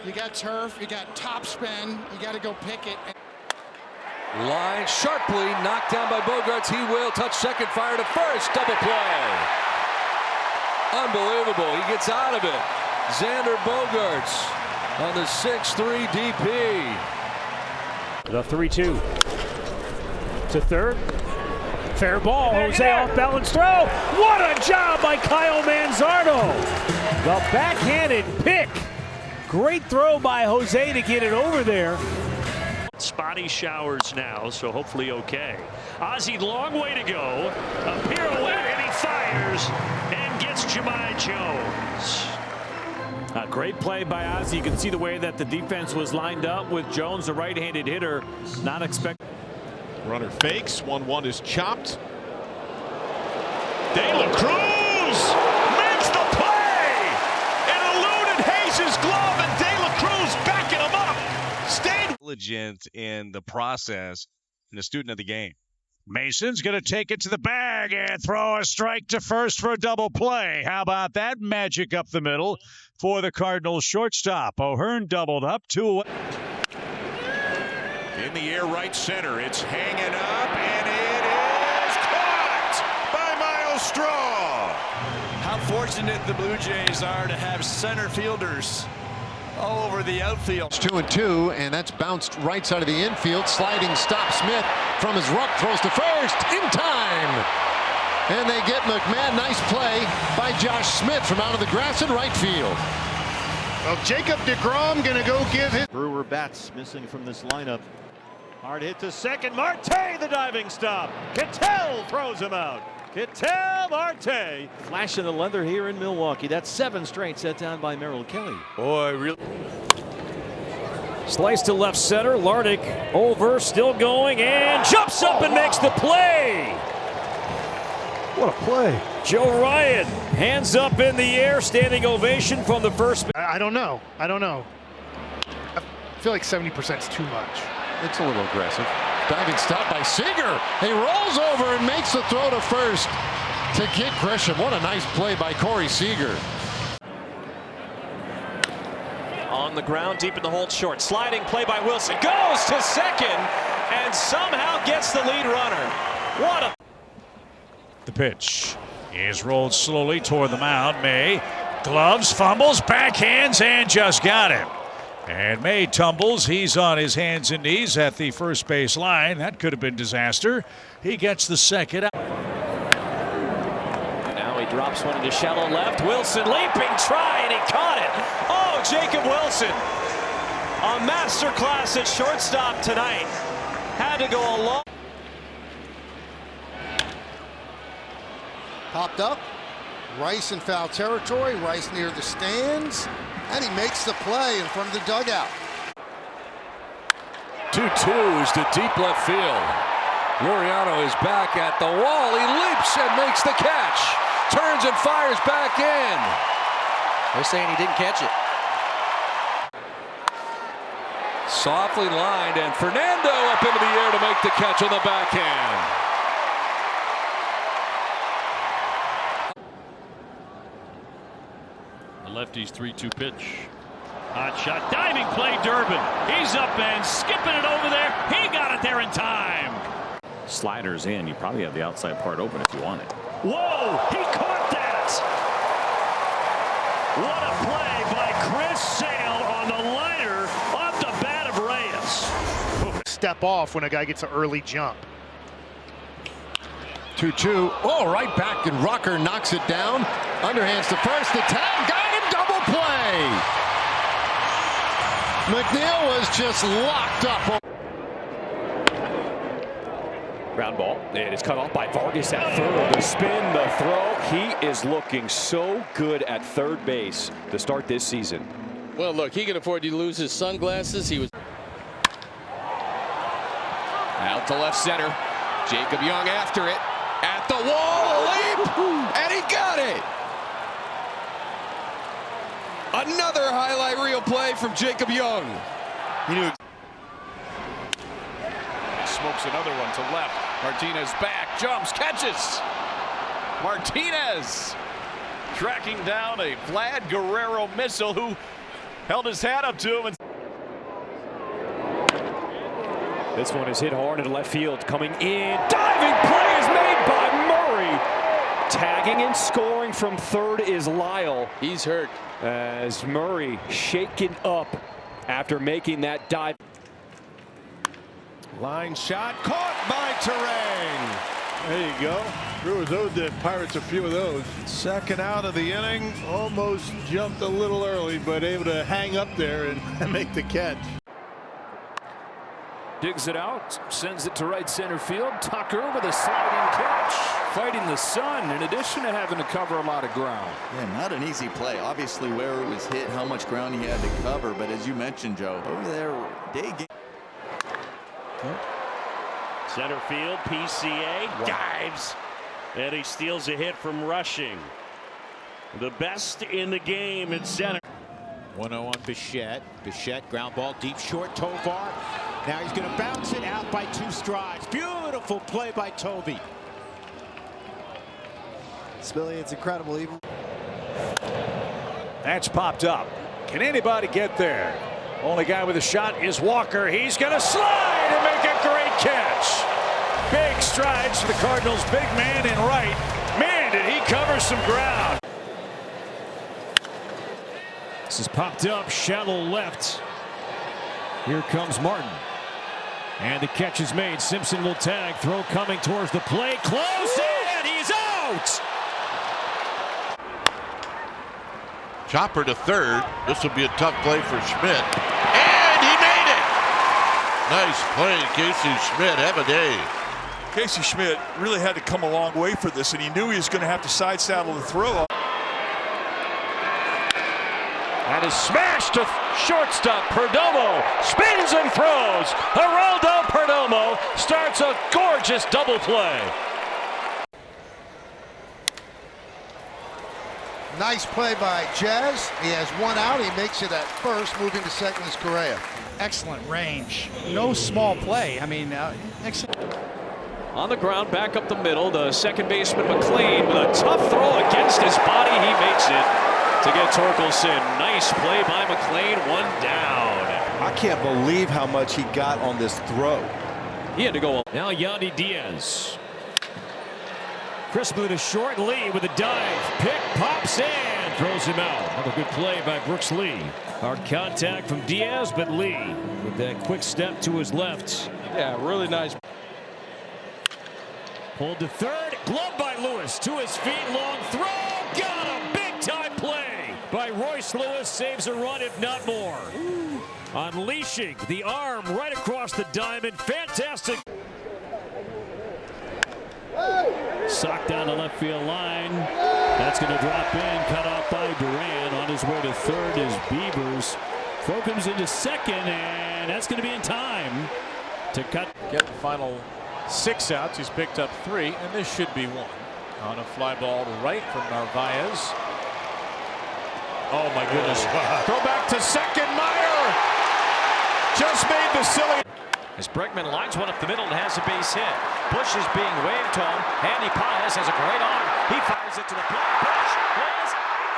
You got turf, you got top spin, you got to go pick it. Line sharply knocked down by Bogarts. He will touch second, fire to first, double play. Unbelievable. He gets out of it. Xander Bogarts on the 6-3 DP. The 3-2 to third. Fair ball. Jose off balance throw. What a job by Kyle Manzardo. The backhanded pick. Great throw by Jose to get it over there. Spotty showers now, so hopefully okay. Ozzie, long way to go. A pirouette, and he fires and gets Jahmai Jones. A great play by Ozzie. You can see the way that the defense was lined up with Jones, the right-handed hitter. Not expected. Runner fakes. 1-1 is chopped. De La Cruz makes the play. It eluded Hayes' glove, and De La Cruz backing him up. Stayed diligent in the process and a student of the game. Mason's going to take it to the bag and throw a strike to first for a double play. How about that magic up the middle for the Cardinals shortstop? O'Hearn doubled up 2-away. In the air right center, it's hanging up, and it is caught by Miles Straw. How fortunate the Blue Jays are to have center fielders all over the outfield. It's 2-2, and that's bounced right side of the infield. Sliding stop. Smith from his ruck throws to first in time. And they get McMahon. Nice play by Josh Smith from out of the grass in right field. Well, Jacob DeGrom going to go give his. Brewer bats missing from this lineup. Hard hit to second. Marte the diving stop. Cattell throws him out. Ketel Marte flashing the leather here in Milwaukee. That's 7 straight set down by Merrill Kelly. Boy, really. Slice to left center. Lardick over, still going, and jumps up and makes the play. What a play. Joe Ryan, hands up in the air, standing ovation from the first. I don't know. I feel like 70% is too much. It's a little aggressive. Diving stop by Seager. He rolls over and makes the throw to first to get Grisham. What a nice play by Corey Seager. On the ground, deep in the hold, short. Sliding play by Wilson. Goes to second and somehow gets the lead runner. What a... The pitch is rolled slowly toward the mound. May gloves, fumbles, backhands, and just got him. And May tumbles. He's on his hands and knees at the first base line. That could have been disaster. He gets the second out. Now he drops one into shallow left. Wilson leaping, try, and he caught it. Oh, Jacob Wilson. A masterclass at shortstop tonight. Had to go a long... Popped up. Rice in foul territory. Rice near the stands. And he makes the play in front of the dugout. 2-2s to deep left field. Laureano is back at the wall. He leaps and makes the catch. Turns and fires back in. They're saying he didn't catch it. Softly lined, and Fernando up into the air to make the catch on the backhand. The lefty's 3-2 pitch. Hot shot, diving play, Durbin. He's up and skipping it over there. He got it there in time. Sliders in. You probably have the outside part open if you want it. Whoa, he caught that. What a play by Chris Sale on the liner off the bat of Reyes. Step off when a guy gets an early jump. 2-2. Oh, right back, and Rucker knocks it down. Underhands to first. The tag, got him, double play. McNeil was just locked up. Ground ball. It is cut off by Vargas at third. The spin, the throw. He is looking so good at third base to start this season. Well, look, he can afford to lose his sunglasses. He was out to left center. Jacob Young after it. At the wall, a leap, and he got it. Another highlight reel play from Jacob Young. He knew. Smokes another one to left. Martinez back, jumps, catches. Martinez tracking down a Vlad Guerrero missile who held his hat up to him. And this one is hit hard into left field. Coming in. Diving play is made by Murray. Tagging and scoring from third is Lyle. He's hurt. As Murray shaken up after making that dive. Line shot caught by Terang. There you go. Brewers owed the Pirates a few of those. Second out of the inning. Almost jumped a little early, but able to hang up there and make the catch. Digs it out, sends it to right center field. Tucker with a sliding catch, fighting the sun in addition to having to cover a lot of ground. Yeah, not an easy play. Obviously where it was hit, how much ground he had to cover, but as you mentioned, Joe, over there, day game. Center field, PCA dives, and he steals a hit from Rushing. The best in the game at center. 1-0 on Bichette. Bichette ground ball deep short. Tovar. Now he's going to bounce it out by 2 strides. Beautiful play by Toby. Spilly, it's incredible. Even that's popped up. Can anybody get there? Only guy with a shot is Walker. He's going to slide and make a great catch. Big strides for the Cardinals. Big man in right. Man, did he cover some ground. This is popped up, shallow left. Here comes Martin. And the catch is made. Simpson will tag. Throw coming towards the plate. Close in. He's out. Chopper to third. This will be a tough play for Schmidt. And he made it. Nice play, Casey Schmidt. Have a day. Casey Schmidt really had to come a long way for this, and he knew he was going to have to side saddle the throw. And is smashed to shortstop. Perdomo spins and throws. Geraldo Perdomo starts a gorgeous double play. Nice play by Jazz. He has one out. He makes it at first. Moving to second is Correa. Excellent range. No small play. I mean, excellent. On the ground, back up the middle, the second baseman McLean with a tough throw against his body. He makes it to get Torkelson. Nice play by McLean, one down. I can't believe how much he got on this throw. He had to go. Now Yandy Diaz. Crisply to short. Lee with a dive. Pick, pops in. Throws him out. Another good play by Brooks Lee. Hard contact from Diaz, but Lee with that quick step to his left. Yeah, really nice. Pulled to third. Glove by Lewis. To his feet. Long throw. Got him. Big time play by Royce Lewis. Saves a run, if not more. Unleashing the arm right across the diamond. Fantastic. Socked down the left field line. That's going to drop in. Cut off by Duran. On his way to third is Beavers. Throw comes into second, and that's going to be in time to cut. Get the final 6 outs. He's picked up 3, and this should be 1. On a fly ball to right from Narvaez. Oh my goodness. Throw back to second. Meyer just made the silly. As Bregman lines one up the middle and has a base hit. Bush is being waved home. Andy Paez has a great arm. He fires it to the plate. Bush is out.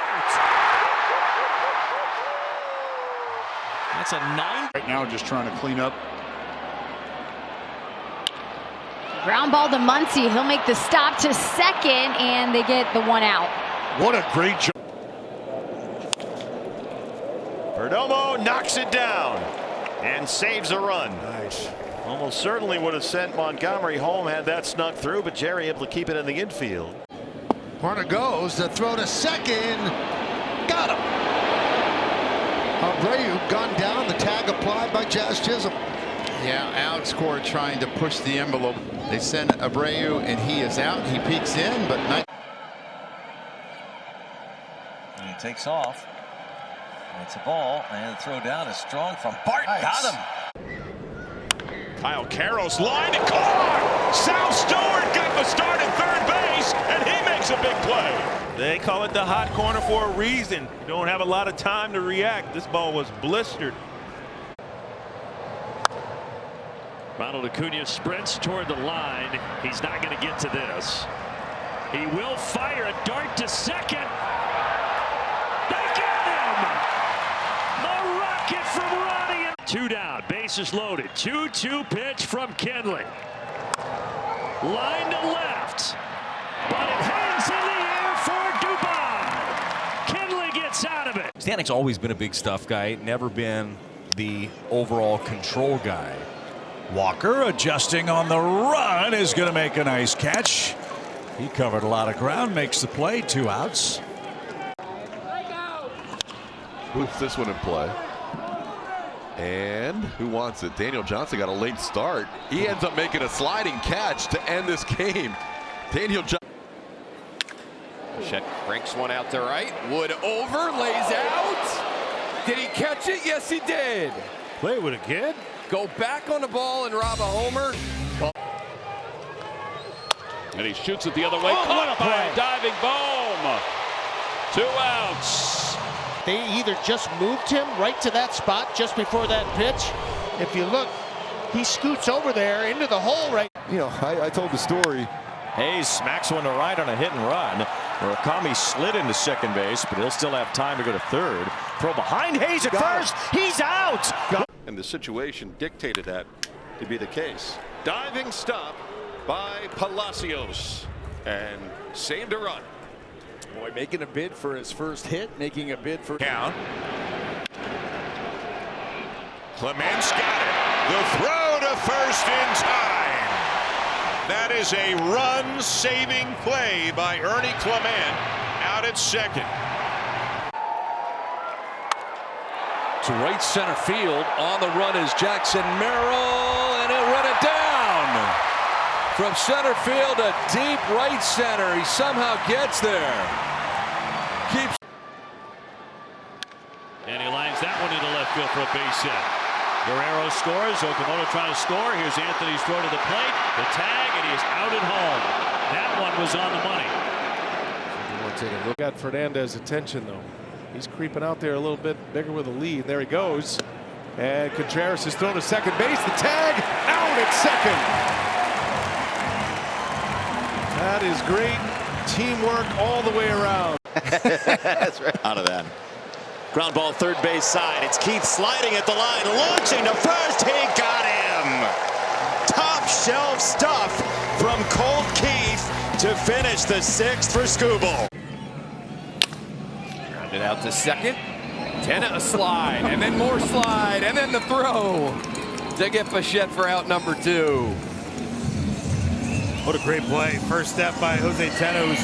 That's a 9. Right now, just trying to clean up. Ground ball to Muncy. He'll make the stop to second, and they get the 1 out. What a great job. Perdomo knocks it down and saves a run. Nice. Almost certainly would have sent Montgomery home had that snuck through, but Jerry able to keep it in the infield. Corner goes. The throw to second. Got him. Abreu gunned down. The tag applied by Jazz Chisholm. Yeah, Alex Cora trying to push the envelope. They send Abreu, and he is out. He peeks in, but not. And he takes off. It's a ball, and the throw down is strong from Bart. Nice. Got him. Kyle Carroll's line and caught. Sal Stewart got the start at third base, and he makes a big play. They call it the hot corner for a reason. Don't have a lot of time to react. This ball was blistered. Ronald Acuna sprints toward the line. He's not going to get to this. He will fire a dart to second. They get him! A rocket from Ronnie. 2 down, bases loaded. 2-2 pitch from Kenley. Line to left, but it hangs in the air for Dubon. Kenley gets out of it. Stanek's always been a big stuff guy, never been the overall control guy. Walker adjusting on the run is going to make a nice catch. He covered a lot of ground, makes the play. 2 outs. Puts this one in play. And who wants it? Daniel Johnson got a late start. He ends up making a sliding catch to end this game. Daniel Johnson. Shet breaks one out to right. Wood over, lays out. Did he catch it? Yes, he did. Play with a kid. Go back on the ball and rob a homer. And he shoots it the other way. Caught by a diving Bohm. 2 outs. They either just moved him right to that spot just before that pitch. If you look, he scoots over there into the hole right. You know, I told the story. Hayes smacks one to right on a hit and run. Murakami slid into second base, but he'll still have time to go to third. Throw behind Hayes at first. He's out. And the situation dictated that to be the case. Diving stop by Palacios and saved a run. Boy, making a bid for his first hit, making a bid for count. Clements got it. The throw to first in time. That is a run-saving play by Ernie Clement out at second. To right center field. On the run is Jackson Merrill, and he'll run it down. from center field to deep right center. He somehow gets there. Keeps. And he lines that one into left field for a base hit. Guerrero scores. Okamoto trying to score. Here's Anthony's throw to the plate. The tag, and he is out at home. That one was on the money. Got Fernandez's attention, though. He's creeping out there a little bit bigger with a lead. There he goes. And Contreras is thrown to second base. The tag out at second. That is great teamwork all the way around. That's right. Out of that. Ground ball third base side. It's Keith sliding at the line, launching to first. He got him. Top shelf stuff from Colt Keith to finish the 6th for Skubal. Grounded out to second. Tena a slide, and then more slide, and then the throw to get Bichette for out number 2. What a great play. First step by Jose Tena, who's